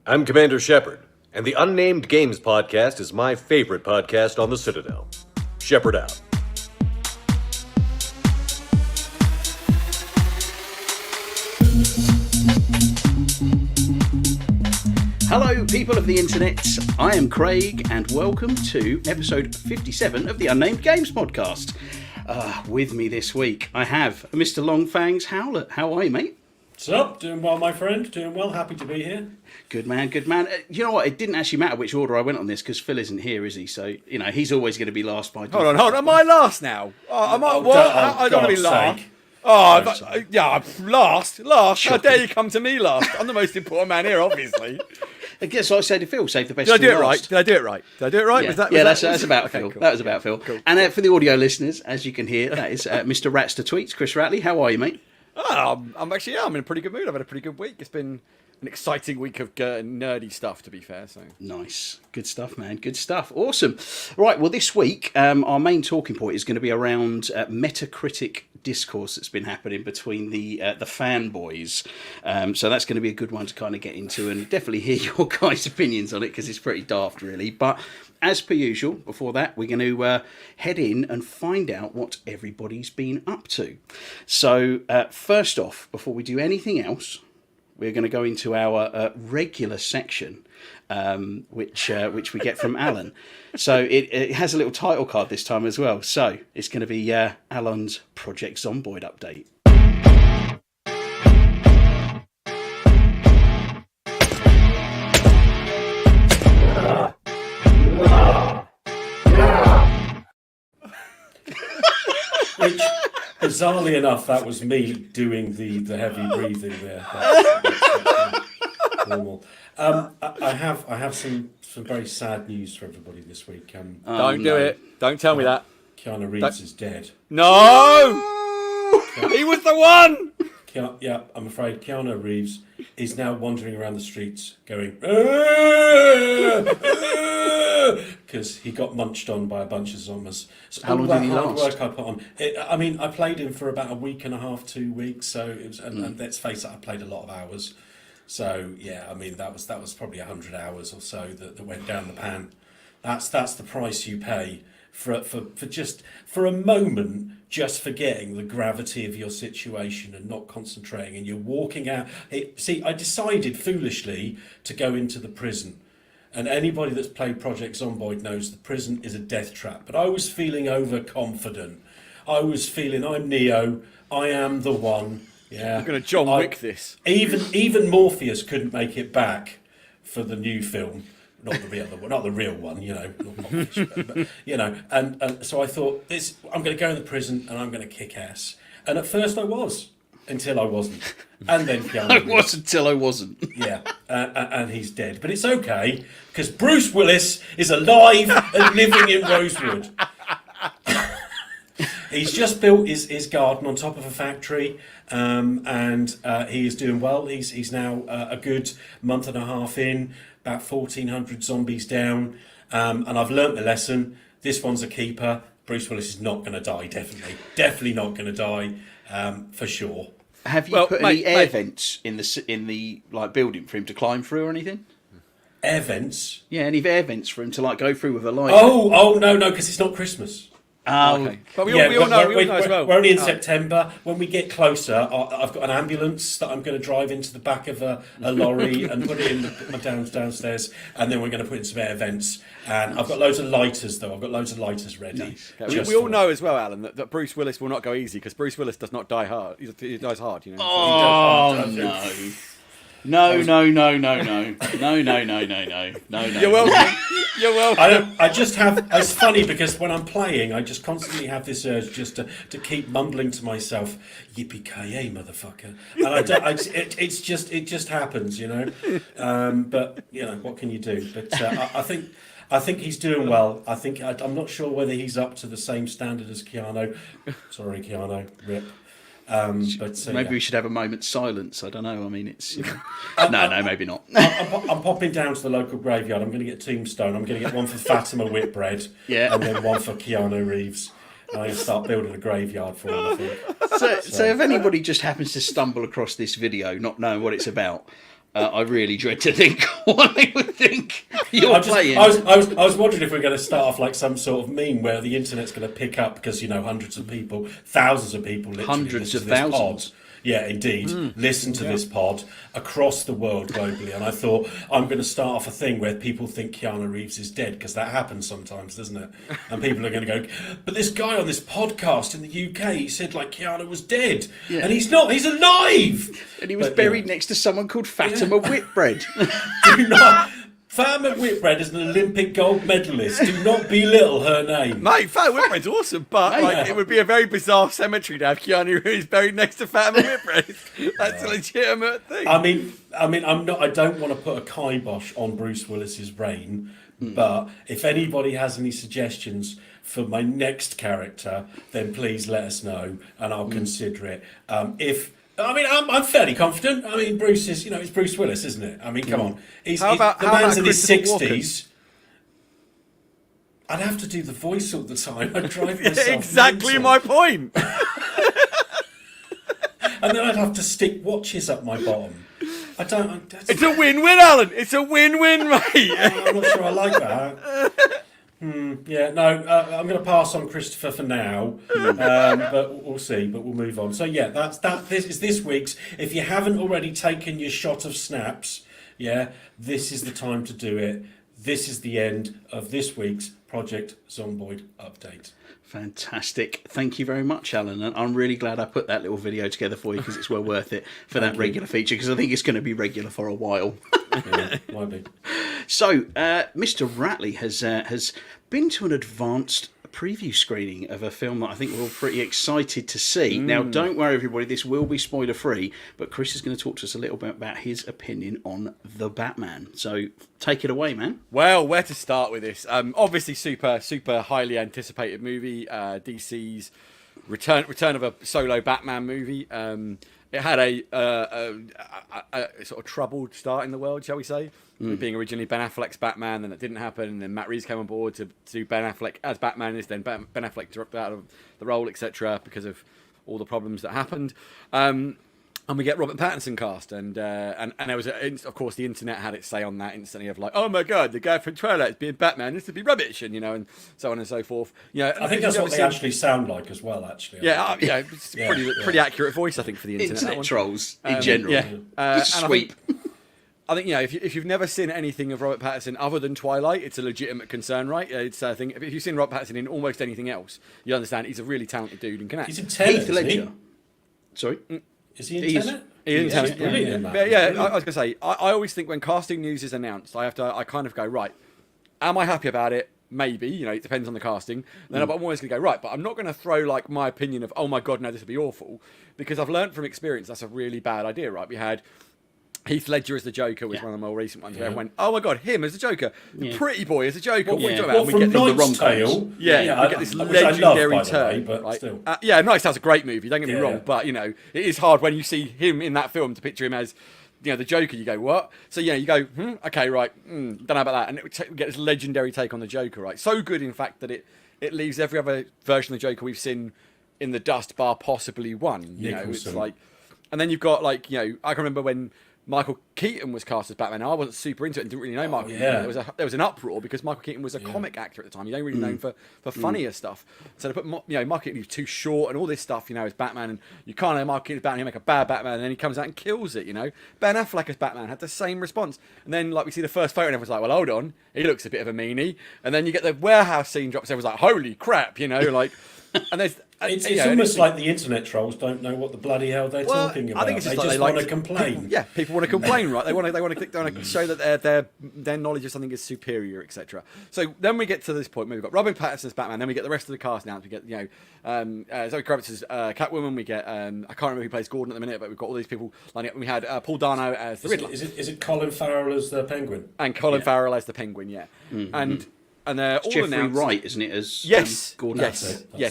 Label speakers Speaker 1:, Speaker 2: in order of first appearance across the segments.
Speaker 1: I'm Commander Shepard, and the Unnamed Games podcast is my favorite podcast on the Citadel. Shepard out.
Speaker 2: Hello, people of the internet. I am Craig, and welcome to episode 57 of the Unnamed Games podcast. With me this week, I have Mr. Longfangs Howlett. How are you, mate?
Speaker 3: What's up? Doing well, my friend. Doing well. Happy to be here.
Speaker 2: Good man, good man. You know what? It didn't actually matter which order I went on this because Phil isn't here, is he? So, you know, he's always going to be last by default.
Speaker 4: Hold on. Am I last now? I don't want to be last. Last. How dare you come to me last? I'm the most important man here, obviously.
Speaker 2: I guess I say to Phil, save the best.
Speaker 4: Did I do it
Speaker 2: till
Speaker 4: right?
Speaker 2: last.
Speaker 4: Did I do it right?
Speaker 2: Yeah, that's about
Speaker 4: okay,
Speaker 2: Phil.
Speaker 4: cool.
Speaker 2: That was about Phil.
Speaker 4: Cool.
Speaker 2: And for the audio listeners, as you can hear, that is Mr. Ratster Tweets, Chris Ratley. How are you, mate?
Speaker 4: I'm in a pretty good mood. I've had a pretty good week. It's been an exciting week of nerdy stuff, to be fair. So
Speaker 2: Nice. Good stuff, man. Good stuff. Awesome. Right, well, this week, our main talking point is going to be around Metacritic Discourse that's been happening between the fanboys. So that's going to be a good one to kind of get into and definitely hear your guys' opinions on it because it's pretty daft, really. But as per usual, before that, we're going to head in and find out what everybody's been up to. So first off, before we do anything else, we're going to go into our regular section, which we get from Alan. So it has a little title card this time as well. So it's going to be Alan's Project Zomboid update.
Speaker 3: Which, bizarrely enough, that was me doing the heavy breathing there. That's normal. I have some very sad news for everybody this week.
Speaker 4: don't do it. Don't tell me that.
Speaker 3: Keanu Reeves is dead.
Speaker 4: No, he was the one.
Speaker 3: Yeah, I'm afraid Keanu Reeves is now wandering around the streets going because he got munched on by a bunch of zombies. So
Speaker 2: How long did he last?
Speaker 3: Work I put on. I played him for about a week and a half, 2 weeks. So it was, and let's face it, I played a lot of hours. So yeah, I mean that was probably 100 hours or so that went down the pan. That's the price you pay for just for a moment, just forgetting the gravity of your situation and not concentrating, and you're walking out. See, I decided foolishly to go into the prison, and anybody that's played Project Zomboid knows the prison is a death trap. But I was feeling overconfident. I was feeling I'm Neo. I am the one. Yeah,
Speaker 4: I'm going to John Wick this.
Speaker 3: Even Morpheus couldn't make it back for the new film. Not the real one, you know. But, you know, and so I thought, I'm going to go in the prison and I'm going to kick ass. And at first I was, until I wasn't, and then Keanu
Speaker 2: I was until I wasn't.
Speaker 3: Yeah, and he's dead. But it's okay because Bruce Willis is alive and living in Rosewood. He's just built his garden on top of a factory, and he is doing well. He's now a good month and a half in. About 1,400 zombies down, and I've learnt the lesson. This one's a keeper. Bruce Willis is not going to die. Definitely not going to die, for sure.
Speaker 2: Have you put any air vents in the like building for him to climb through or anything?
Speaker 3: Air vents?
Speaker 2: Yeah, any air vents for him to like go through with a light?
Speaker 3: Oh no, because it's not Christmas.
Speaker 4: Okay. But we all know as well.
Speaker 3: We're only in September. When we get closer, I've got an ambulance that I'm going to drive into the back of a lorry and put it in downstairs, and then we're going to put in some air vents. And I've got loads of lighters, though. I've got loads of lighters ready.
Speaker 4: Nice. Okay. We all know as well, Alan, that Bruce Willis will not go easy because Bruce Willis does not die hard. He dies hard, you know.
Speaker 2: Oh, no. No.
Speaker 4: You're welcome. You're welcome.
Speaker 3: I just have. It's funny because when I'm playing, I just constantly have this urge just to keep mumbling to myself, "Yippee ki yay, motherfucker!" And it just happens, you know. But you know, what can you do? But I think he's doing well. I'm not sure whether he's up to the same standard as Keanu. Sorry, Keanu. Rip.
Speaker 2: Maybe we should have a moment's silence. I don't know. I mean, it's no, maybe not.
Speaker 3: I'm popping down to the local graveyard. I'm going to get Tombstone. I'm going to get one for Fatima Whitbread, and then one for Keanu Reeves. And I'm going to start building a graveyard for him, I think.
Speaker 2: So if anybody just happens to stumble across this video, not knowing what it's about, I really dread to think what they would think you're
Speaker 3: I
Speaker 2: playing.
Speaker 3: was wondering if we're going to start off like some sort of meme where the internet's going to pick up because hundreds of people, thousands of people, literally
Speaker 2: Hundreds
Speaker 3: listen
Speaker 2: of
Speaker 3: to this
Speaker 2: thousands.
Speaker 3: pod. Yeah, indeed. Listen to this pod across the world globally. And I thought, I'm going to start off a thing where people think Keanu Reeves is dead, because that happens sometimes, doesn't it? And people are going to go, but this guy on this podcast in the UK, he said like Keanu was dead.
Speaker 2: Yeah.
Speaker 3: And he's not, he's alive!
Speaker 2: And he was
Speaker 3: But,
Speaker 2: buried next to someone called Fatima Whitbread.
Speaker 3: Do not... Fatima Whitbread is an Olympic gold medalist. Do not belittle her name.
Speaker 4: Mate, Fatima Whitbread's awesome, but it would be a very bizarre cemetery to have Keanu Reeves buried next to Fatima Whitbread. That's a legitimate thing.
Speaker 3: I mean, I'm not. I don't want to put a kibosh on Bruce Willis's reign, but if anybody has any suggestions for my next character, then please let us know, and I'll consider it. I'm fairly confident. I mean, Bruce is, it's Bruce Willis, isn't it? I mean, come on. The man's in his 60s. I'd have to do the voice all the time. I'd drive myself
Speaker 4: exactly
Speaker 3: mental.
Speaker 4: my point.
Speaker 3: And then I'd have to stick watches up my bottom.
Speaker 4: It's a win-win, Alan. It's a win-win, mate.
Speaker 3: I'm not sure I like that. Yeah, no, I'm going to pass on Christopher for now, but we'll see. But we'll move on. So yeah, this is this week's. If you haven't already taken your shot of snaps, this is the time to do it. This is the end of this week's Project Zomboid update.
Speaker 2: Fantastic. Thank you very much, Alan. And I'm really glad I put that little video together for you, because it's well worth it for that regular feature, because I think it's going to be regular for a while.
Speaker 3: Yeah, might be.
Speaker 2: So, Mr. Ratley has been to an advanced preview screening of a film that I think we're all pretty excited to see. Now, don't worry, everybody, this will be spoiler free, but Chris is going to talk to us a little bit about his opinion on The Batman. So, take it away, man.
Speaker 4: Well, where to start with this? Obviously, super highly anticipated movie. DC's return of a solo Batman movie. It had a sort of troubled start in the world, shall we say? Being originally Ben Affleck's Batman, then that didn't happen, and then Matt Reeves came on board to do Ben Affleck as Batman, then Ben Affleck dropped out of the role, etc., because of all the problems that happened. And we get Robert Pattinson cast, and there was, of course, the internet had its say on that instantly of like, oh my god, the guy from Twilight is being Batman, this would be rubbish, and so on and so forth.
Speaker 3: I think that's what they actually sound like as well. Actually,
Speaker 4: it's pretty accurate voice, I think, for the internet.
Speaker 2: Internet trolls in general. Just sweep.
Speaker 4: I think if you've never seen anything of Robert Pattinson other than Twilight, it's a legitimate concern, right? It's I think if you've seen Robert Pattinson in almost anything else, you understand he's a really talented dude and can act.
Speaker 3: He's in Tenet,
Speaker 2: Heath Ledger. Sorry?
Speaker 3: Is he in Tenet?
Speaker 4: He is in Tenet.
Speaker 3: Brilliant in that.
Speaker 4: Yeah, I was going to say, I always think when casting news is announced, I kind of go, right, am I happy about it? Maybe, it depends on the casting. Then I'm always going to go, right, but I'm not going to throw like my opinion of, oh my God, no, this would be awful. Because I've learned from experience that's a really bad idea, right? We had Heath Ledger as the Joker was one of the more recent ones where everyone went, oh my God, him as the Joker. The Pretty Boy as the Joker. What are you talking about?
Speaker 3: From Knight's Tale.
Speaker 4: We get this legendary turn.
Speaker 3: But
Speaker 4: right?
Speaker 3: still.
Speaker 4: Knight's Tale's a great movie, don't get me wrong, but it is hard when you see him in that film to picture him as the Joker. You go, what? So you go, okay, right, don't know about that. And we get this legendary take on the Joker, right? So good, in fact, that it leaves every other version of the Joker we've seen in the dust, bar possibly one. It's like, and then you've got like, I can remember when Michael Keaton was cast as Batman. I wasn't super into it and didn't really know Michael Keaton. There was an uproar because Michael Keaton was a comic actor at the time. He's only really known for funnier stuff. So to put Michael Keaton, he was too short and all this stuff, as Batman, and you can't have Michael Keaton as Batman, he'll make a bad Batman, and then he comes out and kills it, Ben Affleck as Batman had the same response. And then like we see the first photo and everyone's like, well, hold on, he looks a bit of a meanie. And then you get the warehouse scene drops, everyone's like, holy crap, like, and there's
Speaker 3: It's almost like the internet trolls don't know what the bloody hell they're talking about.
Speaker 4: I think it's just
Speaker 3: they
Speaker 4: like
Speaker 3: just want to complain.
Speaker 4: People want to complain, right? They want to show that their knowledge of something is superior, etc. So then we get to this point where we've got Robin Pattinson's Batman, then we get the rest of the cast now. We get Zoe Kravitz's Catwoman. We get I can't remember who plays Gordon at the minute, but we've got all these people lining up. We had Paul Dano as the Riddler.
Speaker 3: Is it Colin Farrell as the Penguin?
Speaker 4: And Colin Farrell as the Penguin, yeah. And they're all
Speaker 2: Jeffrey
Speaker 4: announced.
Speaker 2: Wright, isn't it? As Gordon.
Speaker 4: Yes.
Speaker 3: That's it, yeah.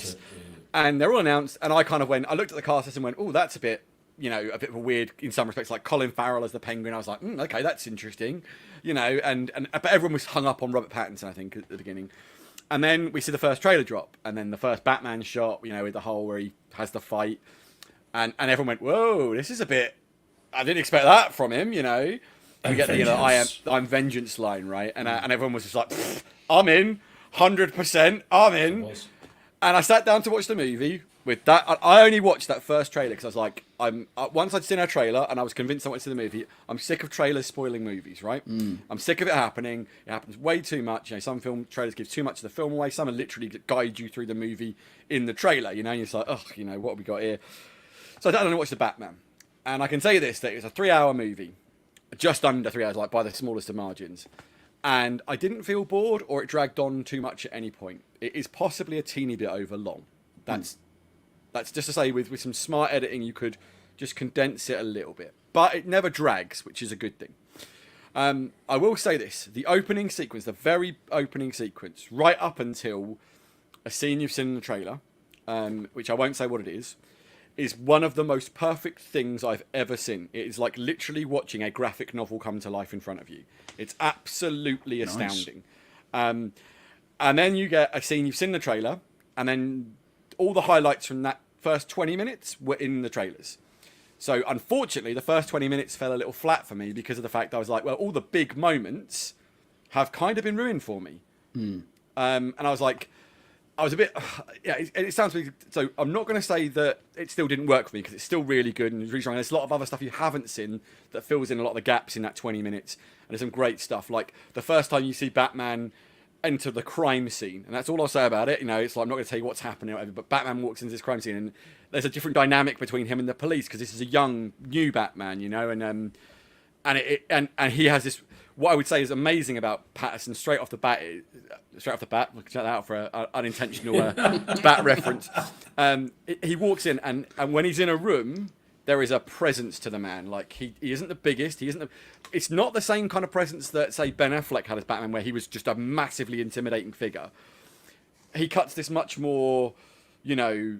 Speaker 4: And they're all announced, and I kind of I looked at the cast list and went, oh, that's a bit of a weird in some respects, like Colin Farrell as the Penguin. I was like, okay, that's interesting, but everyone was hung up on Robert Pattinson, I think, at the beginning. And then we see the first trailer drop, and then the first Batman shot, with the whole where he has the fight, and everyone went, whoa, this is a bit I didn't expect that from him, you know. And we get the
Speaker 3: Vengeance.
Speaker 4: I'm vengeance line, right? And everyone was just like, I'm in, 100%, I'm in.
Speaker 3: Was.
Speaker 4: And I sat down to watch the movie with that. I only watched that first trailer because I was like, once I'd seen our trailer and I was convinced I wanted to see the movie. I'm sick of trailers spoiling movies, right? I'm sick of it happening. It happens way too much. You know, some film trailers give too much of the film away. Some are literally guide you through the movie in the trailer. You know, and you're just like, oh, you know, what have we got here? So I sat down and watched the Batman, and I can say this: that it was a 3-hour movie, just under 3 hours, like by the smallest of margins. And I didn't feel bored or it dragged on too much at any point. It is possibly a teeny bit over long. That's just to say, with some smart editing, you could just condense it a little bit. But it never drags, which is a good thing. I will say this. The opening sequence, the very opening sequence, right up until a scene you've seen in the trailer, which I won't say what it is one of the most perfect things I've ever seen. It is like literally watching a graphic novel come to life in front of you. It's absolutely astounding. And then you get a scene you've seen in the trailer, and then all the highlights from that first 20 minutes were in the trailers. So unfortunately, the first 20 minutes fell a little flat for me because of the fact I was like, well, all the big moments have kind of been ruined for me. And I was like, I was a bit, yeah, it sounds weird. So I'm not going to say that it still didn't work for me because it's still really good and really strong. There's a lot of other stuff you haven't seen that fills in a lot of the gaps in that 20 minutes. And there's some great stuff. Like the first time you see Batman enter the crime scene, and that's all I'll say about it. You know, it's like, I'm not going to tell you what's happening or whatever, but Batman walks into this crime scene and there's a different dynamic between him and the police because this is a young, new Batman, you know, and he has this, what I would say is amazing about Patterson straight off the bat, check that out for an unintentional bat reference. He walks in and when he's in a room, there is a presence to the man. Like he isn't the biggest, it's not the same kind of presence that say Ben Affleck had as Batman, where he was just a massively intimidating figure. He cuts this much more, you know,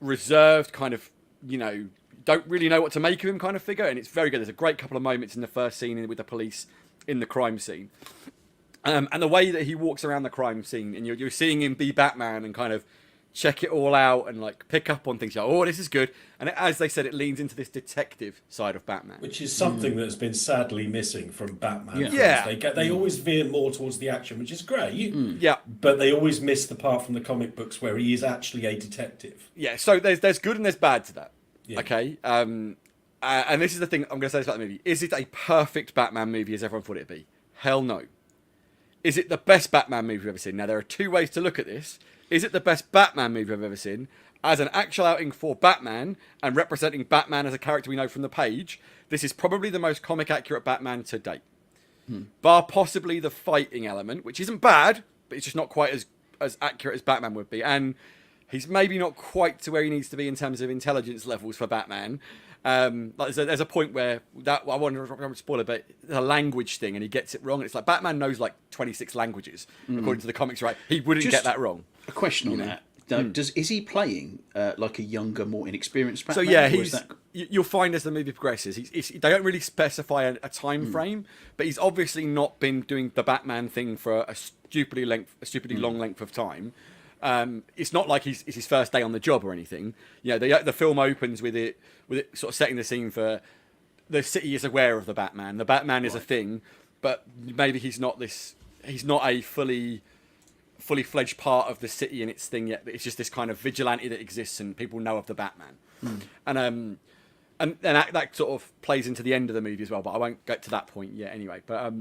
Speaker 4: reserved kind of, you know, don't really know what to make of him kind of figure, and it's very good. There's a great couple of moments in the first scene with the police in the crime scene, and the way that he walks around the crime scene, and you're seeing him be Batman and kind of check it all out and like pick up on things. Like, oh, this is good. And as they said, it leans into this detective side of Batman,
Speaker 3: which is something that's been sadly missing from Batman.
Speaker 2: Yeah.
Speaker 3: They always veer more towards the action, which is great.
Speaker 4: Yeah,
Speaker 3: but they always miss the part from the comic books where he is actually a detective.
Speaker 4: Yeah, so there's good and there's bad to that.
Speaker 3: Yeah.
Speaker 4: Okay, and this is the thing I'm going to say about the movie. Is it a perfect Batman movie as everyone thought it'd be? Hell no. Is it the best Batman movie we've ever seen? Now, there are two ways to look at this. Is it the best Batman movie I've ever seen? As an actual outing for Batman and representing Batman as a character we know from the page, this is probably the most comic accurate Batman to date. Bar possibly the fighting element, which isn't bad, but it's just not quite as accurate as Batman would be. And he's maybe not quite to where he needs to be in terms of intelligence levels for Batman. Like there's a point where that I wonder if I'm spoiler, but it's a language thing, and he gets it wrong. And it's like Batman knows like 26 languages according to the comics, right? He wouldn't get that wrong.
Speaker 2: A question on that. Is he playing like a younger, more inexperienced Batman?
Speaker 4: So yeah, you'll find as the movie progresses, they don't really specify a time frame, but he's obviously not been doing the Batman thing for a stupidly long length of time. It's not like it's his first day on the job or anything. You know, the film opens with it sort of setting the scene for the city is aware of the Batman. The Batman is a thing, but maybe he's not a fully fledged part of the city and its thing yet. But it's just this kind of vigilante that exists and people know of the Batman. And that sort of plays into the end of the movie as well. But I won't get to that point yet anyway. But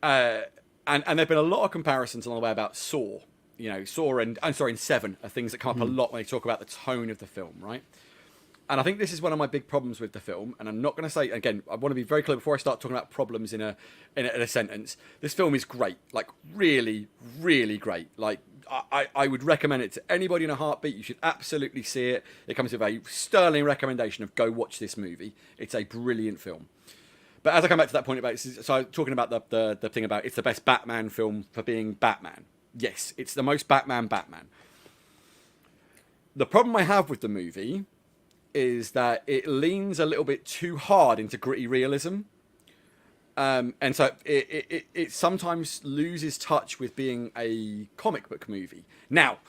Speaker 4: and there've been a lot of comparisons on the way about Saw. You know, Saw and Seven are things that come up a lot when they talk about the tone of the film, right? And I think this is one of my big problems with the film. And I'm not going to say, again, I want to be very clear before I start talking about problems in a sentence. This film is great, like really, really great. Like I would recommend it to anybody in a heartbeat. You should absolutely see it. It comes with a sterling recommendation of go watch this movie. It's a brilliant film. But as I come back to that point about, so I was talking about the thing about it's the best Batman film for being Batman. Yes, it's the most Batman. The problem I have with the movie is that it leans a little bit too hard into gritty realism. And so it sometimes loses touch with being a comic book movie. Now,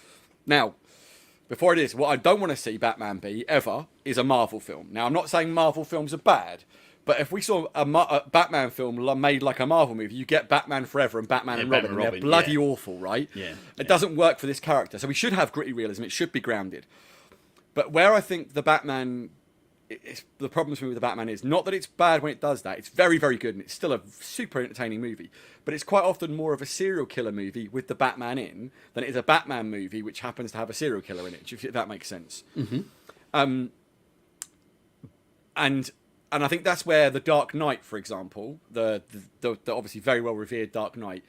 Speaker 4: before it is, what I don't want to see Batman be ever is a Marvel film. Now, I'm not saying Marvel films are bad, but if we saw a Batman film made like a Marvel movie, you get Batman Forever and Batman and Robin. They're bloody awful, right?
Speaker 2: Yeah.
Speaker 4: It doesn't work for this character. So we should have gritty realism. It should be grounded. But where I think the Batman... the problems with the Batman is not that it's bad when it does that. It's very, very good, and it's still a super entertaining movie. But it's quite often more of a serial killer movie with the Batman in than it is a Batman movie which happens to have a serial killer in it. If that makes sense. Mm-hmm. And I think that's where the Dark Knight, for example, the obviously very well revered Dark Knight,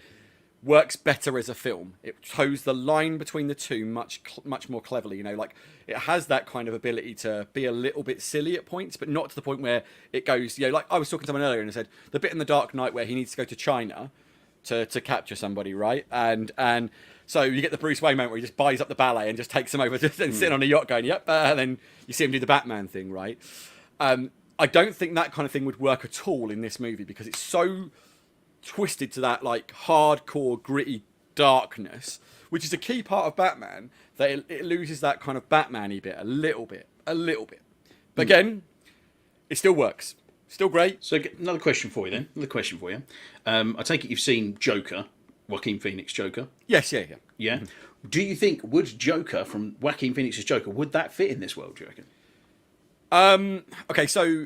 Speaker 4: works better as a film. It toes the line between the two much more cleverly. You know, like it has that kind of ability to be a little bit silly at points, but not to the point where it goes. You know, like I was talking to someone earlier and I said the bit in the Dark Knight where he needs to go to China to capture somebody, right? And so you get the Bruce Wayne moment where he just buys up the ballet and just takes them over and sitting on a yacht going, yep. And then you see him do the Batman thing, right? I don't think that kind of thing would work at all in this movie because it's so twisted to that like hardcore gritty darkness, which is a key part of Batman, that it loses that kind of Batman-y bit a little bit. But again, it still works. Still great.
Speaker 2: So another question for you then. I take it you've seen Joker, Joaquin Phoenix Joker.
Speaker 4: Yes, yeah.
Speaker 2: Yeah. Do you think would Joker from Joaquin Phoenix's Joker, would that fit in this world, do you reckon?
Speaker 4: Okay, so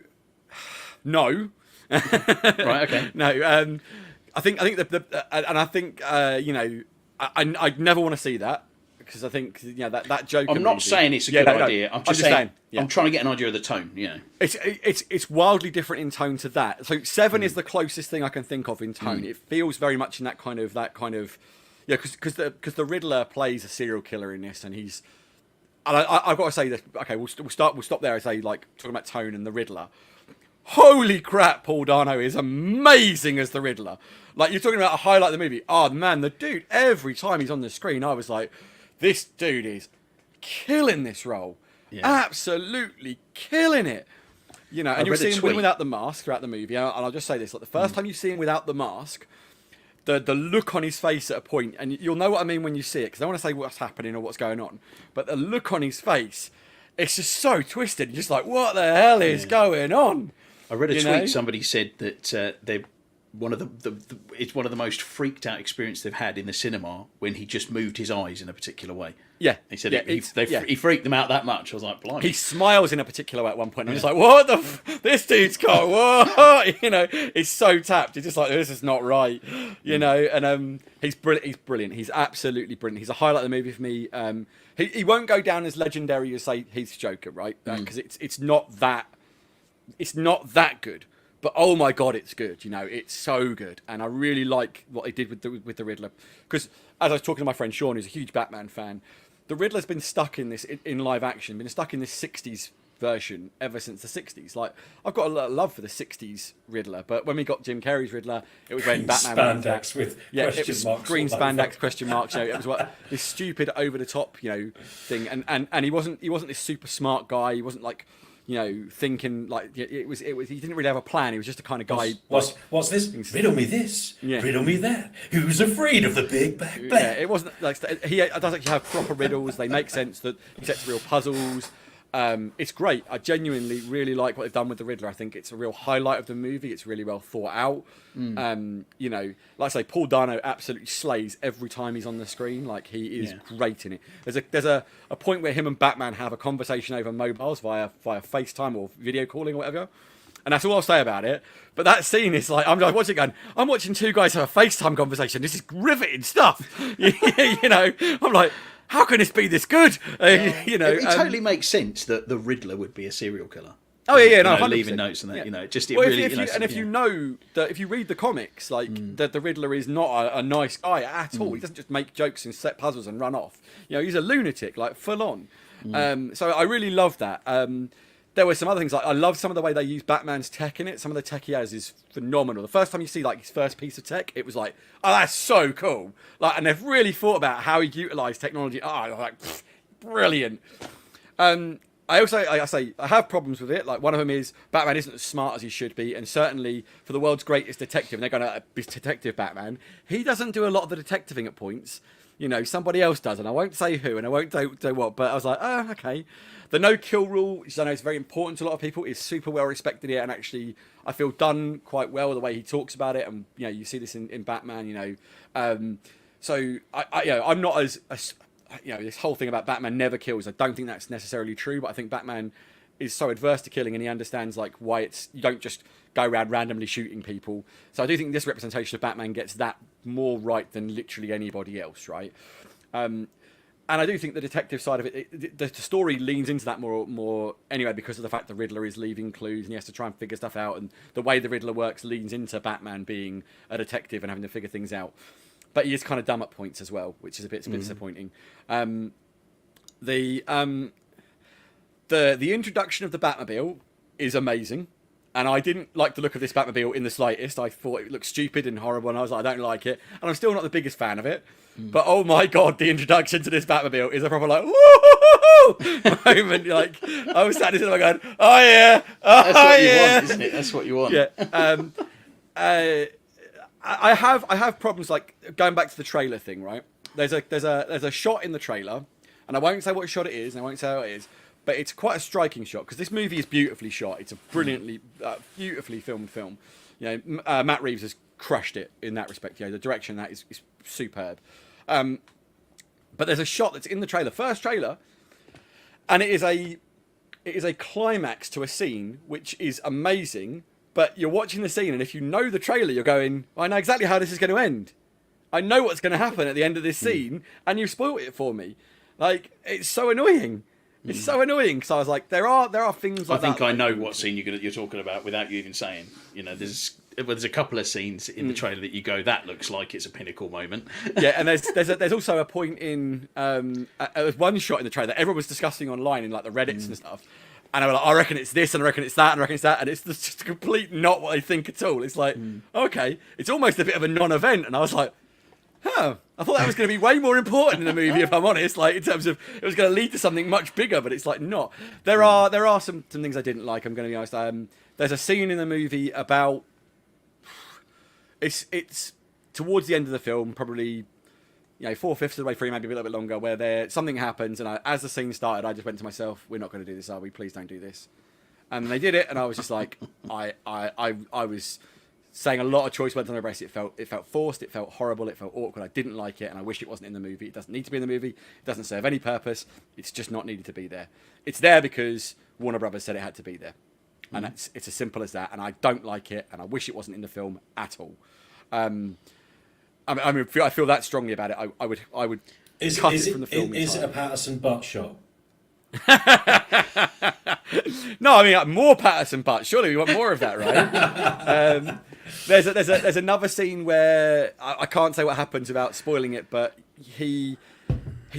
Speaker 4: no.
Speaker 2: Right, okay.
Speaker 4: No, I think you know, I'd never want to see that because I think that Joker.
Speaker 2: I'm not
Speaker 4: movie,
Speaker 2: saying it's a good idea. I'm just saying
Speaker 4: yeah.
Speaker 2: I'm trying to get an idea of the tone. You know,
Speaker 4: it's wildly different in tone to that. So Seven is the closest thing I can think of in tone. It feels very much in that kind of yeah, because the Riddler plays a serial killer in this, and he's. And I've got to say this. Okay, we'll stop there and say like talking about tone and the Riddler. Holy crap, Paul Dano is amazing as the Riddler. Like, you're talking about a highlight of the movie. Oh, man, the dude, every time he's on the screen, I was like, this dude is killing this role. Yeah. Absolutely killing it. You know, and you'll see him without the mask throughout the movie. And I'll just say this. Like, the first time you see him without the mask, the look on his face at a point, and you'll know what I mean when you see it, because I don't want to say what's happening or what's going on, but the look on his face, it's just so twisted. You're just like, what the hell is going on?
Speaker 2: I read a tweet. Somebody said that it's one of the most freaked out experience they've had in the cinema when he just moved his eyes in a particular way.
Speaker 4: Yeah,
Speaker 2: he said he freaked them out that much. I was like, blimey.
Speaker 4: He smiles in a particular way at one point. And I'm just like, what the? This dude's got what? You know, he's so tapped. He's just like, this is not right. You know, and he's brilliant. He's brilliant. He's absolutely brilliant. He's a highlight of the movie for me. He won't go down as legendary as say Heath Joker, right? Because it's not that. It's not that good, but oh my god, it's good. You know, it's so good, and I really like what they did with the Riddler. Because as I was talking to my friend Sean, who's a huge Batman fan, the Riddler's been stuck in this in live action, been stuck in this '60s version ever since the '60s. Like, I've got a lot of love for the '60s Riddler, but when we got Jim Carrey's Riddler, it was when Batman
Speaker 3: spandex with
Speaker 4: it was green spandex question marks. You know, it was this stupid over the top thing, and he wasn't this super smart guy. He wasn't like. Thinking like it was. He didn't really have a plan. He was just a kind of guy.
Speaker 3: What's this? Riddle me this. Yeah. Riddle me that. Who's afraid of the big black?
Speaker 4: Yeah, it wasn't like he does actually have proper riddles. They make sense. That he sets real puzzles. It's great. I genuinely really like what they've done with the Riddler. I think it's a real highlight of the movie. It's really well thought out. Like I say, Paul Dano absolutely slays every time he's on the screen. Like, he is great in it. There's a point where him and Batman have a conversation over mobiles via FaceTime or video calling or whatever. And that's all I'll say about it. But that scene is like, I'm like watching it going, I'm watching two guys have a FaceTime conversation. This is riveting stuff. I'm like, how can this be this good?
Speaker 2: It totally makes sense that the Riddler would be a serial killer.
Speaker 4: Oh yeah, no, 100%.
Speaker 2: Leaving notes and that,
Speaker 4: if you know that if you read the comics, like that the Riddler is not a nice guy at all. He doesn't just make jokes and set puzzles and run off. He's a lunatic, like full on. So I really love that. There were some other things, like I love some of the way they use Batman's tech in it. Some of the tech he has is phenomenal. The first time you see like his first piece of tech, it was like, oh, that's so cool. Like, and they've really thought about how he utilised technology. Oh, like, brilliant. I say I have problems with it. Like, one of them is Batman isn't as smart as he should be, and certainly for the world's greatest detective, and they're going to be Detective Batman. He doesn't do a lot of the detectiving at points. You know, somebody else does, and I won't say who, and I won't say what. But I was like, oh, okay. The no kill rule, which I know is very important to a lot of people, is super well respected here, and actually I feel done quite well the way he talks about it. And you know, you see this in Batman. You know, so I'm not as you know, this whole thing about Batman never kills, I don't think that's necessarily true, but I think Batman is so adverse to killing, and he understands like why you don't just go around randomly shooting people. So I do think this representation of Batman gets that more right than literally anybody else, right? And I do think the detective side of it, the story leans into that more anyway, because of the fact the Riddler is leaving clues and he has to try and figure stuff out, and the way the Riddler works leans into Batman being a detective and having to figure things out. But he is kind of dumb at points as well, which is a bit disappointing. The introduction of the Batmobile is amazing, and I didn't like the look of this Batmobile in the slightest. I thought it looked stupid and horrible, and I was like, I don't like it, and I'm still not the biggest fan of it. But oh my god, the introduction to this Batmobile is a proper like woo moment. Like, I was sat there going, oh yeah,
Speaker 2: That's what you want, isn't it? That's what you want.
Speaker 4: Yeah. I have problems, like going back to the trailer thing, right? There's a shot in the trailer, and I won't say what shot it is, and I won't say how it is, but it's quite a striking shot because this movie is beautifully shot. It's a brilliantly, beautifully filmed film. You know, Matt Reeves has crushed it in that respect. You know, the direction that is superb. But there's a shot that's in the trailer, first trailer, and it is a climax to a scene which is amazing. But you're watching the scene, and if you know the trailer, you're going, I know exactly how this is going to end. I know what's going to happen at the end of this scene, and you've spoiled it for me. Like, it's so annoying. It's so annoying. So I was like, there are things like that.
Speaker 2: I think I know what scene you're talking about without you even saying. You know, there's a couple of scenes in the trailer that you go, that looks like it's a pinnacle moment.
Speaker 4: Yeah, and there's also a point in one shot in the trailer that everyone was discussing online in like the Reddits and stuff. And I was like, I reckon it's this, and I reckon it's that, and I reckon it's that, and it's just a complete not what I think at all. It's like, okay, it's almost a bit of a non-event, and I was like, I thought that was going to be way more important in the movie, if I'm honest. Like, in terms of it was going to lead to something much bigger, but it's like not. There are some things I didn't like. I'm going to be honest. There's a scene in the movie about it's towards the end of the film, probably. You know, 4/5 of the way through, maybe a little bit longer, where something happens, and as the scene started, I just went to myself, "We're not going to do this, are we? Please don't do this." And they did it, and I was just like, I was saying a lot of choice words on the rest. It felt forced, it felt horrible, it felt awkward. I didn't like it, and I wish it wasn't in the movie. It doesn't need to be in the movie. It doesn't serve any purpose. It's just not needed to be there. It's there because Warner Brothers said it had to be there, and it's as simple as that. And I don't like it, and I wish it wasn't in the film at all. I feel that strongly about it. I would cut it from the film.
Speaker 3: Is it a Patterson butt shot?
Speaker 4: No, I mean more Patterson butt. Surely we want more of that, right? There's another scene where I can't say what happens without spoiling it, but he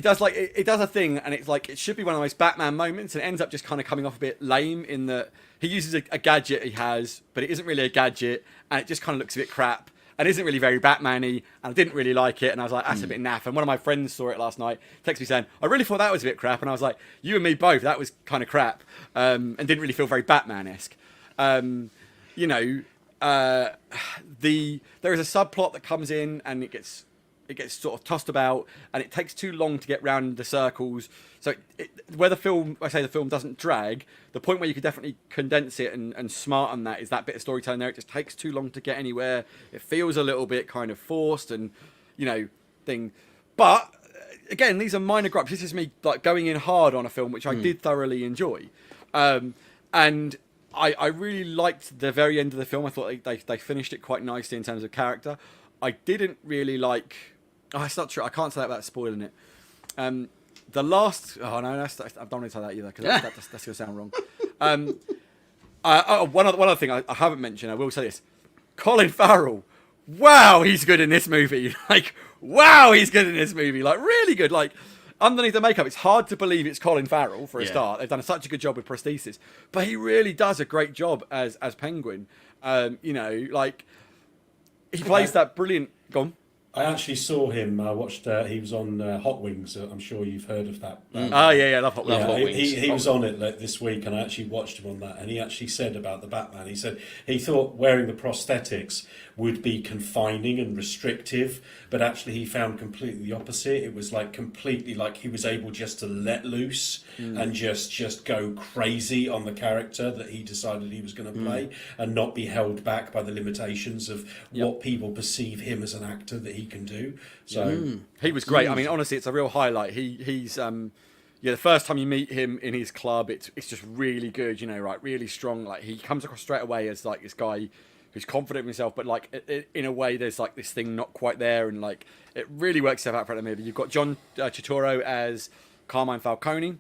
Speaker 4: does like it does a thing, and it's like it should be one of the most Batman moments, and it ends up just kind of coming off a bit lame in that he uses a gadget he has, but it isn't really a gadget, and it just kind of looks a bit crap. And isn't really very Batman-y, and I didn't really like it, and I was like, that's a bit naff. And one of my friends saw it last night, texted me saying, I really thought that was a bit crap, and I was like, you and me both, that was kind of crap, and didn't really feel very Batman-esque. You know, there is a subplot that comes in, and it gets sort of tossed about, and it takes too long to get round the circles. So where the film doesn't drag, the point where you could definitely condense it and smarten that is that bit of storytelling there. It just takes too long to get anywhere. It feels a little bit kind of forced and, you know, thing. But again, these are minor gripes. This is me like going in hard on a film, which I did thoroughly enjoy. And I really liked the very end of the film. I thought they finished it quite nicely in terms of character. I didn't really like... Oh, it's not true. I can't say that without spoiling it. The last... Oh, no, I don't want to say that either, because that's going to sound wrong. One other thing I haven't mentioned, I will say this. Colin Farrell. Wow, he's good in this movie. Like, wow, he's good in this movie. Like, really good. Like, underneath the makeup, it's hard to believe it's Colin Farrell, for a start. They've done such a good job with prosthesis. But he really does a great job as Penguin. You know, like, he plays that brilliant... Go on.
Speaker 3: I actually saw him. I watched. He was on Hot Wings. I'm sure you've heard of that.
Speaker 4: Oh yeah, love Hot Wings.
Speaker 3: Yeah,
Speaker 2: Hot Wings.
Speaker 3: he was on it this week, and I actually watched him on that. And he actually said about the Batman. He said he thought wearing the prosthetics would be confining and restrictive, but actually he found completely the opposite. It was like completely like he was able just to let loose and just go crazy on the character that he decided he was going to play, and not be held back by the limitations of what people perceive him as an actor that he can do. So
Speaker 4: he was great. I mean, honestly, it's a real highlight. He's the first time you meet him in his club, it's just really good. You know, right, really strong. Like he comes across straight away as like this guy who's confident in himself, but like in a way, there's like this thing not quite there, and like it really works itself out for the movie. You've got John Turturro as Carmine Falcone.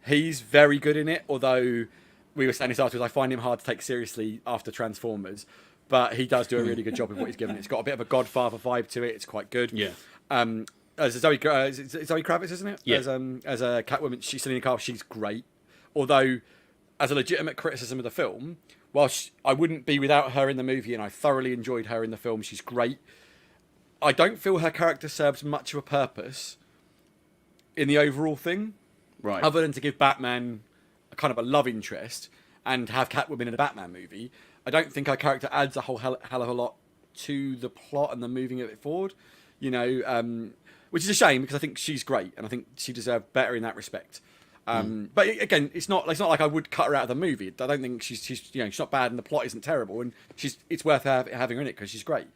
Speaker 4: He's very good in it, although we were saying this afterwards. I find him hard to take seriously after Transformers, but he does do a really good job with what he's given. It's got a bit of a Godfather vibe to it. It's quite good.
Speaker 2: Yeah.
Speaker 4: As Zoe Kravitz, isn't it?
Speaker 2: Yeah.
Speaker 4: As a Catwoman, Selena Kyle, she's great. Although, as a legitimate criticism of the film, whilst I wouldn't be without her in the movie, and I thoroughly enjoyed her in the film, she's great. I don't feel her character serves much of a purpose in the overall thing,
Speaker 2: Right.
Speaker 4: other than to give Batman a kind of a love interest and have Catwoman in a Batman movie. I don't think her character adds a whole hell of a lot to the plot and the moving of it forward. You know, which is a shame because I think she's great and I think she deserved better in that respect. But again, it's not like I would cut her out of the movie. I don't think she's not bad and the plot isn't terrible, and it's worth having her in it because she's great.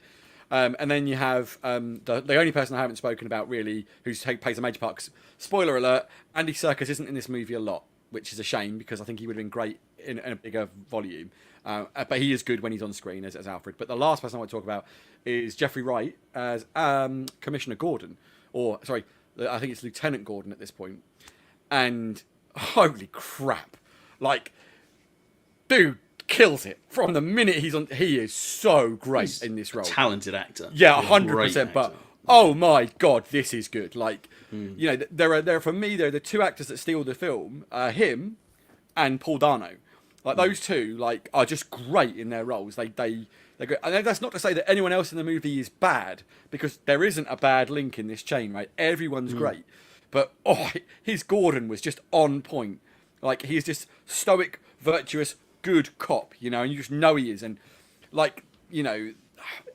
Speaker 4: And then you have the only person I haven't spoken about really who plays a major part. 'Cause, spoiler alert: Andy Serkis isn't in this movie a lot, which is a shame because I think he would have been great in a bigger volume. But he is good when he's on screen as Alfred. But the last person I want to talk about is Jeffrey Wright as Commissioner Gordon, or sorry, I think it's Lieutenant Gordon at this point. And holy crap, like, dude kills it from the minute he's on. He is so great in this role.
Speaker 2: Talented actor.
Speaker 4: Yeah,
Speaker 2: Great
Speaker 4: 100%. But
Speaker 2: actor.
Speaker 4: oh my god, this is good. Like, you know, there are for me there are the two actors that steal the film, him and Paul Dano. Like those two, like, are just great in their roles. They're good. And that's not to say that anyone else in the movie is bad, because there isn't a bad link in this chain, right? Everyone's great. But his Gordon was just on point. Like, he's just stoic, virtuous, good cop, you know, and you just know he is. And like, you know,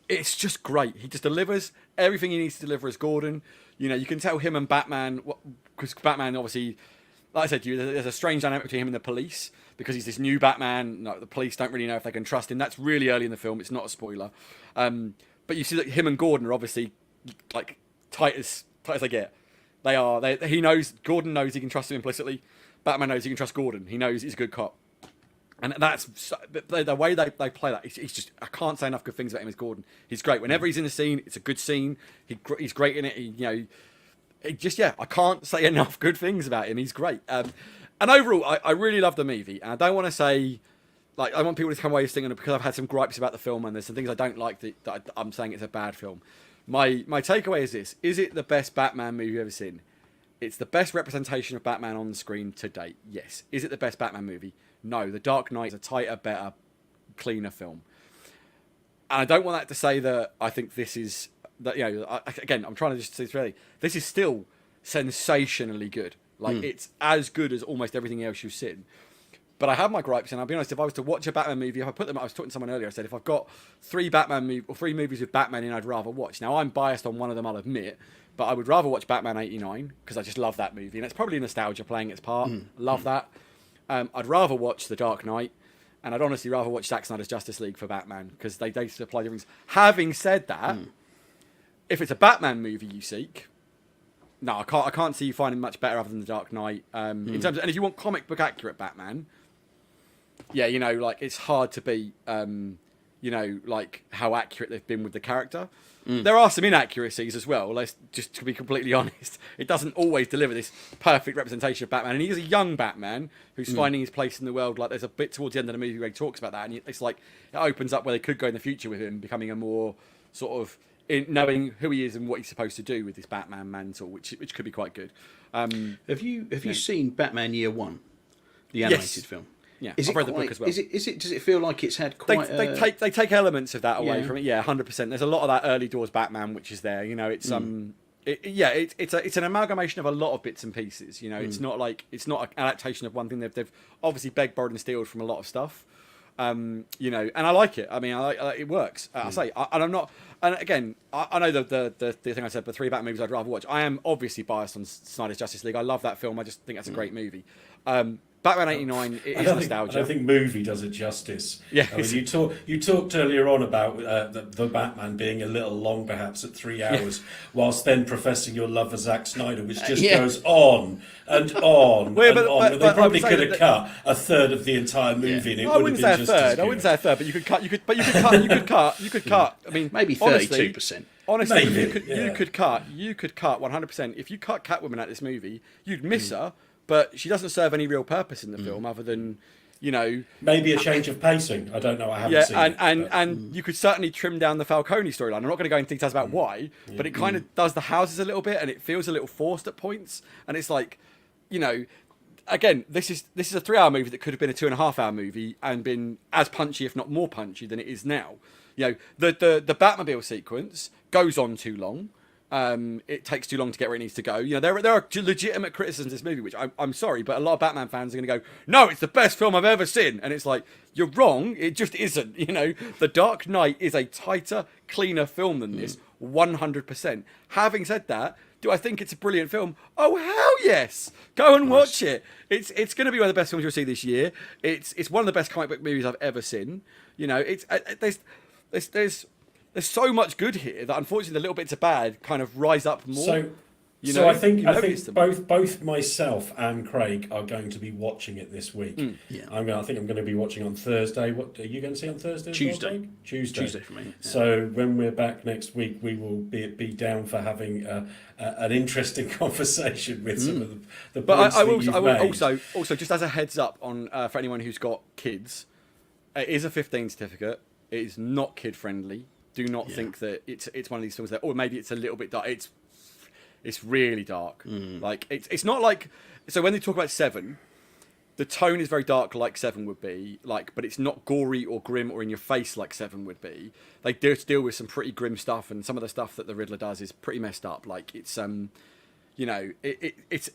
Speaker 4: it's just great. He just delivers everything he needs to deliver as Gordon. You know, you can tell him and Batman, because Batman obviously, like I said to you, there's a strange dynamic between him and the police, because he's this new Batman. No, the police don't really know if they can trust him. That's really early in the film. It's not a spoiler. But you see that him and Gordon are obviously like tight as they get. He knows, Gordon knows he can trust him implicitly. Batman knows he can trust Gordon. He knows he's a good cop. And that's the way they play that. He's just, I can't say enough good things about him as Gordon. He's great. Whenever he's in a scene, it's a good scene. He's great in it. I can't say enough good things about him. He's great. And overall, I really love the movie. And I don't want to say, like, I want people to come away thinking, because I've had some gripes about the film and there's some things I don't like that I'm saying it's a bad film. My takeaway is this: is it the best Batman movie you've ever seen? It's the best representation of Batman on the screen to date. Yes. Is it the best Batman movie? No. The Dark Knight is a tighter, better, cleaner film. And I don't want that to say that I think this is that. You know, again, I'm trying to just say it's really, this is still sensationally good. Like, it's as good as almost everything else you've seen. But I have my gripes, and I'll be honest, if I was to watch a Batman movie, if I put them, I was talking to someone earlier, I said, if I've got three movies with Batman in, I'd rather watch. Now, I'm biased on one of them, I'll admit, but I would rather watch Batman 89, because I just love that movie, and it's probably nostalgia playing its part. Love that. I'd rather watch The Dark Knight, and I'd honestly rather watch Zack Snyder's Justice League for Batman, because they supply different things. Having said that, if it's a Batman movie you seek, no, I can't see you finding much better other than The Dark Knight. In terms of, and if you want comic book accurate Batman, yeah, you know, like, it's hard to beat, you know, like, how accurate they've been with the character. There are some inaccuracies as well, let's just to be completely honest. It doesn't always deliver this perfect representation of Batman. And he is a young Batman who's finding his place in the world. Like, there's a bit towards the end of the movie where he talks about that. And it's like, it opens up where they could go in the future with him becoming a more sort of, in knowing who he is and what he's supposed to do with this Batman mantle, which could be quite good.
Speaker 2: Have you seen Batman Year One, the animated film?
Speaker 4: Yeah,
Speaker 2: Is
Speaker 4: I've
Speaker 2: it
Speaker 4: read the
Speaker 2: quite,
Speaker 4: book as well.
Speaker 2: Is it? Does it feel like it's had quite?
Speaker 4: They take elements of that away
Speaker 2: Yeah.
Speaker 4: from it. Yeah, 100%. There's a lot of that early doors Batman which is there. You know, it's it's an amalgamation of a lot of bits and pieces. You know, it's not an adaptation of one thing. They've obviously begged, borrowed, and stealed from a lot of stuff. You know, and I like it. I mean, it works. I'm not. And again, I know the thing I said, the 3 Batman movies I'd rather watch. I am obviously biased on Snyder's Justice League. I love that film. I just think that's a great movie. Batman '89 is nostalgia.
Speaker 3: I don't think movie does it justice.
Speaker 4: Yeah,
Speaker 3: I mean, you talked earlier on about the Batman being a little long, perhaps at 3 hours, whilst then professing your love for Zack Snyder, which just goes on and on
Speaker 4: Well,
Speaker 3: and
Speaker 4: but-
Speaker 3: on.
Speaker 4: but-
Speaker 3: They
Speaker 4: but I
Speaker 3: probably
Speaker 4: would say
Speaker 3: could have cut a third of the entire movie, and it
Speaker 4: I
Speaker 3: would
Speaker 4: wouldn't
Speaker 3: have
Speaker 4: say a
Speaker 3: been just as
Speaker 4: third.
Speaker 3: good.
Speaker 4: I wouldn't say a third, but you could cut. You could cut. I mean,
Speaker 2: maybe
Speaker 4: honestly,
Speaker 2: 32%.
Speaker 4: Honestly,
Speaker 3: Maybe,
Speaker 4: you could cut 100%. If you cut Catwoman out of this movie, you'd miss her, but she doesn't serve any real purpose in the film other than, you know,
Speaker 3: Maybe a change of pacing. I don't know. I haven't seen it.
Speaker 4: and you could certainly trim down the Falcone storyline. I'm not going to go into details about why, but it kind of does the houses a little bit, and it feels a little forced at points. And it's like, you know, again, this is a 3-hour movie that could have been a 2.5-hour movie and been as punchy, if not more punchy, than it is now. You know, the Batmobile sequence goes on too long. It takes too long to get where it needs to go. You know, there are legitimate criticisms of this movie, which I'm sorry, but a lot of Batman fans are going to go, no, it's the best film I've ever seen. And it's like, you're wrong. It just isn't. You know, The Dark Knight is a tighter, cleaner film than this, 100%. Having said that, do I think it's a brilliant film? Oh, hell yes! Go and watch it. It's going to be one of the best films you'll see this year. It's one of the best comic book movies I've ever seen. You know, there's so much good here that unfortunately the little bits of bad kind of rise up more.
Speaker 3: So I think
Speaker 4: notice them.
Speaker 3: both myself and Craig are going to be watching it this week.
Speaker 2: Yeah.
Speaker 3: I think I'm going to be watching on Thursday. What are you going to see on Thursday? as well,
Speaker 2: Tuesday.
Speaker 3: Craig? Tuesday
Speaker 2: For me. Yeah.
Speaker 3: So when we're back next week, we will be down for having an interesting conversation with some of the points
Speaker 4: But I
Speaker 3: that
Speaker 4: will
Speaker 3: you've made.
Speaker 4: also just as a heads up on for anyone who's got kids, it is a 15 certificate. It is not kid friendly. Do not think that it's one of these films that, or maybe it's a little bit dark. It's really dark. Like it's not like, so when they talk about Seven, the tone is very dark like Seven would be, like, but it's not gory or grim or in your face like Seven would be. They do deal with some pretty grim stuff, and some of the stuff that the Riddler does is pretty messed up. Like it's you know, it's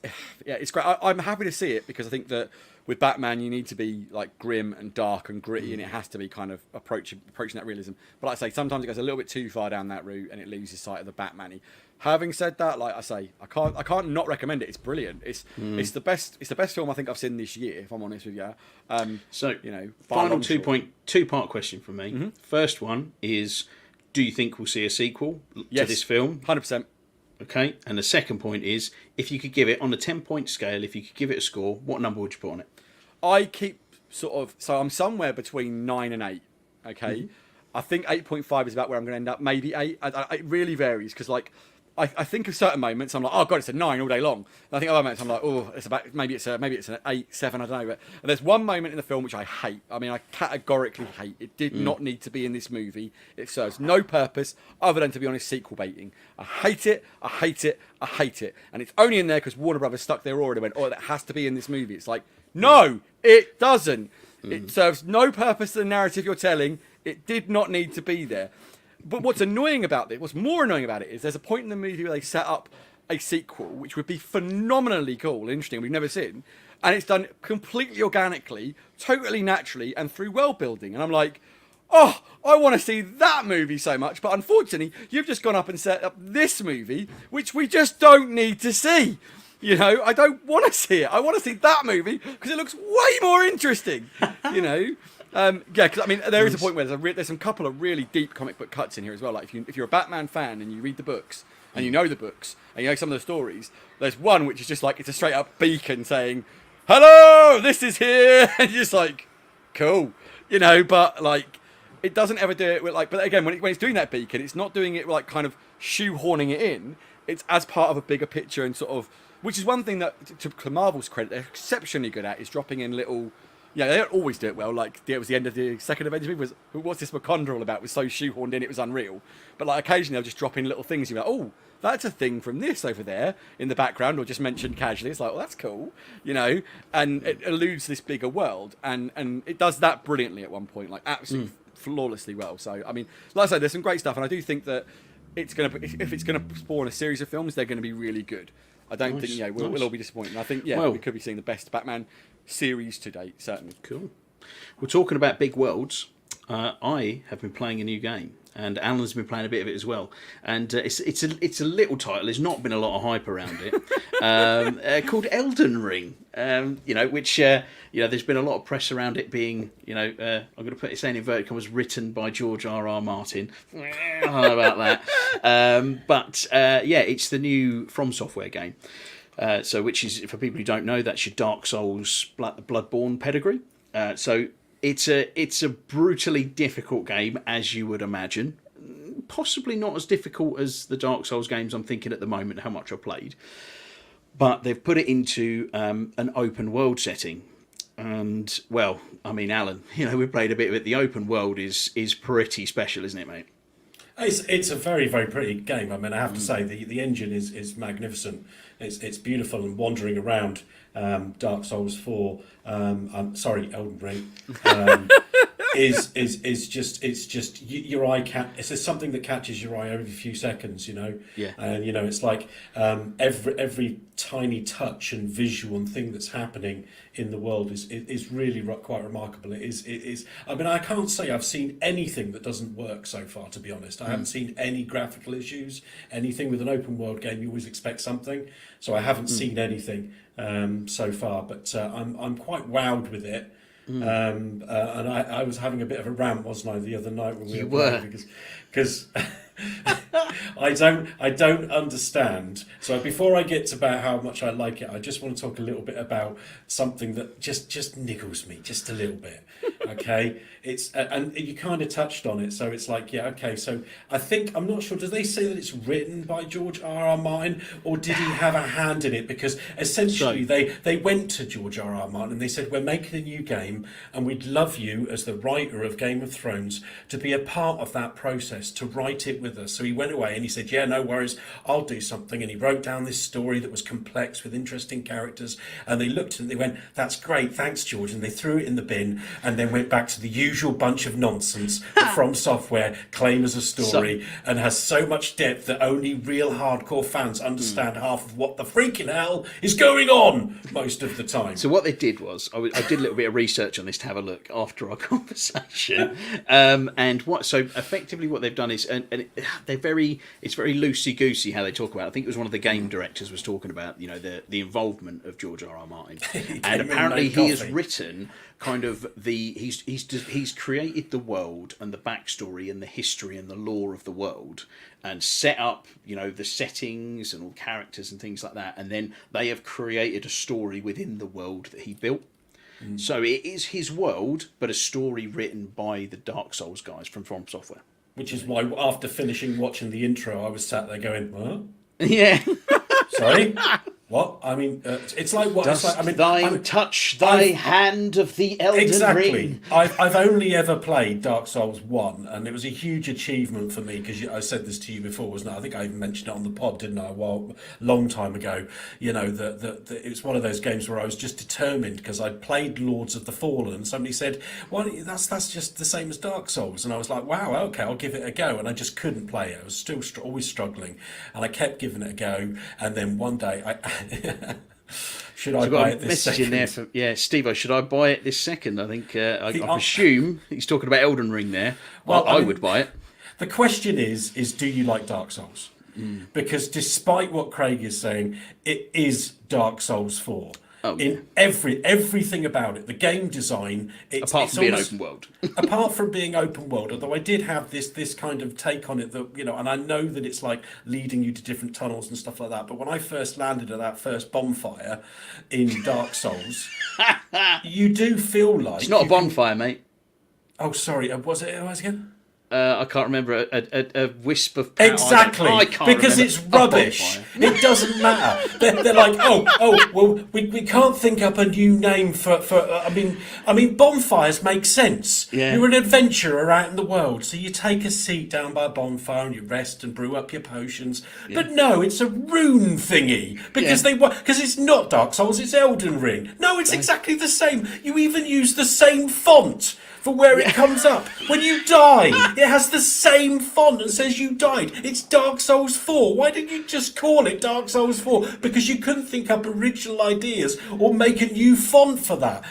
Speaker 4: great. I'm happy to see it because I think that with Batman you need to be like grim and dark and gritty, and it has to be kind of approaching that realism. But like I say, sometimes it goes a little bit too far down that route, and it loses sight of the Batman-y. Having said that, like I say, I can't not recommend it. It's brilliant. It's the best film I think I've seen this year, if I'm honest with you.
Speaker 2: So,
Speaker 4: you know,
Speaker 2: final two-part question from me. First one is, do you think we'll see a sequel to this film?
Speaker 4: 100%.
Speaker 2: Okay. And the second point is, if you could give it on a 10-point scale, if you could give it a score, what number would you put on it?
Speaker 4: I keep so I'm somewhere between 9 and 8. Okay. I think 8.5 is about where I'm going to end up. Maybe 8. It really varies because like. I think of certain moments I'm like, oh god, it's a 9 all day long. And I think other moments I'm like, oh, it's about maybe it's an 8, 7, I don't know. But and there's one moment in the film which I hate. I mean, I categorically hate. It did not need to be in this movie. It serves no purpose other than, to be honest, sequel baiting. I hate it. I hate it. I hate it. And it's only in there because Warner Brothers stuck their oar and went, oh, that has to be in this movie. It's like, no, it doesn't. It serves no purpose to the narrative you're telling. It did not need to be there. But what's annoying about it, what's more annoying about it, is there's a point in the movie where they set up a sequel, which would be phenomenally cool and interesting, we've never seen, and it's done completely organically, totally naturally, and through world building. And I'm like, oh, I want to see that movie so much, but unfortunately, you've just gone up and set up this movie, which we just don't need to see. You know, I don't want to see it. I want to see that movie because it looks way more interesting. You know. Yeah, because I mean, there is a point where there's some couple of really deep comic book cuts in here as well. Like if you're a Batman fan and you read the books and you know the books and you know some of the stories, there's one which is just like it's a straight up beacon saying, "Hello, this is here," and you're just like, cool, you know. But like, it doesn't ever do it with like. But again, when it's doing that beacon, it's not doing it like kind of shoehorning it in. It's as part of a bigger picture and sort of, which is one thing that to Marvel's credit they're exceptionally good at, is dropping in little Yeah, they don't always do it well. Like it was the end of the second Avengers movie. What's this Wakanda all about? It was so shoehorned in, it was unreal. But like occasionally they'll just drop in little things. You're like, oh, that's a thing from this over there in the background, or just mentioned casually. It's like, well, that's cool, and it alludes to this bigger world, and it does that brilliantly at one point, like absolutely flawlessly well. So I mean, like I said, there's some great stuff, and I do think that if it's gonna spawn a series of films, they're going to be really good. I don't think we'll all be disappointed. And I think we could be seeing the best Batman series to date, certainly.
Speaker 2: Cool. We're talking about big worlds. I have been playing a new game, and Alan's been playing a bit of it as well. And it's a little title. There's not been a lot of hype around it. Called Elden Ring. Which there's been a lot of press around it being, I'm going to put it in inverted commas, written by George R.R. Martin. I don't know about that. But it's the new From Software game. Which is, for people who don't know, that's your Dark Souls, Bloodborne pedigree. So it's a brutally difficult game, as you would imagine. Possibly not as difficult as the Dark Souls games I'm thinking at the moment, how much I've played. But they've put it into an open world setting. And, well, I mean, Alan, we played a bit of it. The open world is pretty special, isn't it, mate?
Speaker 3: It's a very, very pretty game. I mean, I have to say, the engine is magnificent. It's beautiful, and wandering around Dark Souls 4, Elden Ring, is just your eye it's just something that catches your eye every few seconds,
Speaker 2: Yeah.
Speaker 3: And it's like every tiny touch and visual and thing that's happening in the world is really quite remarkable. It is. I mean, I can't say I've seen anything that doesn't work so far. To be honest, I haven't seen any graphical issues. Anything with an open world game, you always expect something. So I haven't seen anything so far, but I'm quite wowed with it. And I was having a bit of a rant, wasn't I, the other night when we were playing, because I don't understand. So before I get to about how much I like it, I just want to talk a little bit about something that just niggles me just a little bit. Okay, it's and you kind of touched on it. So it's like, so I think, I'm not sure, do they say that it's written by George R.R. Martin, or did he have a hand in it? Because essentially they went to George R.R. Martin and they said, we're making a new game and we'd love you, as the writer of Game of Thrones, to be a part of that process, to write it with us. So he went away and he said, no worries, I'll do something. And he wrote down this story that was complex with interesting characters, and they looked at it and they went, that's great, thanks George, and they threw it in the bin and then went back to the usual bunch of nonsense that From Software claim as a story, and has so much depth that only real hardcore fans understand half of what the freaking hell is going on most of the time.
Speaker 2: So what they did was, I did a little bit of research on this to have a look after our conversation, so effectively what they've done is, it's very loosey goosey how they talk about it. I think it was one of the game directors was talking about the involvement of George R.R. Martin, and apparently he has written kind of he's created the world and the backstory and the history and the lore of the world, and set up the settings and all characters and things like that, and then they have created a story within the world that he built. So it is his world, but a story written by the Dark Souls guys from Software.
Speaker 3: Which is why, after finishing watching the intro, I was sat there going, what?
Speaker 2: Yeah.
Speaker 3: Sorry? What? I mean, it's like what?
Speaker 2: Dost
Speaker 3: it's like, I mean,
Speaker 2: thine touch thy hand of the Elden Ring?
Speaker 3: I've only ever played Dark Souls 1, and it was a huge achievement for me, because I said this to you before, wasn't it? I think I even mentioned it on the pod, didn't I? Long time ago. That it was one of those games where I was just determined, because I'd played Lords of the Fallen, and somebody said, "Well, that's just the same as Dark Souls," and I was like, "Wow, okay, I'll give it a go," and I just couldn't play it. I was still always struggling, and I kept giving it a go, and then one day should I buy it this second?
Speaker 2: There Steve, should I buy it this second? I think I presume he's talking about Elden Ring there. Well, I would buy it.
Speaker 3: The question is do you like Dark Souls? Because despite what Craig is saying, it is Dark Souls 4. In everything about it, the game design,
Speaker 2: apart from being open world,
Speaker 3: apart from being open world, although I did have this kind of take on it that and I know that it's like leading you to different tunnels and stuff like that. But when I first landed at that first bonfire in Dark Souls, you do feel like
Speaker 2: it's not a bonfire, mate.
Speaker 3: Oh, sorry, was it again?
Speaker 2: I can't remember a wisp of power.
Speaker 3: Exactly,
Speaker 2: I can't
Speaker 3: because
Speaker 2: remember.
Speaker 3: it's rubbish. It doesn't matter. They're like, well, we can't think up a new name for. I mean, bonfires make sense.
Speaker 2: Yeah.
Speaker 3: You're an adventurer out in the world, so you take a seat down by a bonfire and you rest and brew up your potions. But no, it's a rune thingy because because it's not Dark Souls, it's Elden Ring. No, it's exactly the same. You even use the same font for where it comes up. When you die, it has the same font and says you died. It's Dark Souls 4. Why didn't you just call it Dark Souls 4? Because you couldn't think up original ideas or make a new font for that.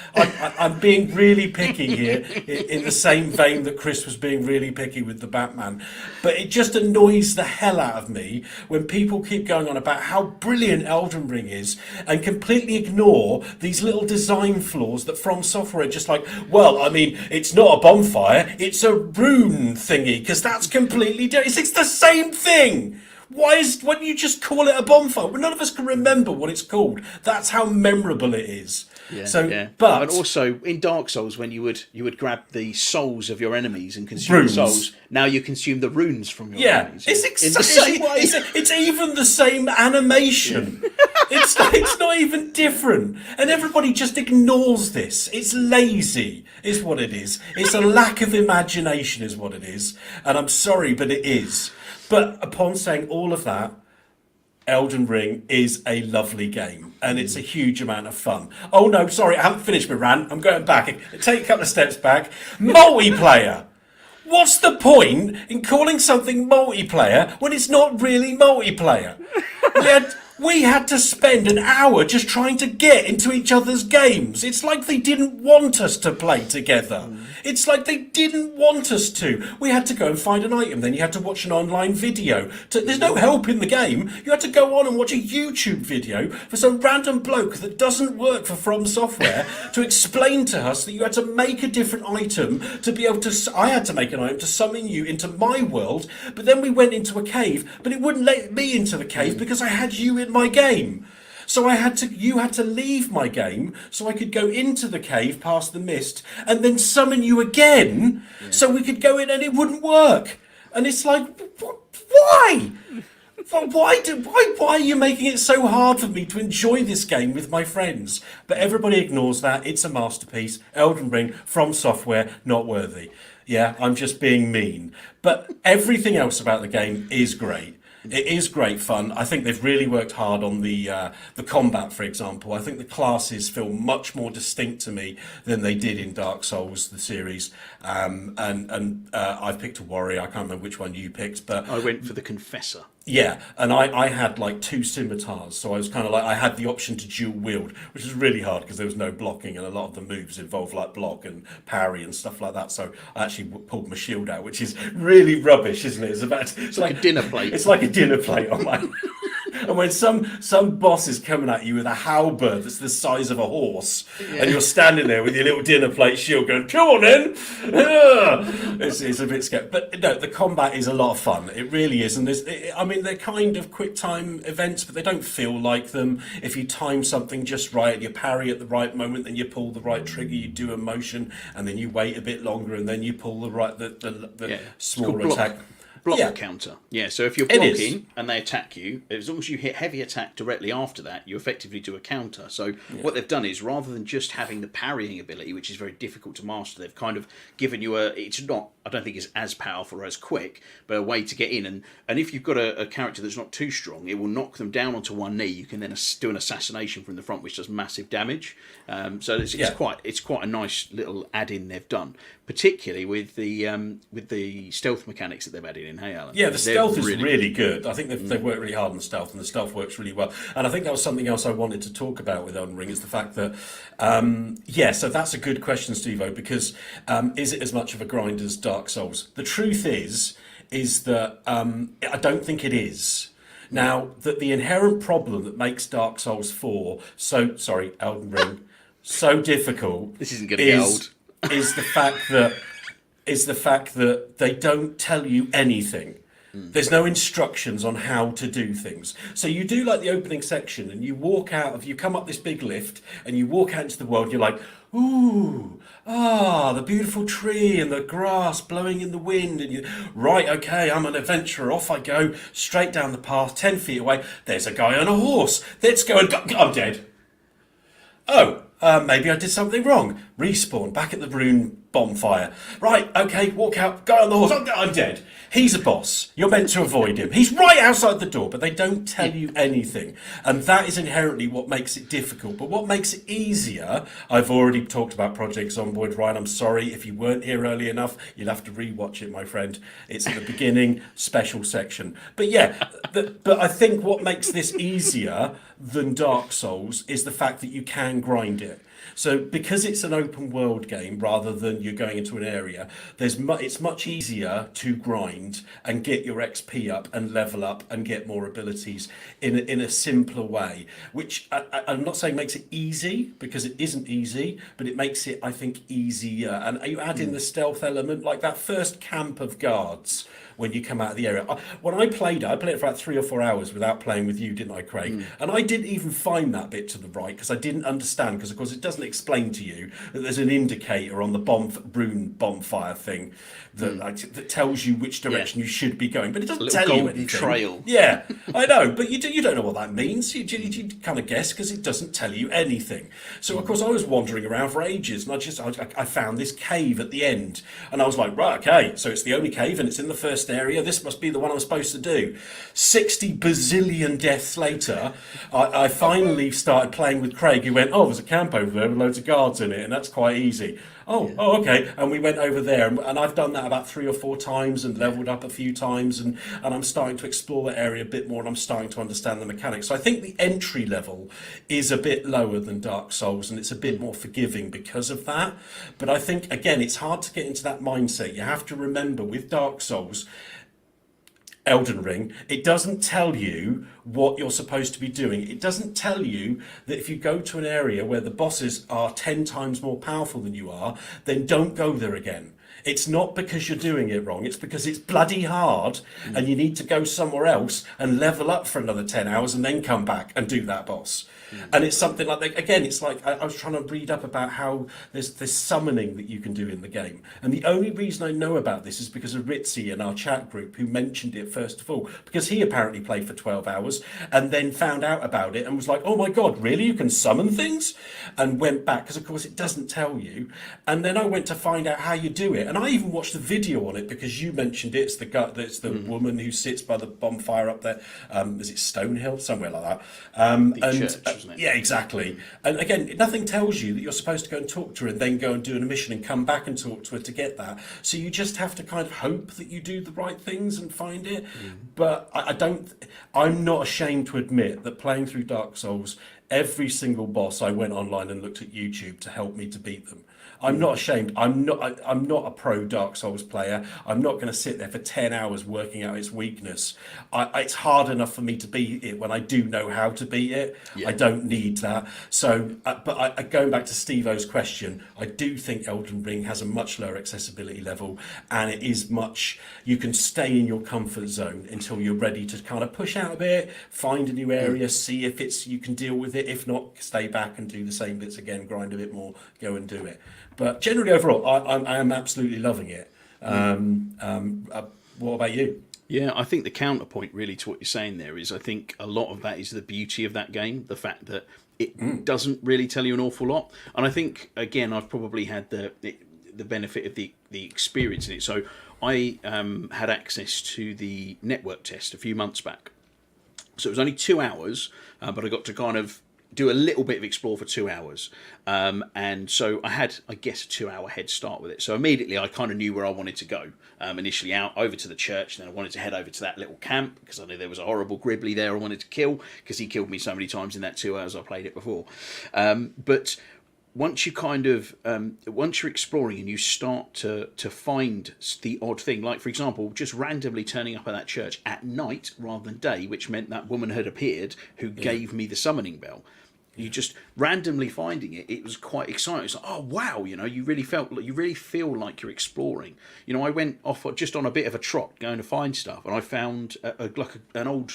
Speaker 3: I'm being really picky here, in the same vein that Chris was being really picky with the Batman. But it just annoys the hell out of me when people keep going on about how brilliant Elden Ring is and completely ignore these little design flaws that From Software are just like, well, I mean, it's not a bonfire, it's a rune thingy, because that's completely different. It's the same thing. Why don't you just call it a bonfire? Well, none of us can remember what it's called. That's how memorable it is. But
Speaker 2: and also in Dark Souls, when you would grab the souls of your enemies and consume
Speaker 3: Runes.
Speaker 2: the souls, now you consume the runes from your enemies.
Speaker 3: It's exactly. It's even the same animation. It's not even different, and everybody just ignores this. It's lazy, is what it is. It's a lack of imagination, is what it is. And I'm sorry, but it is. But upon saying all of that, Elden Ring is a lovely game, and it's a huge amount of fun. Oh no, sorry, I haven't finished my rant. I'm going back. Take a couple of steps back. Multiplayer. What's the point in calling something multiplayer when it's not really multiplayer? We had to spend an hour just trying to get into each other's games. It's like they didn't want us to play together. It's like they didn't want us to. We had to go and find an item. Then you had to watch an online video. There's no help in the game. You had to go on and watch a YouTube video for some random bloke that doesn't work for From Software to explain to us that you had to make a different item to be able to... I had to make an item to summon you into my world, but then we went into a cave, but it wouldn't let me into the cave because I had you in my game. So you had to leave my game so I could go into the cave past the mist and then summon you again so we could go in, and it wouldn't work. And it's like, why? Why are you making it so hard for me to enjoy this game with my friends? But everybody ignores that. It's a masterpiece. Elden Ring, From Software, not worthy. Yeah, I'm just being mean. But everything else about the game is great. It is great fun. I think they've really worked hard on the combat, for example. I think the classes feel much more distinct to me than they did in Dark Souls, the series. I've picked a warrior. I can't remember which one you picked, but
Speaker 2: I went for the Confessor.
Speaker 3: Yeah, and I had like 2 scimitars, so I was kind of like, I had the option to dual wield, which was really hard because there was no blocking, and a lot of the moves involve like block and parry and stuff like that. So I actually pulled my shield out, which is really rubbish, isn't it? It's like
Speaker 2: a dinner plate.
Speaker 3: It's like a dinner plate on my. And when some boss is coming at you with a halberd that's the size of a horse, and you're standing there with your little dinner plate shield going, come on then! It's a bit scary. But no, the combat is a lot of fun. It really is. And they're kind of quick time events, but they don't feel like them. If you time something just right, you parry at the right moment, then you pull the right trigger, you do a motion, and then you wait a bit longer, and then you pull the smaller attack.
Speaker 2: Block counter. Yeah, so if you're blocking and they attack you, as long as you hit heavy attack directly after that, you effectively do a counter. So what they've done is, rather than just having the parrying ability, which is very difficult to master, they've kind of given you it's not, I don't think it's as powerful or as quick, but a way to get in. And if you've got a character that's not too strong, it will knock them down onto one knee. You can then do an assassination from the front, which does massive damage. So it's quite a nice little add-in they've done, particularly with the stealth mechanics that they've added in. Hey, Alan.
Speaker 3: Yeah, the stealth is really good. I think they've worked really hard on the stealth, and the stealth works really well. And I think that was something else I wanted to talk about with Elden Ring, is the fact that, so that's a good question, Steve-O, because is it as much of a grind as Dark Souls? The truth is that I don't think it is. Now, that the inherent problem that makes Dark Souls 4 Elden Ring, so difficult...
Speaker 2: This isn't going to get old.
Speaker 3: ...is the fact that they don't tell you anything. There's no instructions on how to do things. So you do like the opening section, and you come up this big lift, and you walk out into the world, and you're like, Ooh, the beautiful tree and the grass blowing in the wind, and you, right, okay, I'm an adventurer. Off I go, straight down the path, 10 feet away. There's a guy on a horse. Let's go and I'm dead. Oh, maybe I did something wrong. Respawn back at the rune bonfire. Right, okay, walk out, guy on the horse. I'm dead. He's a boss. You're meant to avoid him. He's right outside the door, but they don't tell you anything. And that is inherently what makes it difficult. But what makes it easier, I've already talked about Project Zomboid, Ryan. I'm sorry if you weren't here early enough. You'll have to rewatch it, my friend. It's at the beginning, special section. But yeah, but I think what makes this easier than Dark Souls is the fact that you can grind it. So because it's an open world game rather than you're going into an area, it's much easier to grind and get your XP up and level up and get more abilities in a simpler way, which I'm not saying makes it easy, because it isn't easy, but it makes it, I think, easier. And you add in the stealth element, like that first camp of guards when you come out of the area. When I played it for about 3 or 4 hours without playing with you, didn't I, Craig? And I didn't even find that bit to the right because I didn't understand, because of course it doesn't explain to you that there's an indicator on the rune bonfire thing that tells you which direction you should be going, but it doesn't tell you anything.
Speaker 2: Trail.
Speaker 3: Yeah, I know, but you don't know what that means. You kind of guess because it doesn't tell you anything. So of course I was wandering around for ages, and I found this cave at the end, and I was like, right, okay, so it's the only cave and it's in the first area. This must be the one I'm supposed to do. 60 bazillion deaths later, I finally started playing with Craig. He went, there's a camp over there with loads of guards in it, and that's quite easy. Okay. And we went over there, and I've done that about 3 or 4 times and leveled up a few times, and I'm starting to explore that area a bit more, and I'm starting to understand the mechanics. So I think the entry level is a bit lower than Dark Souls, and it's a bit more forgiving because of that. But I think, again, it's hard to get into that mindset. You have to remember, with Dark Souls, Elden Ring, it doesn't tell you what you're supposed to be doing. It doesn't tell you that if you go to an area where the bosses are 10 times more powerful than you are, then don't go there again. It's not because you're doing it wrong. It's because it's bloody hard and you need to go somewhere else and level up for another 10 hours and then come back and do that boss. And it's something like that. Again, it's like I was trying to read up about how there's this summoning that you can do in the game. And the only reason I know about this is because of Ritzy in our chat group, who mentioned it first of all, because he apparently played for 12 hours and then found out about it and was like, oh my God, really? You can summon things? And went back, because of course it doesn't tell you. And then I went to find out how you do it. And I even watched the video on it because you mentioned it. It's the woman who sits by the bonfire up there. Is it Stonehill? Somewhere like that.
Speaker 2: Church, isn't it?
Speaker 3: Yeah, exactly. And again, nothing tells you that you're supposed to go and talk to her and then go and do an mission and come back and talk to her to get that. So you just have to kind of hope that you do the right things and find it. But I'm not ashamed to admit that playing through Dark Souls, every single boss I went online and looked at YouTube to help me to beat them. I'm not ashamed. I'm not a pro Dark Souls player. I'm not going to sit there for 10 hours working out its weakness. It's hard enough for me to beat it when I do know how to beat it. Yeah. I don't need that. So, going back to Steve-O's question, I do think Elden Ring has a much lower accessibility level, and it is much, you can stay in your comfort zone until you're ready to kind of push out a bit, find a new area, see if you can deal with it. If not, stay back and do the same bits again, grind a bit more, go and do it. But generally, overall, I am absolutely loving it. What about you?
Speaker 2: Yeah, I think the counterpoint really to what you're saying there is I think a lot of that is the beauty of that game, the fact that it doesn't really tell you an awful lot. And I think, again, I've probably had the benefit of the experience in it. So I had access to the network test a few months back. So it was only 2 hours, but I got to kind of do a little bit of explore for 2 hours. And so I had, I guess, a 2 hour head start with it. So immediately I kind of knew where I wanted to go. Initially out over to the church, then I wanted to head over to that little camp because I knew there was a horrible Gribbly there I wanted to kill because he killed me so many times in that 2 hours I played it before. But once you once you're exploring and you start to find the odd thing, like for example, just randomly turning up at that church at night rather than day, which meant that woman had appeared who gave me the summoning bell. You just randomly finding it was quite exciting. It's like, oh wow, you really feel like you're exploring. I went off just on a bit of a trot going to find stuff, and I found an old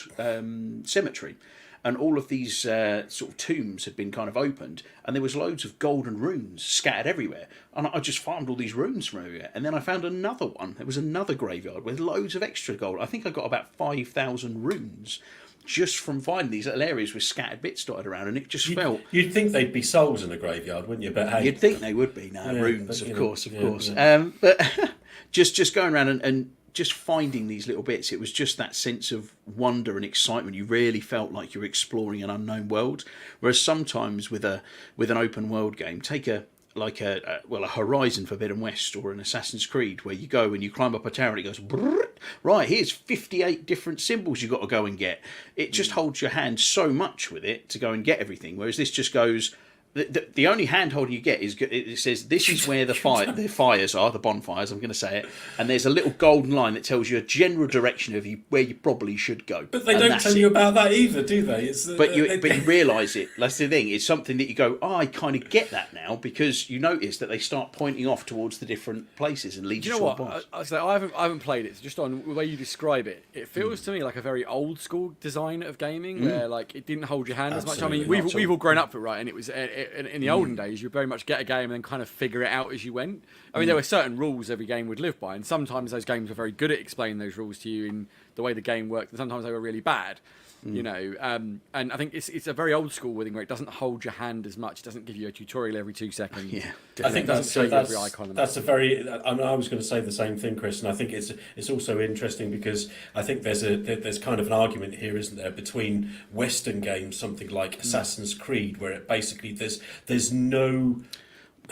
Speaker 2: cemetery. and all of these sort of tombs had been kind of opened, and there was loads of golden runes scattered everywhere. And I just farmed all these runes from everywhere, and then I found another one. There was another graveyard with loads of extra gold. I think I got about 5,000 runes just from finding these little areas with scattered bits dotted around, and it just felt...
Speaker 3: You'd think they'd be souls in a graveyard, wouldn't you? But hey,
Speaker 2: You'd think they would be. No,
Speaker 3: Yeah,
Speaker 2: runes,
Speaker 3: but,
Speaker 2: of
Speaker 3: you
Speaker 2: course,
Speaker 3: know,
Speaker 2: of
Speaker 3: yeah,
Speaker 2: course.
Speaker 3: yeah.
Speaker 2: But just going around and just finding these little bits, it was just that sense of wonder and excitement. You really felt like you're exploring an unknown world. Whereas sometimes with an open world game, take a Horizon Forbidden West or an Assassin's Creed, where you go and you climb up a tower and it goes, brrrt, right, here's 58 different symbols you've got to go and get. It just holds your hand so much with it to go and get everything, whereas this just goes... The only hand holding you get is it says this is where the fires are, the bonfires. I'm going to say it, and there's a little golden line that tells you a general direction of where you probably should go.
Speaker 3: But they don't tell you about that either, do they?
Speaker 2: But you realise it. That's the thing. It's something that you go, I kind of get that now, because you notice that they start pointing off towards the different places and lead
Speaker 4: Do
Speaker 2: you
Speaker 4: you
Speaker 2: to
Speaker 4: know
Speaker 2: a
Speaker 4: what?
Speaker 2: boss.
Speaker 4: I haven't played it. So just on the way you describe it, it feels to me like a very old school design of gaming, where like it didn't hold your hand as much. I mean,
Speaker 3: Absolutely not.
Speaker 4: we've all grown up with it, right? And it was in the olden days, you very much get a game and then kind of figure it out as you went. I mean, there were certain rules every game would live by, and sometimes those games were very good at explaining those rules to you in the way the game worked, and sometimes they were really bad. You know, and I think it's a very old school thing where it doesn't hold your hand as much. It doesn't give you a tutorial every 2 seconds.
Speaker 2: Yeah,
Speaker 3: I think
Speaker 4: It doesn't show you every icon.
Speaker 3: that's a very. I mean, I was going to say the same thing, Chris, and I think it's also interesting because I think there's kind of an argument here, isn't there, between Western games, something like Assassin's Creed, where it basically there's no.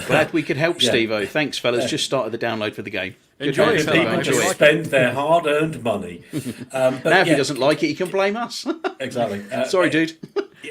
Speaker 2: Glad we could help,
Speaker 3: Yeah.
Speaker 2: Steve-O. Thanks, fellas. Just started the download for the game.
Speaker 4: Enjoy
Speaker 2: Good
Speaker 4: it,
Speaker 2: night,
Speaker 4: fellow.
Speaker 2: Steve-O.
Speaker 3: People
Speaker 2: Enjoy
Speaker 3: just
Speaker 2: it.
Speaker 3: spend their hard-earned money. But
Speaker 2: Now, if he
Speaker 3: yeah,
Speaker 2: doesn't like it, he can blame us.
Speaker 3: exactly.
Speaker 2: Sorry, dude.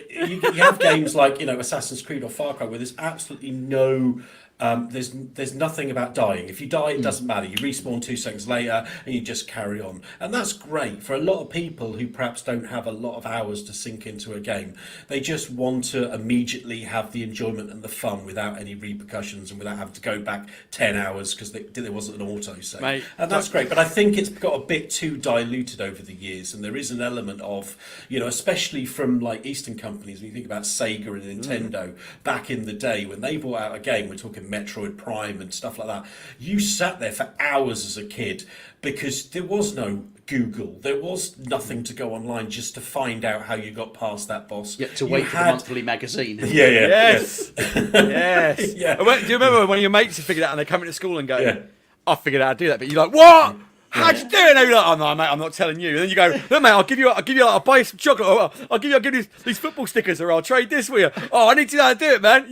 Speaker 3: You have games like Assassin's Creed or Far Cry where there's absolutely no. There's nothing about dying. If you die, it doesn't matter. You respawn 2 seconds later and you just carry on. And that's great for a lot of people who perhaps don't have a lot of hours to sink into a game. They just want to immediately have the enjoyment and the fun without any repercussions and without having to go back 10 hours because there wasn't an auto save.
Speaker 4: Mate,
Speaker 3: And that's great. But I think it's got a bit too diluted over the years. And there is an element of, especially from like Eastern companies, when you think about Sega and Nintendo back in the day when they brought out a game, we're talking Metroid Prime and stuff like that, you sat there for hours as a kid because there was no Google, there was nothing to go online just to find out how you got past that boss.
Speaker 2: You had to wait for the monthly magazine.
Speaker 3: Yeah.
Speaker 4: Yes. Yes.
Speaker 3: Yeah.
Speaker 4: Do you remember when one of your mates had figured out and they come into school and go,
Speaker 3: Yeah.
Speaker 4: I figured out how to do that, but you're like, what? How'd you do it? And you're like, oh no, mate, I'm not telling you. And then you go, look, mate, I'll buy you some chocolate. Or I'll give you these football stickers, or I'll trade this with you. Oh, I need to know how to do it, man.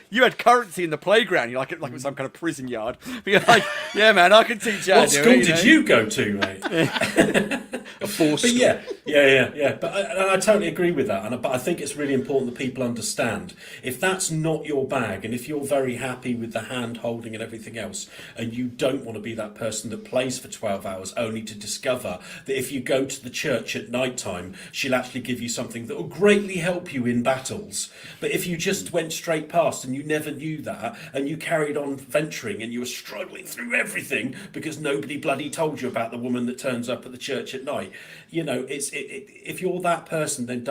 Speaker 4: You had currency in the playground. You're like it was some kind of prison yard. But you're like, yeah, man, I can teach you how
Speaker 3: What
Speaker 4: to do
Speaker 3: school
Speaker 4: it.
Speaker 3: did you go to, mate?
Speaker 2: A forced
Speaker 3: But yeah. But I totally agree with that. But I think it's really important that people understand if that's not your bag, and if you're very happy with the hand holding and everything else, and you don't want to be that person that plays for 12 hours only to discover that if you go to the church at night time, she'll actually give you something that will greatly help you in battles. But if you just went straight past and you never knew that, and you carried on venturing and you were struggling through everything because nobody bloody told you about the woman that turns up at the church at night, if you're that person, then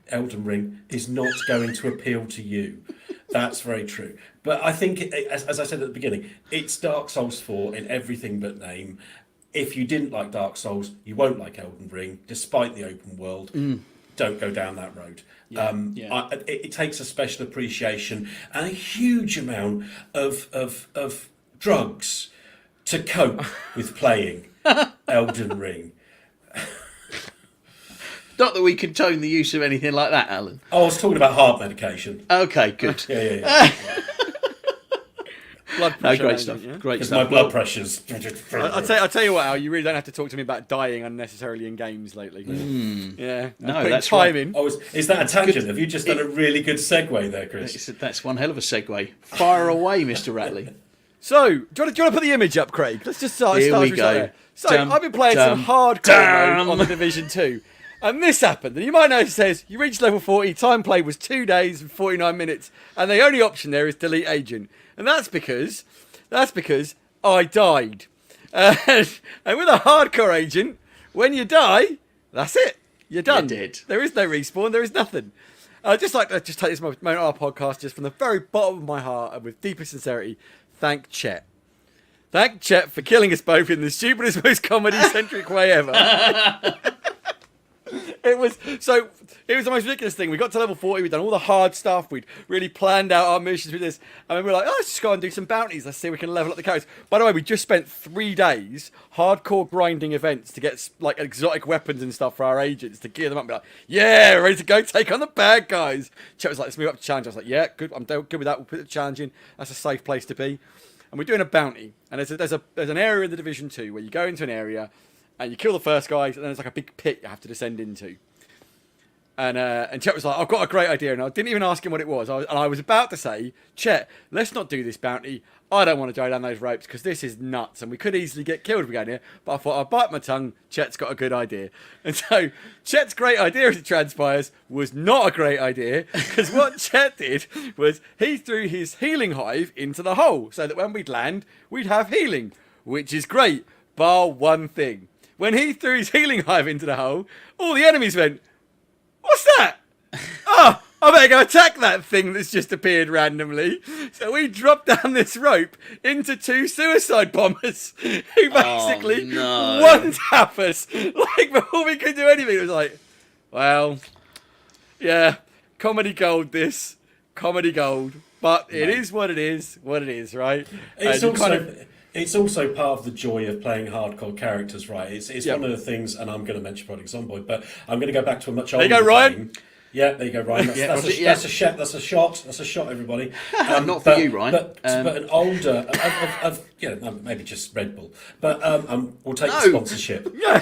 Speaker 3: Elden Ring is not going to appeal to you. That's very true. But I think, as I said at the beginning, it's Dark Souls 4 in everything but name. If you didn't like Dark Souls, you won't like Elden Ring, despite the open world. Don't go down that road. It takes a special appreciation and a huge amount of drugs to cope with playing Elden Ring.
Speaker 2: Not that we condone the use of anything like that, Alan.
Speaker 3: I was talking about heart medication.
Speaker 2: Okay, good.
Speaker 3: Yeah.
Speaker 4: Blood
Speaker 2: No,
Speaker 4: pressure
Speaker 2: great
Speaker 4: management,
Speaker 2: stuff.
Speaker 4: yeah?
Speaker 2: Great
Speaker 3: Because
Speaker 2: stuff.
Speaker 3: my blood pressure's...
Speaker 4: I'll tell you what, Al, you really don't have to talk to me about dying unnecessarily in games lately. Yeah.
Speaker 2: No,
Speaker 4: Putting
Speaker 2: that's
Speaker 4: time
Speaker 2: right.
Speaker 4: in.
Speaker 3: Oh, is that a tangent? Have you just done a really good segue there, Chris?
Speaker 2: That's one hell of a segue. Fire away, Mr. Ratley.
Speaker 4: So, do you want to put the image up, Craig? Let's just start.
Speaker 2: Here we
Speaker 4: with
Speaker 2: go.
Speaker 4: there. So,
Speaker 2: Dum,
Speaker 4: I've been playing
Speaker 2: dum,
Speaker 4: some hardcore
Speaker 2: dum.
Speaker 4: mode on the Division 2. And this happened. And you might notice it says, you reached level 40, time played was 2 days and 49 minutes. And the only option there is delete agent. And that's because I died. And with a hardcore agent, when you die, that's it. You're done.
Speaker 2: You're dead.
Speaker 4: There is no respawn. There is nothing. I'd just like to take this moment on our podcast, just from the very bottom of my heart and with deepest sincerity, thank Chet. Thank Chet for killing us both in the stupidest, most comedy-centric way ever. It was the most ridiculous thing. We got to level 40, we'd done all the hard stuff, we'd really planned out our missions with this, and then we were like, let's just go and do some bounties, let's see if we can level up the characters. By the way, we just spent 3 days hardcore grinding events to get like exotic weapons and stuff for our agents, to gear them up and be like, yeah, ready to go take on the bad guys. Chet was like, let's move up to challenge. I was like, yeah, good, I'm good with that, we'll put the challenge in, that's a safe place to be. And we're doing a bounty, and there's an area in the Division 2 where you go into an area and you kill the first guys, and then there's like a big pit you have to descend into. And Chet was like, I've got a great idea, and I didn't even ask him what it was. I was about to say, Chet, let's not do this bounty. I don't want to go down those ropes because this is nuts, and we could easily get killed if we go in here. But I thought I'd bite my tongue. Chet's got a good idea, and so Chet's great idea, as it transpires, was not a great idea, because what Chet did was he threw his healing hive into the hole so that when we'd land, we'd have healing, which is great, bar one thing. When he threw his healing hive into the hole, all the enemies went, what's that? Oh, I better go attack that thing that's just appeared randomly. So we dropped down this rope into 2 suicide bombers who basically one-tap us. Like, before we could do anything, it was like, well, yeah, comedy gold this. Comedy gold. But it is what it is, right?
Speaker 3: It's also part of the joy of playing hardcore characters, right? It's one of the things, and I'm going to mention Project Zomboid, but I'm going to go back to a much older
Speaker 4: There you go, Ryan.
Speaker 3: game. Yeah, there you go, Ryan. That's a shot. That's a shot, everybody.
Speaker 2: Not for you, Ryan.
Speaker 3: But an older, maybe just Red Bull. But we'll take the sponsorship.
Speaker 4: No.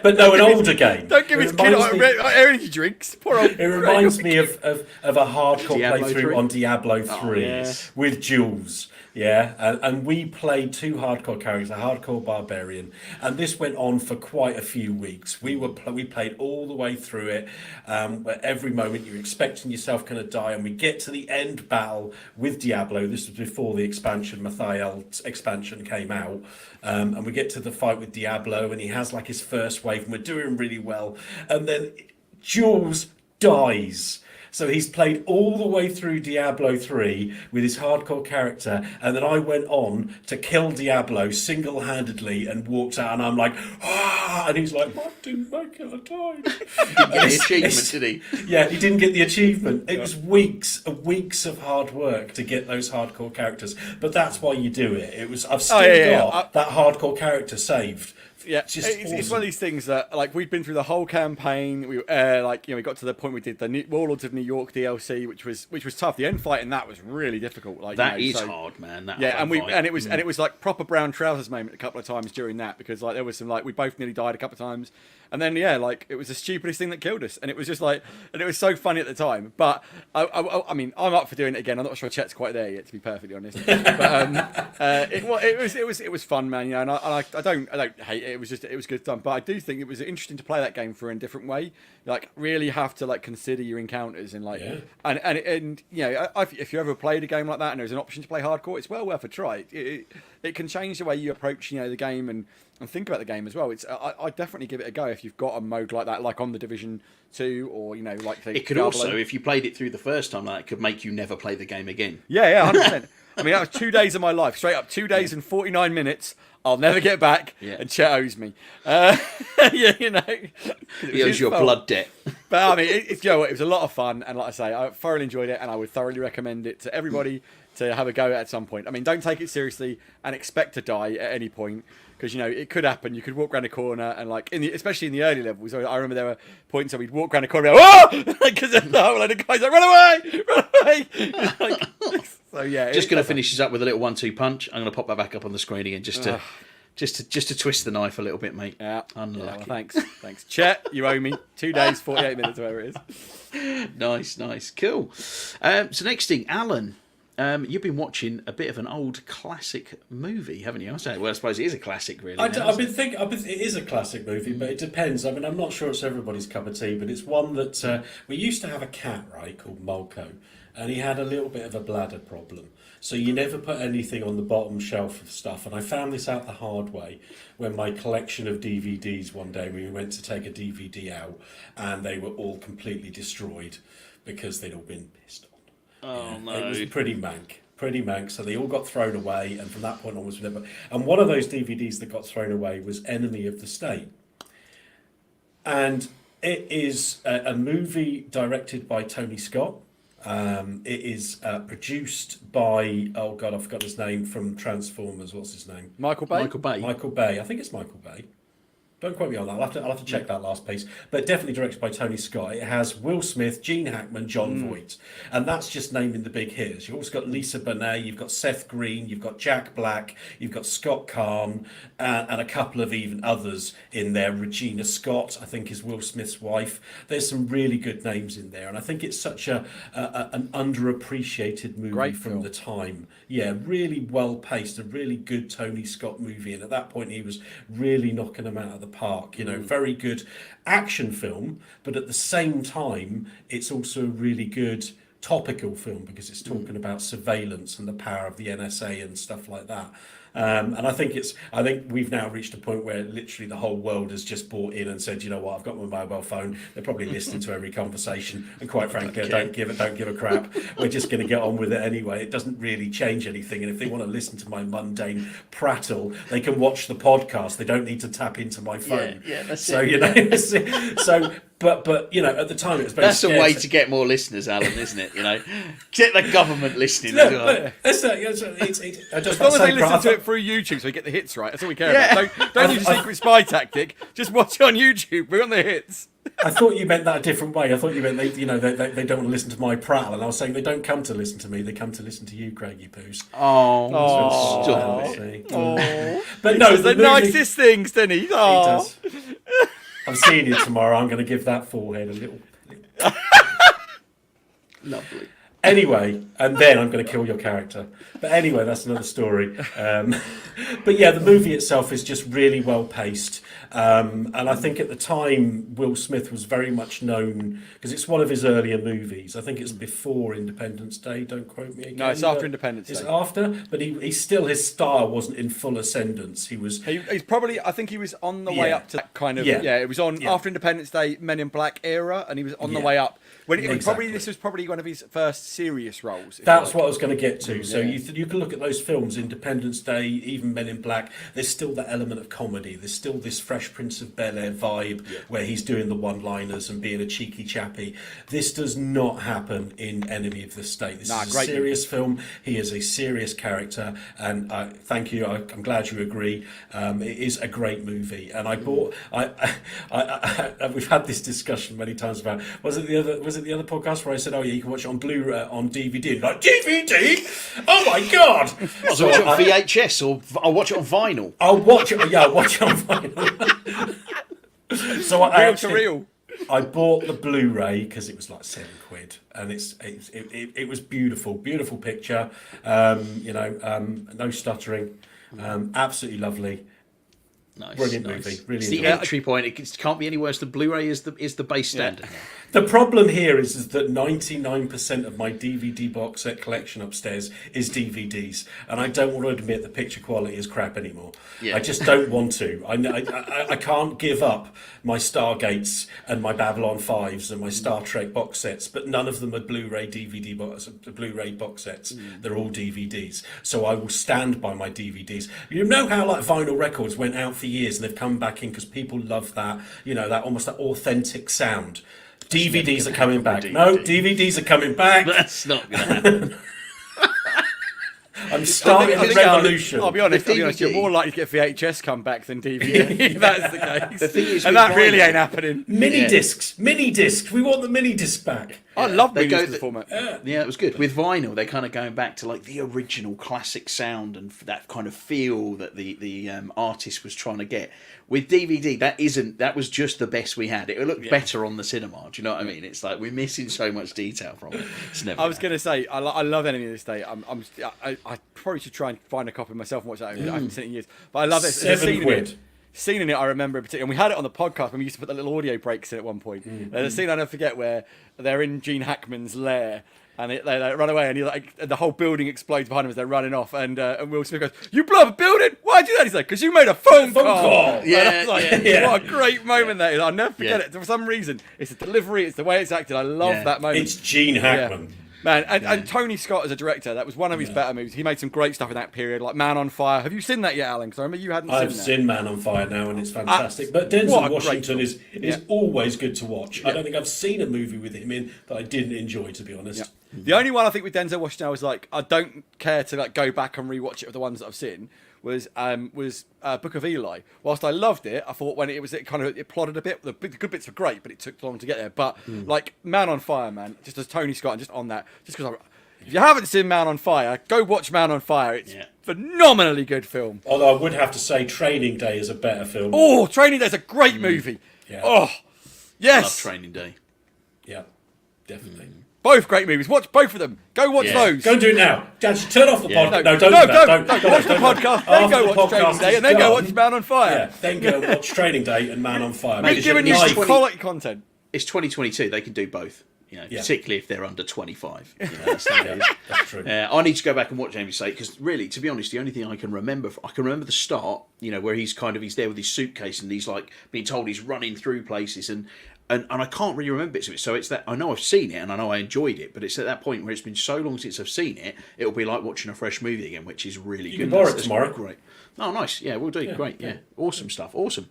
Speaker 3: But no, an older game.
Speaker 4: Don't give his kid energy drinks. Poor old.
Speaker 3: It reminds me of a hardcore
Speaker 2: Diablo
Speaker 3: playthrough
Speaker 2: 3?
Speaker 3: on Diablo 3 with Jules. Yeah, and we played 2 hardcore characters, a hardcore barbarian, and this went on for quite a few weeks. We played all the way through it, where every moment you're expecting yourself going to die, and we get to the end battle with Diablo. This was before the expansion, Mathiel's expansion came out, and we get to the fight with Diablo, and he has like his first wave, and we're doing really well, and then Jules dies. So he's played all the way through Diablo 3 with his hardcore character, and then I went on to kill Diablo single-handedly and walked out, and I'm like, and he's like, I didn't make it, I died.
Speaker 2: Didn't get the achievement, did he?
Speaker 3: Yeah, he didn't get the achievement. It was weeks of hard work to get those hardcore characters, but that's why you do it. I've still got that hardcore character saved.
Speaker 4: Yeah, it's one of these things that, like, we'd been through the whole campaign. We we got to the point we did the Warlords of New York DLC, which was tough. The end fight in that was really difficult. Like,
Speaker 2: that is hard, man.
Speaker 4: It was like proper brown trousers moment a couple of times during that, because like there was some, like, we both nearly died a couple of times, and then like it was the stupidest thing that killed us, and it was just like, and it was so funny at the time. But I mean, I'm up for doing it again. I'm not sure Chet's quite there yet, to be perfectly honest. But it was fun, man. You know, and I don't hate it. It was good fun, but I do think it was interesting to play that game for a different way. Like, really have to like consider your encounters and like, and you know, if you ever played a game like that and there's an option to play hardcore, it's well worth a try. It can change the way you approach, you know, the game and think about the game as well. I definitely give it a go if you've got a mode like that, like on the Division 2, or, you know, like
Speaker 2: it could also, if you played it through the first time, like, it could make you never play the game again.
Speaker 4: Yeah, 100%. I mean, that was 2 days of my life, straight up 2 days and 49 minutes. I'll never get back, and Chet owes me. You know,
Speaker 2: he owes your blood debt.
Speaker 4: But I mean, it was a lot of fun, and like I say, I thoroughly enjoyed it, and I would thoroughly recommend it to everybody to have a go at some point. I mean, don't take it seriously and expect to die at any point, because, you know, it could happen. You could walk around a corner and, like, especially in the early levels, I remember there were points where we'd walk around a corner and go, whoa! Because the whole load of guys like, run away! Like, so yeah,
Speaker 2: just going to finish this up with a little 1-2 punch. I'm going to pop that back up on the screen again, just to twist the knife a little bit, mate.
Speaker 4: Yeah,
Speaker 2: unlucky.
Speaker 4: Well, thanks, Chet. You owe me 2 days, 48 minutes, whatever it is.
Speaker 2: Nice, cool. So next thing, Alan. You've been watching a bit of an old classic movie, haven't you? I suppose it is a classic, really.
Speaker 3: I've been thinking it is a classic movie, but it depends. I mean, I'm not sure it's everybody's cup of tea, but it's one that we used to have a cat, right, called Molko. and he had a little bit of a bladder problem. So you never put anything on the bottom shelf of stuff. And I found this out the hard way when my collection of DVDs one day, we went to take a DVD out, and they were all completely destroyed because they'd all been pissed on.
Speaker 2: Oh, no.
Speaker 3: It was pretty mank. So they all got thrown away, and from that point onwards, we never. And one of those DVDs that got thrown away was Enemy of the State, and it is a movie directed by Tony Scott. It is produced by, oh God, I forgot his name from Transformers. What's his name?
Speaker 4: Michael Bay.
Speaker 3: Michael Bay. I think it's Michael Bay. Don't quote me on that. I'll have to check that last piece. But definitely directed by Tony Scott. It has Will Smith, Gene Hackman, John Voight. And that's just naming the big hitters. You've also got Lisa Bonet, you've got Seth Green, you've got Jack Black, you've got Scott Kahn, and a couple of even others in there. Regina Scott, I think, is Will Smith's wife. There's some really good names in there. And I think it's such an underappreciated movie
Speaker 4: Great
Speaker 3: from
Speaker 4: film.
Speaker 3: the time. Yeah, really well paced, a really good Tony Scott movie. And at that point, he was really knocking them out of the park. Very good action film, but at the same time, it's also a really good topical film because it's talking about surveillance and the power of the NSA and stuff like that. And I think we've now reached a point where literally the whole world has just bought in and said, you know what, I've got my mobile phone. They're probably listening to every conversation, and quite frankly, I don't give a crap. We're just going to get on with it anyway. It doesn't really change anything. And if they want to listen to my mundane prattle, they can watch the podcast. They don't need to tap into my phone.
Speaker 2: Yeah, that's
Speaker 3: so
Speaker 2: it.
Speaker 3: so. But at the time it was very
Speaker 2: That's a way to get more listeners, Alan, isn't it? Get the government listening as well.
Speaker 3: As long
Speaker 4: as they listen to it through YouTube, so we get the hits right. That's all we care about. Don't use a secret spy tactic. Just watch it on YouTube. We're on the hits.
Speaker 3: I thought you meant that a different way. I thought you meant they don't want to listen to my prattle, and I was saying they don't come to listen to me. They come to listen to you, Craigie Poos.
Speaker 2: Oh, stop it.
Speaker 3: But no,
Speaker 4: the nicest things, didn't he?
Speaker 3: He does. I'm seeing you tomorrow. I'm going to give that forehead a little.
Speaker 2: Lovely.
Speaker 3: Anyway, and then I'm going to kill your character. But anyway, that's another story. But yeah, the movie itself is just really well paced. And I think at the time, Will Smith was very much known because it's one of his earlier movies. I think it's before Independence Day. Don't quote me again.
Speaker 4: No, it's after Independence Day.
Speaker 3: It's after, but his star wasn't in full ascendance.
Speaker 4: He's probably, I think he was on the way up to that kind of, it was on after Independence Day, Men in Black era, and he was on the way up. This was probably one of his first serious roles.
Speaker 3: That's what I was going to get to. So you can look at those films, Independence Day, even Men in Black. There's still that element of comedy. There's still this Fresh Prince of Bel-Air vibe where he's doing the one-liners and being a cheeky chappy. This does not happen in Enemy of the State. This is a serious film. He is a serious character, and thank you. I'm glad you agree. It is a great movie, and we've had this discussion many times about was it the other podcast where I said, oh yeah, you can watch it on Blu-ray, on DVD. Like, DVD? Oh my God!
Speaker 2: So watch it on VHS or I'll watch it on vinyl.
Speaker 3: I'll watch it on vinyl. So I bought the Blu-ray because it was like £7, and it was beautiful picture. No stuttering, absolutely lovely.
Speaker 2: Nice,
Speaker 3: brilliant movie. Really,
Speaker 2: it's the entry point. It can't be any worse. The Blu-ray is the base standard.
Speaker 3: The problem here is that 99% of my DVD box set collection upstairs is DVDs, and I don't want to admit the picture quality is crap anymore. I just don't want to. I can't give up my Stargates and my Babylon 5s and my Star Trek box sets, but none of them are Blu-ray Blu-ray box sets. They're all DVDs. So I will stand by my DVDs. You know how like vinyl records went out for years and they've come back in because people love that, that almost that authentic sound. DVDs are coming back. No, DVDs are coming back.
Speaker 2: That's not going to happen.
Speaker 3: I'm starting a revolution.
Speaker 4: I'll be honest, you're more likely to get VHS come back than DVD, if that's the case.
Speaker 2: The thing is,
Speaker 4: and that really ain't happening.
Speaker 3: Mini discs. We want the mini disc back.
Speaker 4: I love mini disc format.
Speaker 2: Yeah, it was good. With vinyl, they're kind of going back to like the original classic sound and that kind of feel that the artist was trying to get. With DVD, that was just the best we had. It would look better on the cinema. Do you know what I mean? It's like we're missing so much detail from it. It's never.
Speaker 4: I was going to say I love Enemy of the State. I probably should try and find a copy myself and watch that. I haven't seen it in years, but I love it.
Speaker 3: £7.
Speaker 4: Scene in it, I remember in particular, and we had it on the podcast when we used to put the little audio breaks in at one point. There's a scene I never forget where they're in Gene Hackman's lair, And they like, run away, and the whole building explodes behind them as they're running off. And Will Smith goes, "You blew up a building? Why'd you do that?" He's like, "Because you made a phone call."
Speaker 2: Yeah,
Speaker 4: What a great moment that is. I'll never forget it. For some reason, it's the delivery, it's the way it's acted. I love that moment.
Speaker 3: It's Gene Hackman.
Speaker 4: Man, and Tony Scott as a director, that was one of his better movies. He made some great stuff in that period, like Man on Fire. Have you seen that yet, Alan? Because I remember you hadn't seen that.
Speaker 3: I've seen Man on Fire now, and it's fantastic. But Denzel Washington is always good to watch. I don't think I've seen a movie with him in that I didn't enjoy, to be honest.
Speaker 4: The only one I think with Denzel Washington I was like, I don't care to like go back and rewatch it of the ones that I've seen, was Book of Eli. Whilst I loved it, I thought when it plodded a bit. The good bits were great, but it took long to get there. But like Man on Fire, man, just as Tony Scott, and just on that, just because if you haven't seen Man on Fire, go watch Man on Fire. It's phenomenally good film.
Speaker 3: Although I would have to say Training Day is a better film.
Speaker 4: Oh, Training Day is a great movie.
Speaker 3: Yeah.
Speaker 4: Oh, yes.
Speaker 2: I love Training Day.
Speaker 3: Yeah, definitely.
Speaker 4: Both great movies. Watch both of them. Go watch those.
Speaker 3: Go and do it now. Dad, turn off the podcast.
Speaker 4: No,
Speaker 3: Don't
Speaker 4: watch the podcast. Then go watch Training Day, and then go watch Man on Fire.
Speaker 3: Yeah, then go watch Training Day and Man on Fire.
Speaker 4: We're giving you quality content.
Speaker 2: It's 2022. They can do both. Particularly if they're under 25. That's
Speaker 3: true.
Speaker 2: I need to go back and watch Jamie Slate because really, to be honest, the only thing I can remember the start. Where he's there with his suitcase and he's like being told he's running through places and I can't really remember bits of it. So it's that I know I've seen it and I know I enjoyed it, but it's at that point where it's been so long since I've seen it, it'll be like watching a fresh movie again, which is really good.
Speaker 3: You can borrow it tomorrow.
Speaker 2: Great. Oh, nice. Yeah, we'll do. Yeah, great. Yeah. Awesome stuff. Awesome.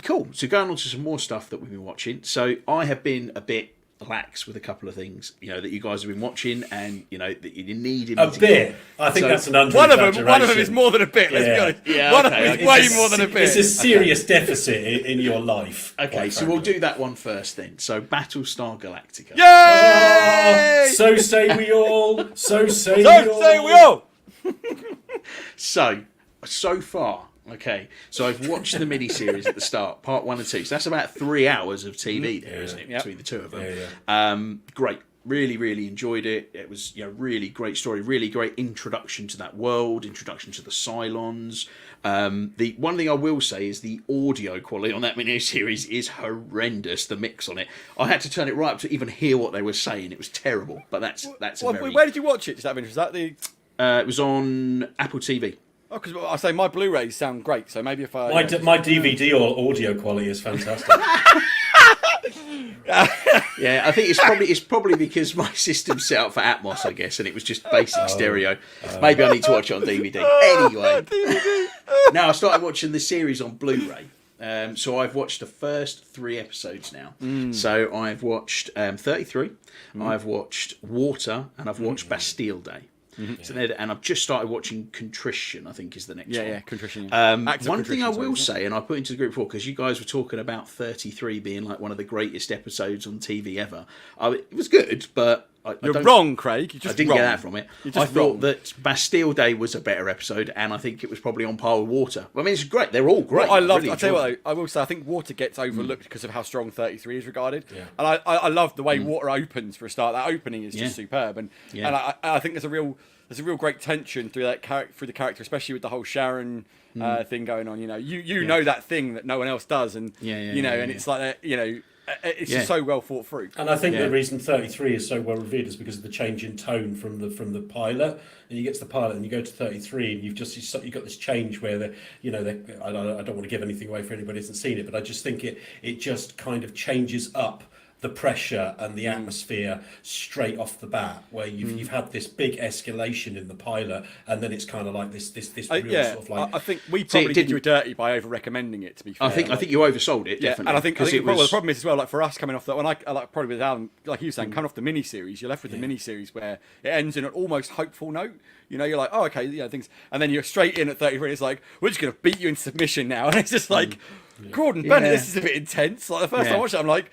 Speaker 2: Cool. So going on to some more stuff that we've been watching. So I have been a bit lax with a couple of things, that you guys have been watching, and that you needed
Speaker 3: a bit. I think that's an under-exaggeration.
Speaker 4: One of them is more than a bit. Let's be honest.
Speaker 2: Yeah,
Speaker 4: one of them is way more than a bit.
Speaker 3: It's a serious deficit in your life.
Speaker 2: Okay, so we'll do that one first then. So Battlestar Galactica.
Speaker 4: Yay!
Speaker 3: So say we all. So say
Speaker 4: we all.
Speaker 2: So far. Okay, so I've watched the mini-series at the start, part 1 and 2. So that's about 3 hours of TV there, isn't it, between the two of them? Great. Really, really enjoyed it. It was really great story, really great introduction to that world, introduction to the Cylons. The one thing I will say is the audio quality on that mini-series is horrendous, the mix on it. I had to turn it right up to even hear what they were saying. It was terrible, but that's
Speaker 4: where did you watch it? Just out of interest, is that
Speaker 2: it was on Apple TV.
Speaker 4: Oh, because I say my Blu-rays sound great, so maybe if I...
Speaker 3: My DVD or audio quality is fantastic.
Speaker 2: Yeah, I think it's probably because my system's set up for Atmos, I guess, and it was just basic stereo. Maybe I need to watch it on DVD. Anyway, now I started watching the series on Blu-ray. So I've watched the first 3 episodes now. So I've watched 33, I've watched Water, and I've watched Bastille Day. So and I've just started watching Contrition, I think is the next one.
Speaker 4: Yeah, Contrition.
Speaker 2: One thing I will say, and I put into the group before, because you guys were talking about 33 being like one of the greatest episodes on TV ever. It was good, but...
Speaker 4: You're wrong, Craig.
Speaker 2: I didn't get that from it. I thought that Bastille Day was a better episode, and I think it was probably on par with Water. I mean, it's great. They're all great.
Speaker 4: Well, I'll tell you what, I will say, I think Water gets overlooked because of how strong 33 is regarded. Yeah. And I love the way Water opens for a start. That opening is just superb, and I think there's a real great tension through the character, especially with the whole Sharon thing going on. You know that thing that no one else does, and and it's like that. It's just so well thought through.
Speaker 3: And I think the reason 33 is so well revered is because of the change in tone from the pilot. And you get to the pilot and you go to 33 and you've got this change where I don't want to give anything away for anybody who hasn't seen it, but I just think it just kind of changes up the pressure and the atmosphere straight off the bat, where you've had this big escalation in the pilot, and then it's kind of like this real sort of like.
Speaker 4: I think we probably did you dirty by over recommending it. To be fair,
Speaker 2: I think you oversold it. Definitely,
Speaker 4: and I think the problem is as well. Like for us coming off that, when I like probably with Alan, like you were saying, coming off the mini series, you're left with the mini series where it ends in an almost hopeful note. You're like, oh, okay, things, and then you're straight in at 33. It's like we're just gonna beat you in submission now, and it's just like, Gordon Bennett, this is a bit intense. Like the first time I watched it, I'm like,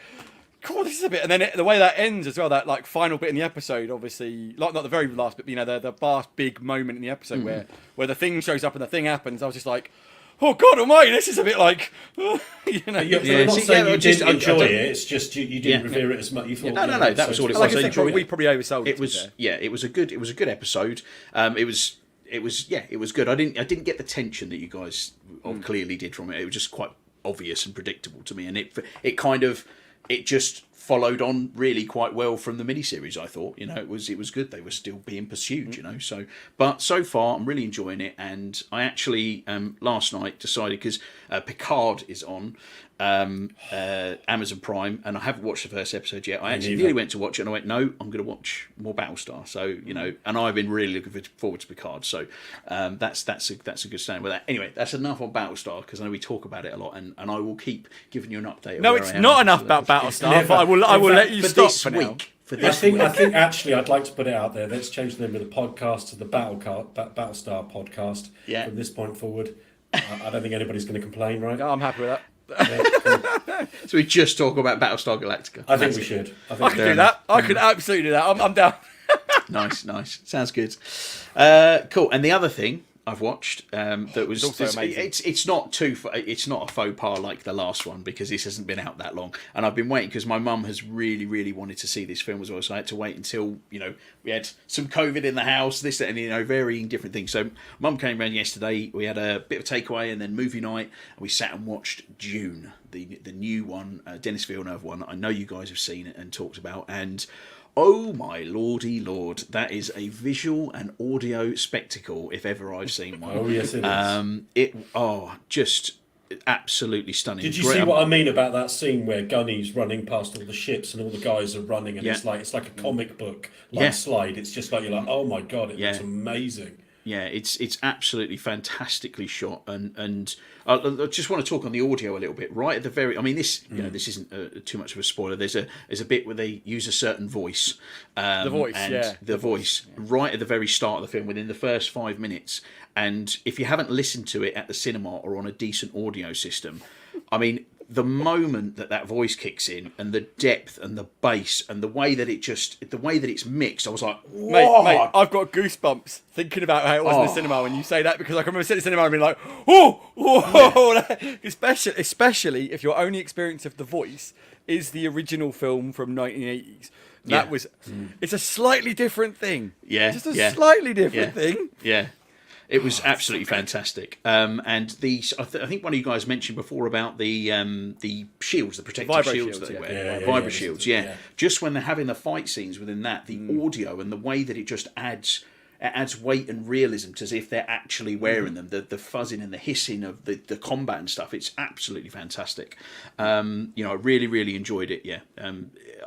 Speaker 4: cool, this is a bit, and then the way that ends as well, that like final bit in the episode, obviously, like not the very last bit, but the last big moment in the episode where the thing shows up and the thing happens. I was just like, oh God Almighty, this is a bit like,
Speaker 3: You're not saying you didn't enjoy it. It's just you didn't revere it as much. You thought,
Speaker 2: no, that was all it was.
Speaker 4: Like I said, we probably oversold it.
Speaker 2: It was a good episode. It was good. I didn't get the tension that you guys clearly did from it. It was just quite obvious and predictable to me, and it just followed on really quite well from the miniseries. I thought, it was good. They were still being pursued, So, but so far, I'm really enjoying it. And I actually last night decided, because Picard is on Amazon Prime, and I haven't watched the first episode yet. I actually nearly went to watch it, and I went, no, I'm going to watch more Battlestar. So and I've been really looking forward to Picard. So that's a good stand with that. Anyway, that's enough on Battlestar, because I know we talk about it a lot, and I will keep giving you an update.
Speaker 4: No, it's not enough about Battlestar. But I will let you stop for now.
Speaker 3: I think actually I'd like to put it out there. Let's change the name of the podcast to the Battlestar podcast.
Speaker 2: Yeah.
Speaker 3: From this point forward, I don't think anybody's going to complain, right?
Speaker 4: No, I'm happy with that.
Speaker 2: So we just talk about Battlestar Galactica.
Speaker 3: I think we should.
Speaker 4: I could do that. I could absolutely do that. I'm down.
Speaker 2: Nice. Sounds good. Cool. And the other thing I've watched that was
Speaker 4: also amazing.
Speaker 2: It's not a faux pas like the last one, because this hasn't been out that long, and I've been waiting because my mum has really wanted to see this film as well, so I had to wait until we had some COVID in the house, this, that, and varying different things. So mum came round yesterday, we had a bit of takeaway and then movie night, and we sat and watched Dune, the new one, Denis Villeneuve one. I know you guys have seen it and talked about, and oh my lordy lord, that is a visual and audio spectacle if ever I've seen one.
Speaker 3: Oh yes, it is.
Speaker 2: Just absolutely stunning.
Speaker 3: Did you see what I mean about that scene where Gunny's running past all the ships and all the guys are running, and it's like a comic book slide. It's just like, you're like, oh my god, it looks amazing.
Speaker 2: Yeah, it's absolutely fantastically shot, and I just want to talk on the audio a little bit. Right at the very, this this isn't too much of a spoiler. There's a bit where they use a certain voice, the voice right at the very start of the film, within the first 5 minutes. And if you haven't listened to it at the cinema or on a decent audio system, the moment that voice kicks in, and the depth and the bass and the way that it's mixed, I was like, whoa!
Speaker 4: Mate, I've got goosebumps thinking about how it was in the cinema when you say that, because I can remember sitting in the cinema and being like, oh, especially if your only experience of the voice is the original film from 1980s. That was, it's a slightly different thing.
Speaker 2: Yeah,
Speaker 4: just a slightly different thing.
Speaker 2: Yeah. It was absolutely fantastic, and I think one of you guys mentioned before about the shields, the protective shields that they wear, vibro shields. Yeah, just when they're having the fight scenes within that, the audio and the way that it just adds weight and realism to as if they're actually wearing them. The fuzzing and the hissing of the combat and stuff. It's absolutely fantastic. I really enjoyed it. Yeah.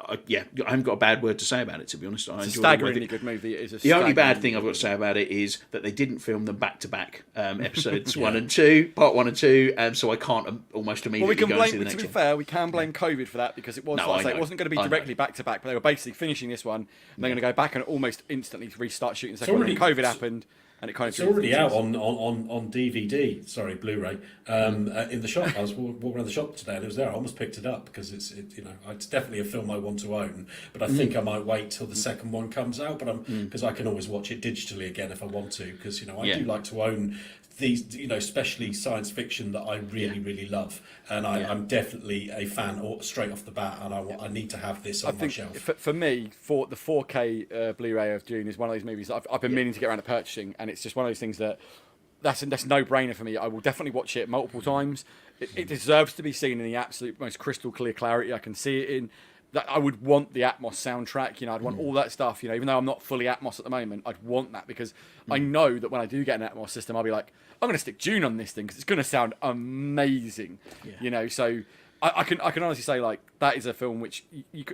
Speaker 2: I haven't got a bad word to say about it, to be honest.
Speaker 4: It's a staggeringly good movie.
Speaker 2: The only bad thing I've got to say about it is that they didn't film them back to back, episodes 1 and 2, part 1 and 2, so I can't almost immediately go and see the next one.
Speaker 4: To be fair, we can blame COVID for that, because it was it wasn't going to be directly back to back, but they were basically finishing this one, and they're going to go back and almost instantly restart shooting the second one. And COVID happened. And it's
Speaker 3: already out on DVD, Blu-ray, in the shop. I was walking around the shop today and it was there. I almost picked it up because it's definitely a film I want to own. But I think I might wait till the second one comes out. But because I can always watch it digitally again if I want to. Because I do like to own these, especially science fiction that I really love, and I'm definitely a fan straight off the bat, and I need to have this on my shelf.
Speaker 4: For me, for the 4K Blu-ray of Dune is one of those movies that I've been meaning to get around to purchasing, and it's just one of those things that's no brainer for me. I will definitely watch it multiple times. It deserves to be seen in the absolute most crystal clear clarity I can see it in. That I would want the Atmos soundtrack, I'd want all that stuff, even though I'm not fully Atmos at the moment, I'd want that, because I know that when I do get an Atmos system, I'll be like, I'm going to stick Dune on this thing because it's going to sound amazing, so I can honestly say, like, that is a film which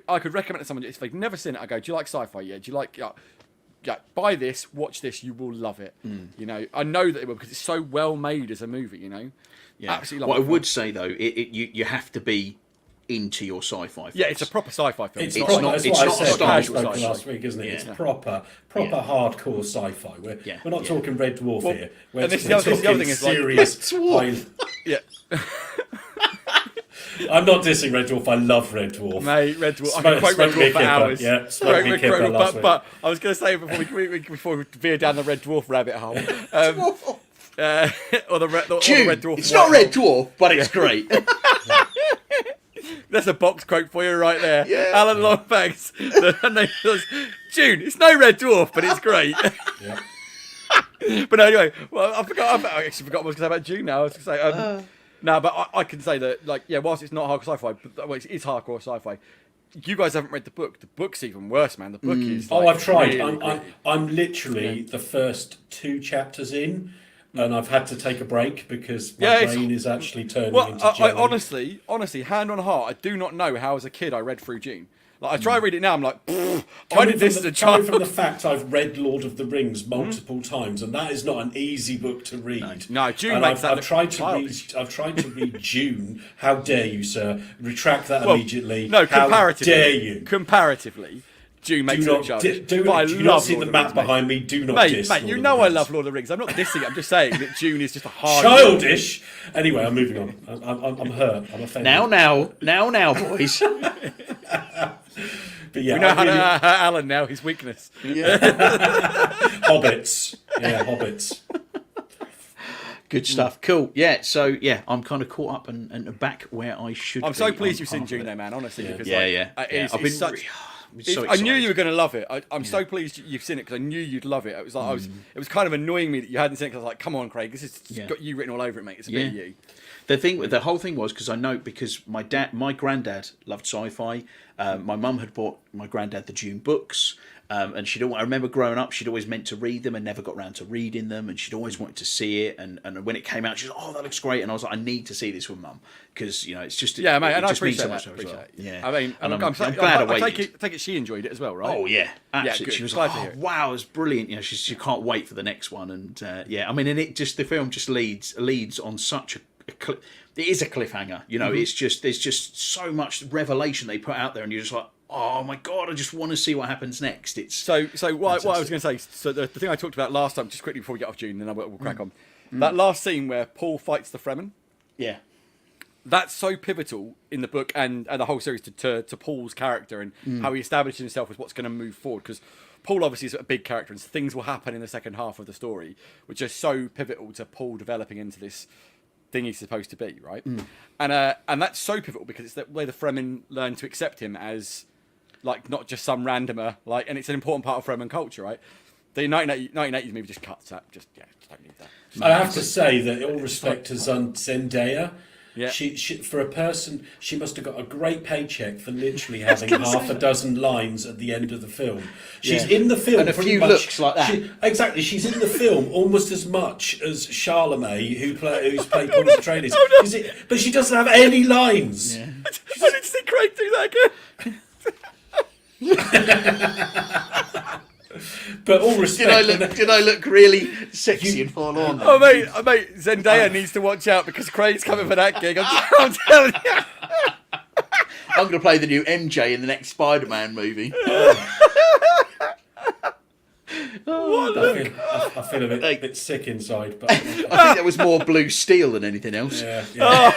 Speaker 4: I could recommend to someone if they've never seen it. I go, do you like sci-fi? Yeah. Do you like, buy this, watch this, you will love it. I know that it will, because it's so well made as a movie,
Speaker 2: Yeah.
Speaker 4: Absolutely love
Speaker 2: what
Speaker 4: it.
Speaker 2: I would say, though, you have to be into your sci-fi films.
Speaker 4: Yeah, it's a proper sci-fi film.
Speaker 3: It's not a Star Wars last week, isn't it?
Speaker 2: Yeah.
Speaker 3: It's proper hardcore sci-fi. We're not talking Red Dwarf here. We're
Speaker 4: the other thing is,
Speaker 3: serious.
Speaker 4: Yeah.
Speaker 3: I'm not dissing Red Dwarf. I love Red Dwarf.
Speaker 4: Mate, Red Dwarf. I can quote Red Dwarf for hours.
Speaker 3: Yeah, but
Speaker 4: I was going to say before we veer down the Red Dwarf rabbit hole. Or the Red Dwarf.
Speaker 2: It's not Red Dwarf, but it's great.
Speaker 4: That's a box quote for you right there.
Speaker 2: Yeah.
Speaker 4: Alan Longbanks. June, it's no Red Dwarf, but it's great.
Speaker 3: Yeah.
Speaker 4: But no, anyway, well, I actually forgot what I was going to say about June now. I was going to say, no, but I can say that, whilst it's not hardcore sci-fi, but it is hardcore sci-fi. you guys haven't read the book. The book's even worse, man. The book is.
Speaker 3: Oh,
Speaker 4: Like,
Speaker 3: I've tried.
Speaker 4: really gritty.
Speaker 3: I'm literally the first 2 chapters in, and I've had to take a break because my brain is actually turning into
Speaker 4: I
Speaker 3: jelly.
Speaker 4: honestly, hand on heart, I do not know how as a kid I read through Dune. Like, I try to read it now, I'm like, I did this as a
Speaker 3: Coming
Speaker 4: child.
Speaker 3: from the fact I've read Lord of the Rings multiple times, and that is not an easy book to read.
Speaker 4: No, Dune
Speaker 3: And
Speaker 4: makes that
Speaker 3: I've
Speaker 4: look
Speaker 3: tried to
Speaker 4: childish.
Speaker 3: read. I've tried to read Dune. How dare you, sir? Retract that
Speaker 4: Well,
Speaker 3: immediately.
Speaker 4: No,
Speaker 3: How
Speaker 4: comparatively.
Speaker 3: dare you?
Speaker 4: Comparatively, Dune makes
Speaker 3: Do
Speaker 4: it look
Speaker 3: not,
Speaker 4: childish.
Speaker 3: do
Speaker 4: But I
Speaker 3: you
Speaker 4: love
Speaker 3: not see
Speaker 4: Lord
Speaker 3: the
Speaker 4: of the
Speaker 3: map
Speaker 4: Rings, mate.
Speaker 3: behind me? Do not
Speaker 4: Mate,
Speaker 3: diss
Speaker 4: mate,
Speaker 3: Lord
Speaker 4: you
Speaker 3: of
Speaker 4: know
Speaker 3: the
Speaker 4: I
Speaker 3: Rings.
Speaker 4: love Lord of the Rings. I'm not dissing it. I'm just saying that Dune is just a hard.
Speaker 3: Childish. Anyway, I'm moving on. I'm hurt. I'm offended.
Speaker 2: Now, boys.
Speaker 3: But yeah,
Speaker 4: We know
Speaker 3: I
Speaker 4: how to
Speaker 3: really-
Speaker 4: hurt Alan now. His weakness.
Speaker 3: hobbits. Yeah, hobbits.
Speaker 2: Good stuff. Cool. Yeah. So yeah, I'm kind of caught up and back where I should.
Speaker 4: I'm so
Speaker 2: be
Speaker 4: pleased
Speaker 2: on
Speaker 4: you've seen
Speaker 2: half of
Speaker 4: Dune,
Speaker 2: it.
Speaker 4: though, man. Honestly, because
Speaker 2: Yeah,
Speaker 4: like,
Speaker 2: yeah.
Speaker 4: It's,
Speaker 2: I've
Speaker 4: it's
Speaker 2: been
Speaker 4: such.
Speaker 2: so
Speaker 4: I knew
Speaker 2: excited.
Speaker 4: you were going to love it. I'm so pleased you've seen it because I knew you'd love it. It was like it was kind of annoying me that you hadn't seen it because I was like, come on, Craig, this has got you written all over it, mate. It's a bit of you.
Speaker 2: The whole thing was because I know because my granddad loved sci-fi. My mum had bought my granddad the Dune books, and I remember growing up, she'd always meant to read them and never got around to reading them, and she'd always wanted to see it. And when it came out, she was like, "Oh, that looks great!" And I was like, "I need to see this with mum because it's just
Speaker 4: Yeah, mate, and
Speaker 2: it
Speaker 4: I
Speaker 2: just means
Speaker 4: appreciate
Speaker 2: so
Speaker 4: that.
Speaker 2: much to her as well."
Speaker 4: Yeah,
Speaker 2: Yeah,
Speaker 4: I mean,
Speaker 2: and
Speaker 4: I'm
Speaker 2: glad I
Speaker 4: I
Speaker 2: waited.
Speaker 4: take it she enjoyed it as well, right?
Speaker 2: Oh yeah, absolutely.
Speaker 4: good.
Speaker 2: She was
Speaker 4: Glad
Speaker 2: like,
Speaker 4: to hear
Speaker 2: "Oh
Speaker 4: it.
Speaker 2: wow, it's brilliant." You know, she can't wait for the next one, and yeah, I mean, and the film just leads on such a it is a cliffhanger. You know, it's just there's just so much revelation they put out there, and you're just like, oh my god, I just want to see what happens next. It's
Speaker 4: So what I was going to say, so the thing I talked about last time, just quickly before we get off June, then we'll crack on. That last scene where Paul fights the Fremen,
Speaker 2: yeah,
Speaker 4: that's so pivotal in the book and the whole series to Paul's character and how he establishes himself as what's going to move forward. Because Paul obviously is a big character, and things will happen in the second half of the story, which are so pivotal to Paul developing into this thing he's supposed to be, right? And that's so pivotal because it's the way the Fremen learn to accept him as like not just some randomer, like, and it's an important part of Fremen culture, right? The 1980s movie just cuts that. Just don't need that.
Speaker 3: I have to say that all respect to Zendaya.
Speaker 4: Yeah.
Speaker 3: She for a person, she must have got a great paycheck for literally having half a dozen lines at the end of the film. She's in the film
Speaker 2: And a
Speaker 3: pretty
Speaker 2: few
Speaker 3: much-
Speaker 2: looks like that.
Speaker 3: Exactly, she's in the film almost as much as Charlemagne, who's played Paul Atreides. But she doesn't have any lines.
Speaker 2: yeah.
Speaker 4: I didn't see Craig do that again.
Speaker 3: But all respect.
Speaker 2: Did I look really sexy and forlorn?
Speaker 4: Oh mate, Zendaya needs to watch out because Craig's coming for that gig. I'm telling you.
Speaker 2: I'm going to play the new MJ in the next Spider-Man movie.
Speaker 3: I feel a bit sick inside, but
Speaker 2: I think that was more Blue Steel than anything else.
Speaker 3: yeah.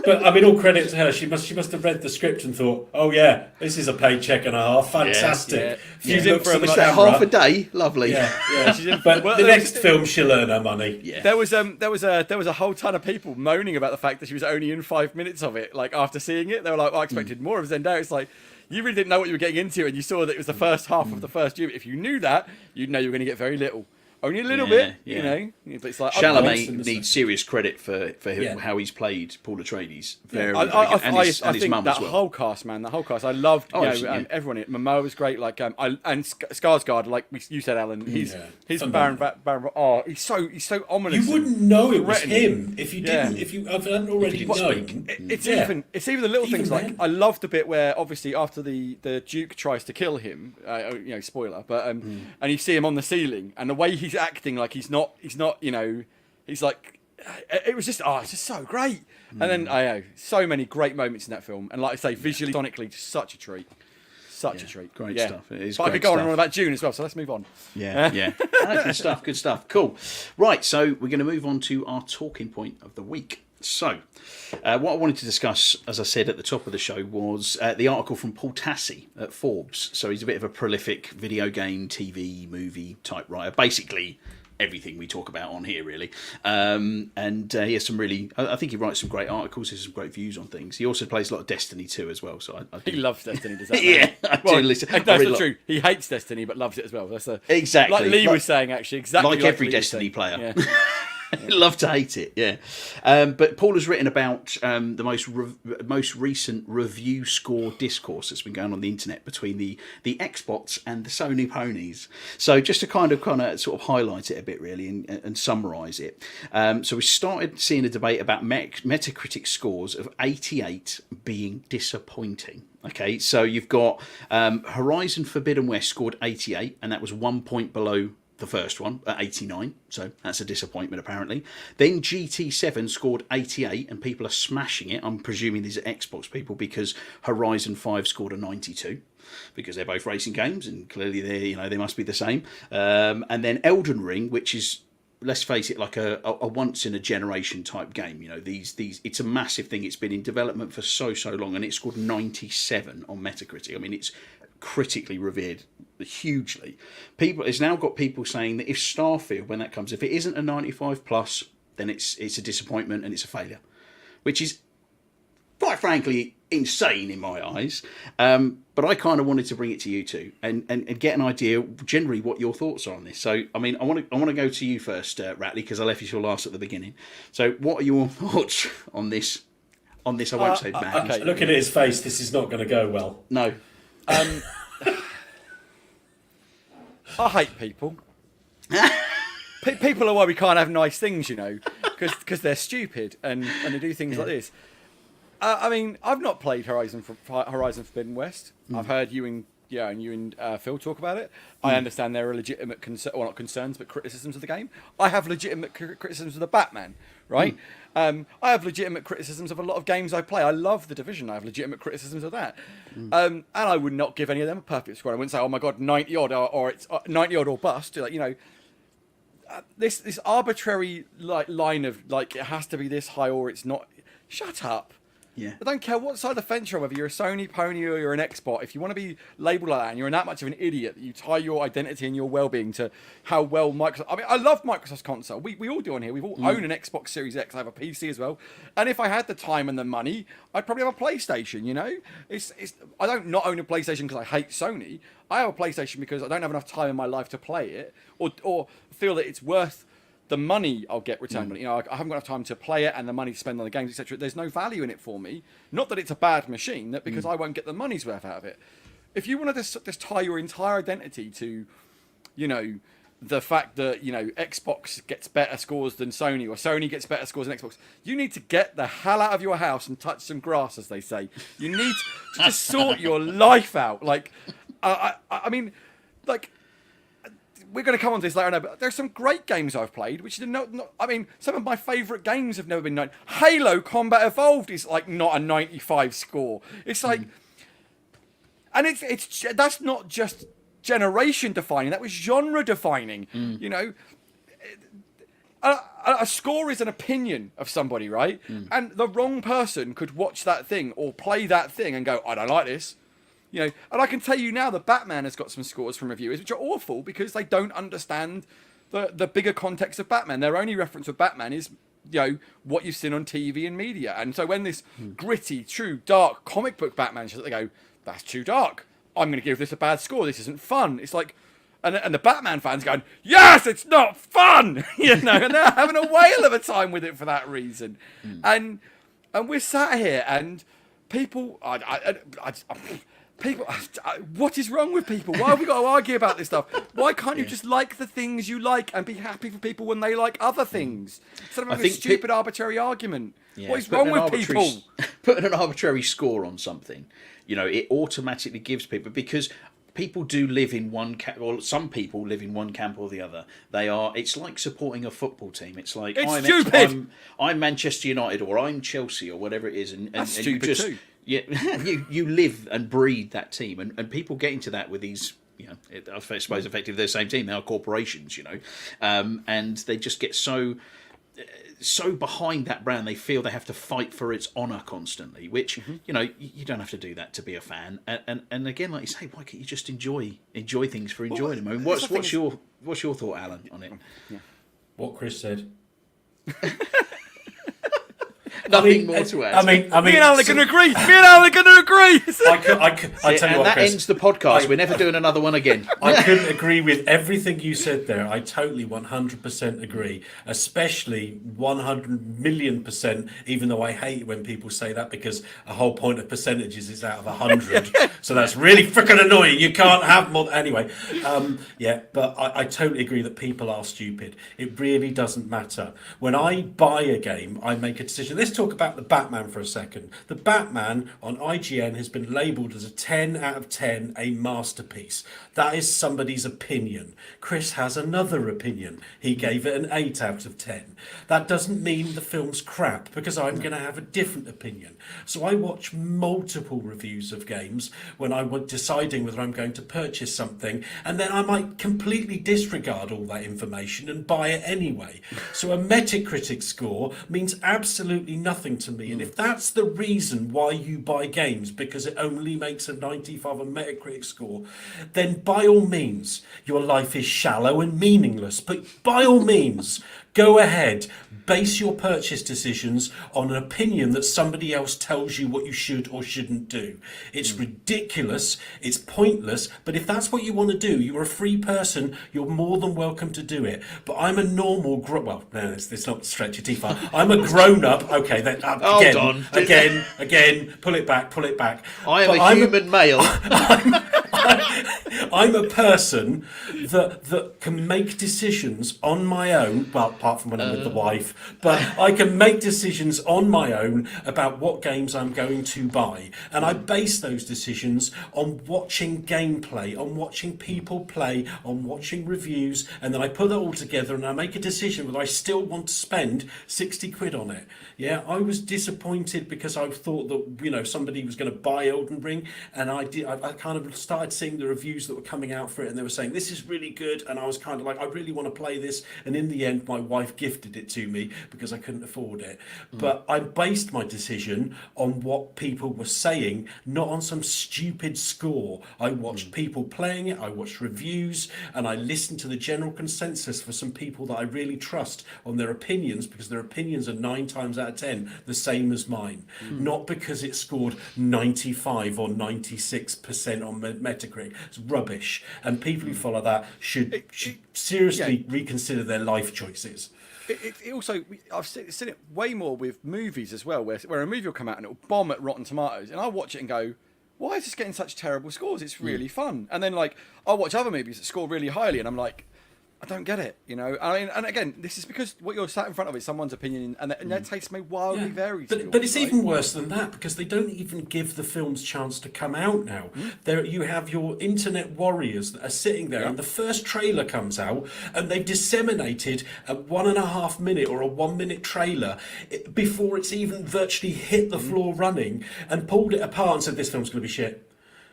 Speaker 3: But I mean, all credit to her. She must have read the script and thought, "Oh yeah, this is a paycheck and a half. Fantastic."
Speaker 4: Yeah.
Speaker 3: Few
Speaker 4: She's in
Speaker 3: looks
Speaker 4: for a
Speaker 3: at the
Speaker 4: much-
Speaker 3: camera.
Speaker 2: Half a day, lovely.
Speaker 3: Yeah.
Speaker 4: She's in-
Speaker 3: But
Speaker 4: well,
Speaker 3: the
Speaker 4: there
Speaker 3: next
Speaker 4: was-
Speaker 3: film, she'll earn her money.
Speaker 2: Yeah.
Speaker 4: There was a whole ton of people moaning about the fact that she was only in 5 minutes of it. Like after seeing it, they were like, "I expected more of Zendaya." It's like you really didn't know what you were getting into, and you saw that it was the first half of the first year. If you knew that, you'd know you were going to get very little. Only a little bit, you know. But it's like
Speaker 2: Chalamet needs serious credit for
Speaker 3: Yeah.
Speaker 2: how he's played Paul Atreides.
Speaker 4: I
Speaker 2: And his
Speaker 4: think
Speaker 2: mum
Speaker 4: that
Speaker 2: as well.
Speaker 4: whole cast, man, the whole cast. I loved,
Speaker 2: absolutely.
Speaker 4: everyone. Momoa was great. Like, and Skarsgård, like you said, Alan. He's Baron. Oh, he's so ominous.
Speaker 3: You wouldn't know it was
Speaker 4: threatening.
Speaker 3: him if you didn't. If you hadn't already
Speaker 2: didn't
Speaker 3: known.
Speaker 4: It's even the little
Speaker 3: Even
Speaker 4: things like
Speaker 3: then.
Speaker 4: I loved the bit where obviously after the Duke tries to kill him, spoiler, but and you see him on the ceiling and the way he's acting like he's not he's like it was just it's just so great. And then so many great moments in that film, and like I say, visually, sonically, just such a treat. Such a treat.
Speaker 2: Great stuff. It is
Speaker 4: But I
Speaker 2: great
Speaker 4: could go on
Speaker 2: stuff.
Speaker 4: and on about June as well, so let's move on.
Speaker 2: Yeah. Good stuff. Cool. Right, so we're going to move on to our talking point of the week. So, what I wanted to discuss, as I said at the top of the show, was the article from Paul Tassi at Forbes. So he's a bit of a prolific video game, TV, movie type writer. Basically, everything we talk about on here, really. And he has some really... I think he writes some great articles. He has some great views on things. He also plays a lot of Destiny too, as well. So I
Speaker 4: He
Speaker 2: do...
Speaker 4: loves Destiny, does that?
Speaker 2: Yeah,
Speaker 4: man?
Speaker 2: I do listen. I
Speaker 4: That's
Speaker 2: really
Speaker 4: not true. He hates Destiny, but loves it as well. That's
Speaker 2: Exactly.
Speaker 4: like Lee was saying, actually. Exactly
Speaker 2: like every
Speaker 4: Lee was
Speaker 2: Destiny
Speaker 4: saying.
Speaker 2: player.
Speaker 4: Yeah.
Speaker 2: Love to hate it, yeah. But Paul has written about the most recent review score discourse that's been going on the internet between the Xbox and the Sony ponies. So just to kind of sort of highlight it a bit really and summarise it. So we started seeing a debate about Metacritic scores of 88 being disappointing. Okay, so you've got Horizon Forbidden West scored 88, and that was 1 point below the first one at 89, so that's a disappointment apparently. Then GT7 scored 88, and people are smashing it. I'm presuming these are Xbox people because Horizon 5 scored a 92, because they're both racing games and clearly they must be the same. And then Elden Ring, which is, let's face it, like a once in a generation type game. These it's a massive thing. It's been in development for so long, and it scored 97 on Metacritic. I mean, it's critically revered hugely. It's now got people saying that if Starfield, when that comes, if it isn't a 95 plus, then it's a disappointment and it's a failure, which is quite frankly insane in my eyes. But I kind of wanted to bring it to you two and get an idea generally what your thoughts are on this. So I mean, I want to go to you first, Ratley, because I left you till last at the beginning. So what are your thoughts on this? I won't say bad.
Speaker 3: Okay. Looking at his face, this is not going to go well.
Speaker 2: No.
Speaker 4: I hate people. People are why we can't have nice things, because they're stupid and they do things like this. I mean, I've not played Horizon Forbidden West. I've heard you and Phil talk about it. I understand there are legitimate not concerns, but criticisms of the game. I have legitimate criticisms of the Batman, right? I have legitimate criticisms of a lot of games I play. I love The Division. I have legitimate criticisms of that. And I would not give any of them a perfect score. I wouldn't say, oh my God, 90 odd or it's 90 odd or bust. This arbitrary line of it has to be this high or it's not. Shut up.
Speaker 2: Yeah.
Speaker 4: I don't care what side of the fence you're on, whether you're a Sony pony or you're an Xbox. If you want to be labelled like that and you're that much of an idiot that you tie your identity and your well-being to how well Microsoft... I mean, I love Microsoft's console. We all do on here. We've all own an Xbox Series X. I have a PC as well. And if I had the time and the money, I'd probably have a PlayStation, I don't not own a PlayStation because I hate Sony. I have a PlayStation because I don't have enough time in my life to play it or feel that it's worth the money I'll get returned on it. I haven't got enough time to play it and the money to spend on the games, etc. There's no value in it for me. Not that it's a bad machine, that because I won't get the money's worth out of it. If you want to just tie your entire identity to, the fact that, Xbox gets better scores than Sony or Sony gets better scores than Xbox, you need to get the hell out of your house and touch some grass, as they say. You need to just sort your life out. I mean, we're going to come on to this later on, but there's some great games I've played, which some of my favourite games have never been known. Halo Combat Evolved is not a 95 score. It's and it's that's not just generation defining, that was genre defining. A score is an opinion of somebody, right? And the wrong person could watch that thing or play that thing and go, I don't like this. And I can tell you now that Batman has got some scores from reviewers which are awful because they don't understand the bigger context of Batman. Their only reference of Batman is, what you've seen on TV and media. And so when this gritty, true, dark comic book Batman shows, they go, that's too dark. I'm going to give this a bad score. This isn't fun. It's like, and the Batman fans going, yes, it's not fun, and they're having a whale of a time with it for that reason. And we're sat here and people, people, what is wrong with people? Why have we got to argue about this stuff? Why can't you just like the things you like and be happy for people when they like other things? Instead of having a stupid arbitrary argument.
Speaker 2: Yeah,
Speaker 4: what is wrong with people?
Speaker 2: Putting an arbitrary score on something, it automatically gives people, because people do live in one camp, or some people live in one camp or the other. It's like supporting a football team. It's like,
Speaker 4: it's stupid.
Speaker 2: I'm Manchester United or I'm Chelsea or whatever it is.
Speaker 4: That's stupid too.
Speaker 2: Yeah, you live and breathe that team, and people get into that with these, I suppose effectively they're the same team. They are corporations, and they just get so behind that brand. They feel they have to fight for its honour constantly, which you don't have to do that to be a fan. And again, like you say, why can't you just enjoy things for enjoying them? I mean, what's your thought, Alan, on it?
Speaker 3: What Chris said.
Speaker 2: Nothing more to add.
Speaker 3: Me
Speaker 4: and Alan are going to agree. Me and Alan are going to agree.
Speaker 3: I tell you
Speaker 2: and
Speaker 3: what,
Speaker 2: that
Speaker 3: Chris,
Speaker 2: ends the podcast. We're never doing another one again.
Speaker 3: I couldn't agree with everything you said there. I totally 100% agree, especially 100,000,000%, even though I hate when people say that because a whole point of percentages is out of 100. So that's really freaking annoying. You can't have more. Anyway, but I totally agree that people are stupid. It really doesn't matter. When I buy a game, I make a decision. Let's talk about the Batman for a second. The Batman on IGN has been labelled as a 10 out of 10, a masterpiece. That is somebody's opinion. Chris has another opinion. He gave it an 8 out of 10. That doesn't mean the film's crap, because I'm going to have a different opinion. So I watch multiple reviews of games when I'm deciding whether I'm going to purchase something, and then I might completely disregard all that information and buy it anyway. So a Metacritic score means absolutely nothing to me. And if that's the reason why you buy games, because it only makes a 95 on Metacritic score, then by all means, your life is shallow and meaningless. But by all means, go ahead, base your purchase decisions on an opinion that somebody else tells you what you should or shouldn't do. It's ridiculous, it's pointless, but if that's what you want to do, you're a free person, you're more than welcome to do it. But I'm a normal, let's not stretch it too far. I'm a grown-up, okay, then, again, pull it back.
Speaker 2: I am a human male.
Speaker 3: I'm a person that can make decisions on my own, well, apart from when I'm with the wife, but I can make decisions on my own about what games I'm going to buy. And I base those decisions on watching gameplay, on watching people play, on watching reviews, and then I put it all together and I make a decision whether I still want to spend 60 quid on it. Yeah, I was disappointed because I thought that, somebody was going to buy Elden Ring, and I kind of started seeing the reviews that were coming out for it, and they were saying this is really good, and I was kind of like, I really want to play this, and in the end my wife gifted it to me because I couldn't afford it. But I based my decision on what people were saying, not on some stupid score. I watched people playing it, I watched reviews, and I listened to the general consensus for some people that I really trust on their opinions, because their opinions are 9 times out of 10 the same as mine, not because it scored 95 or 96% on Metacritic. It's rubbish, and people who follow that should seriously reconsider their life choices.
Speaker 4: It also, I've seen it way more with movies as well, where a movie will come out and it'll bomb at Rotten Tomatoes, and I'll watch it and go, why is this getting such terrible scores? It's really fun. And then I'll watch other movies that score really highly, and I'm like, I don't get it, I mean, and again, this is because what you're sat in front of is someone's opinion, and their taste may wildly vary.
Speaker 3: But it's even worse than that, because they don't even give the films chance to come out now. There, you have your internet warriors that are sitting there, and the first trailer comes out, and they've disseminated a 1.5 minute or a 1 minute trailer before it's even virtually hit the floor running, and pulled it apart and said, this film's going to be shit.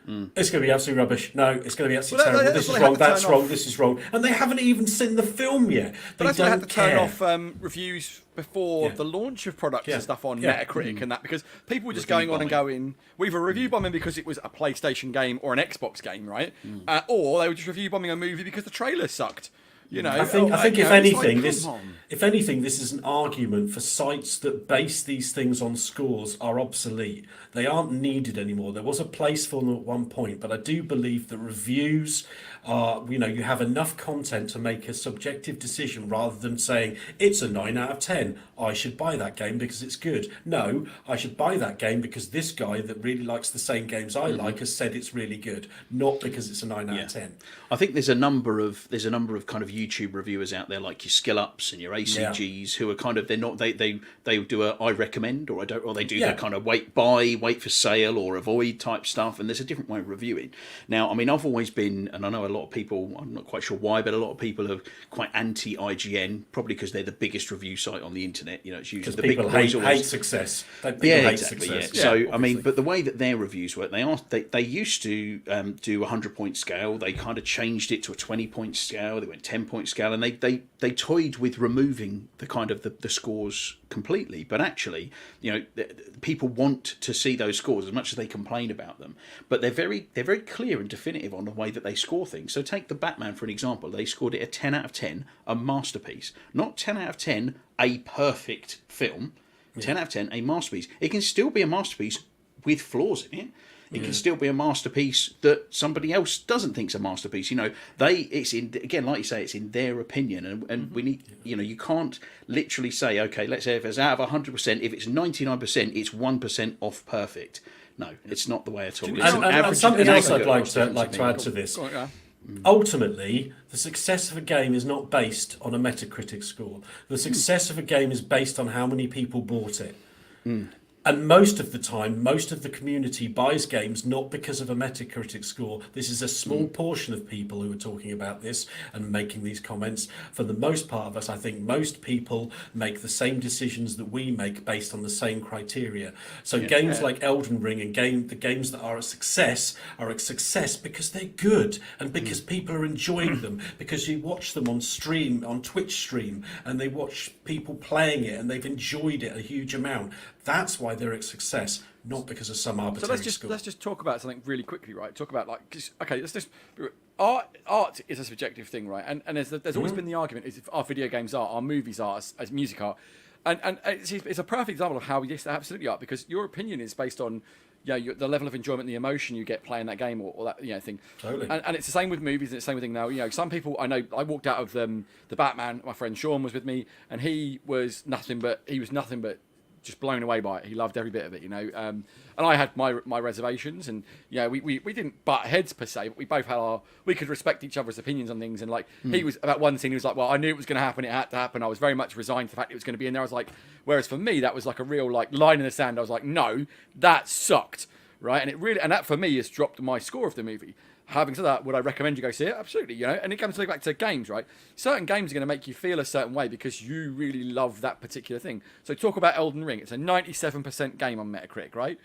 Speaker 3: It's going to be absolutely rubbish. No, it's going to be absolutely terrible. This is wrong, that's wrong, this is wrong. And they haven't even seen the film yet. They
Speaker 4: don't
Speaker 3: had
Speaker 4: to turn off reviews before the launch of products and stuff on Metacritic and that, because people were just going on and going, we either review bombing because it was a PlayStation game or an Xbox game, right? Or they were just review bombing a movie because the trailer sucked. I think
Speaker 3: if anything, this is an argument for sites that base these things on scores are obsolete. They aren't needed anymore. There was a place for them at one point, but I do believe that reviews are, you have enough content to make a subjective decision rather than saying it's a 9 out of 10. I should buy that game because it's good. No, I should buy that game because this guy that really likes the same games I like has said it's really good, not because it's a 9 out of 10.
Speaker 2: I think there's a number of kind of YouTube reviewers out there, like your Skill Ups and your ACGs, who are kind of, they do a I recommend, or I don't, or they do the kind of wait for sale or avoid type stuff, and there's a different way of reviewing. Now, I mean, I've always been, and I know a lot of people, I'm not quite sure why, but a lot of people are quite anti IGN, probably because they're the biggest review site on the internet. It's usually the big boys
Speaker 3: hate success.
Speaker 2: Success. So I mean, but the way that their reviews work, they used to do a 100-point scale. They kind of changed it to a 20-point scale. They went 10-point scale, and they toyed with removing the kind of the scores completely. But actually, people want to see those scores as much as they complain about them. But they're very clear and definitive on the way that they score things. So take the Batman for an example. They scored it a 10 out of 10, a masterpiece. Not 10 out of 10, a perfect film. 10 out of 10, a masterpiece. It can still be a masterpiece with flaws in it. It can still be a masterpiece that somebody else doesn't think's a masterpiece. Again, like you say, it's in their opinion, and we need, you can't literally say, okay, let's say if it's out of 100%, if it's 99%, it's 1% off perfect. No, it's not the way at all.
Speaker 3: And something else I'd like to add to this. Ultimately, the success of a game is not based on a Metacritic score. The success of a game is based on how many people bought it. And most of the time, most of the community buys games not because of a Metacritic score. This is a small portion of people who are talking about this and making these comments. For the most part of us, I think most people make the same decisions that we make based on the same criteria. So games like Elden Ring and the games that are a success because they're good and because people are enjoying them, because you watch them on Twitch stream, and they watch people playing it and they've enjoyed it a huge amount. That's why they're a success, not because of some arbitrary score.
Speaker 4: Let's just talk about something really quickly, right? Talk about art is a subjective thing, right? And there's always been the argument is if our video games are, our movies are, as music are, and it's a perfect example of how yes, they absolutely are, because your opinion is based on the level of enjoyment, the emotion you get playing that game, or that thing. Totally. And it's the same with movies, and it's the same with thing now. Some people I know. I walked out of the Batman. My friend Sean was with me, and he was nothing but just blown away by it. He loved every bit of it, and I had my reservations, and we didn't butt heads per se, but we both had we could respect each other's opinions on things. And he was about one scene, he was like, well, I knew it was going to happen, it had to happen. I was very much resigned to the fact it was going to be in there. I was like, whereas for me that was like a real line in the sand. I was like, no, that sucked, right? And that for me has dropped my score of the movie. Having said that, would I recommend you go see it? Absolutely, And it comes back to games, right? Certain games are going to make you feel a certain way because you really love that particular thing. So talk about Elden Ring. It's a 97% game on Metacritic, right?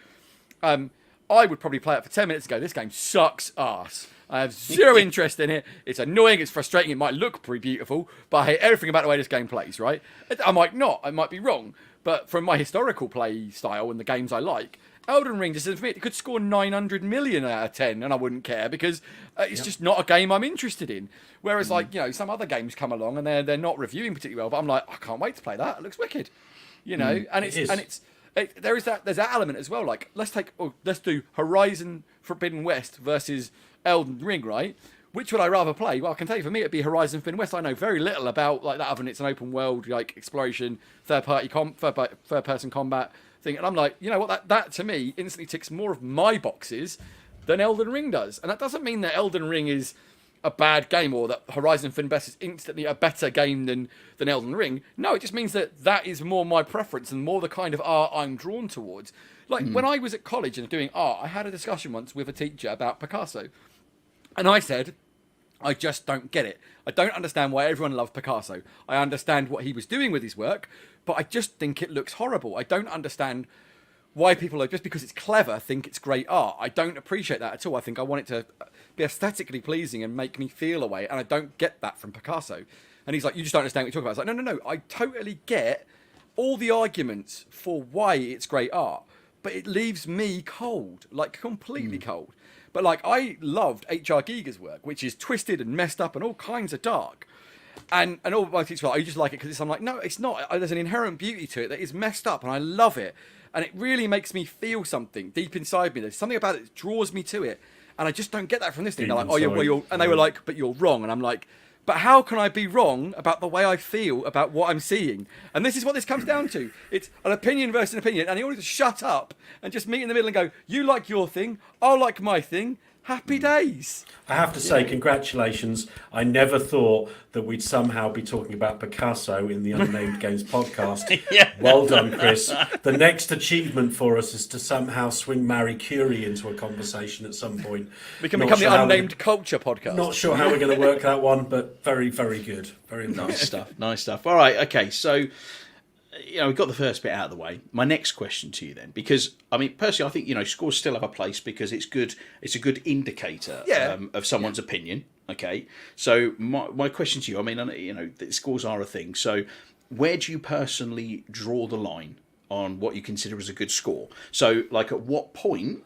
Speaker 4: I would probably play it for 10 minutes ago. This game sucks ass. I have zero interest in it. It's annoying. It's frustrating. It might look pretty beautiful, but I hate everything about the way this game plays, right? I might not. I might be wrong. But from my historical play style and the games I like, Elden Ring, just for me, it could score 900 million out of 10 and I wouldn't care because it's just not a game I'm interested in. Whereas some other games come along and they're not reviewing particularly well, but I'm like, I can't wait to play that. It looks wicked, there's that element as well. Let's do Horizon Forbidden West versus Elden Ring, right? Which would I rather play? Well, I can tell you, for me, it'd be Horizon Forbidden West. I know very little about that other than it's an open world, exploration, third person combat thing. And I'm like, you know what? That to me instantly ticks more of my boxes than Elden Ring does. And that doesn't mean that Elden Ring is a bad game or that Horizon Forbidden West is instantly a better game than Elden Ring. No, it just means that is more my preference and more the kind of art I'm drawn towards. When I was at college and doing art, I had a discussion once with a teacher about Picasso. And I said, I just don't get it. I don't understand why everyone loved Picasso. I understand what he was doing with his work, but I just think it looks horrible. I don't understand why people, just because it's clever, think it's great art. I don't appreciate that at all. I think I want it to be aesthetically pleasing and make me feel a way, and I don't get that from Picasso. And he's like, you just don't understand what you're talking about. I was like, no. I totally get all the arguments for why it's great art, but it leaves me cold, completely cold. But I loved H.R. Giger's work, which is twisted and messed up and all kinds of dark. And all my teachers were like, you just like it because I'm like, no, it's not. There's an inherent beauty to it that is messed up and I love it. And it really makes me feel something deep inside me. There's something about it that draws me to it. And I just don't get that from this thing. They're like, oh, yeah, and they were like, but you're wrong. And I'm like, but how can I be wrong about the way I feel about what I'm seeing? And this is what this comes down to. It's an opinion versus an opinion. And you all need to shut up and just meet in the middle and go, you like your thing, I'll like my thing. Happy days.
Speaker 3: I have to say, congratulations. I never thought that we'd somehow be talking about Picasso in the Unnamed Games podcast. Well done, Chris. The next achievement for us is to somehow swing Marie Curie into a conversation at some point.
Speaker 4: We can become the Unnamed Culture podcast.
Speaker 3: Not sure how we're going to work that one, but very, very good. Very
Speaker 2: nice stuff. Nice stuff. All right. Okay. So, we've got the first bit out of the way. My next question to you then, because personally, I think scores still have a place because it's good. It's a good indicator of someone's opinion. Okay, so my question to you, the scores are a thing. So, where do you personally draw the line on what you consider as a good score? So, at what point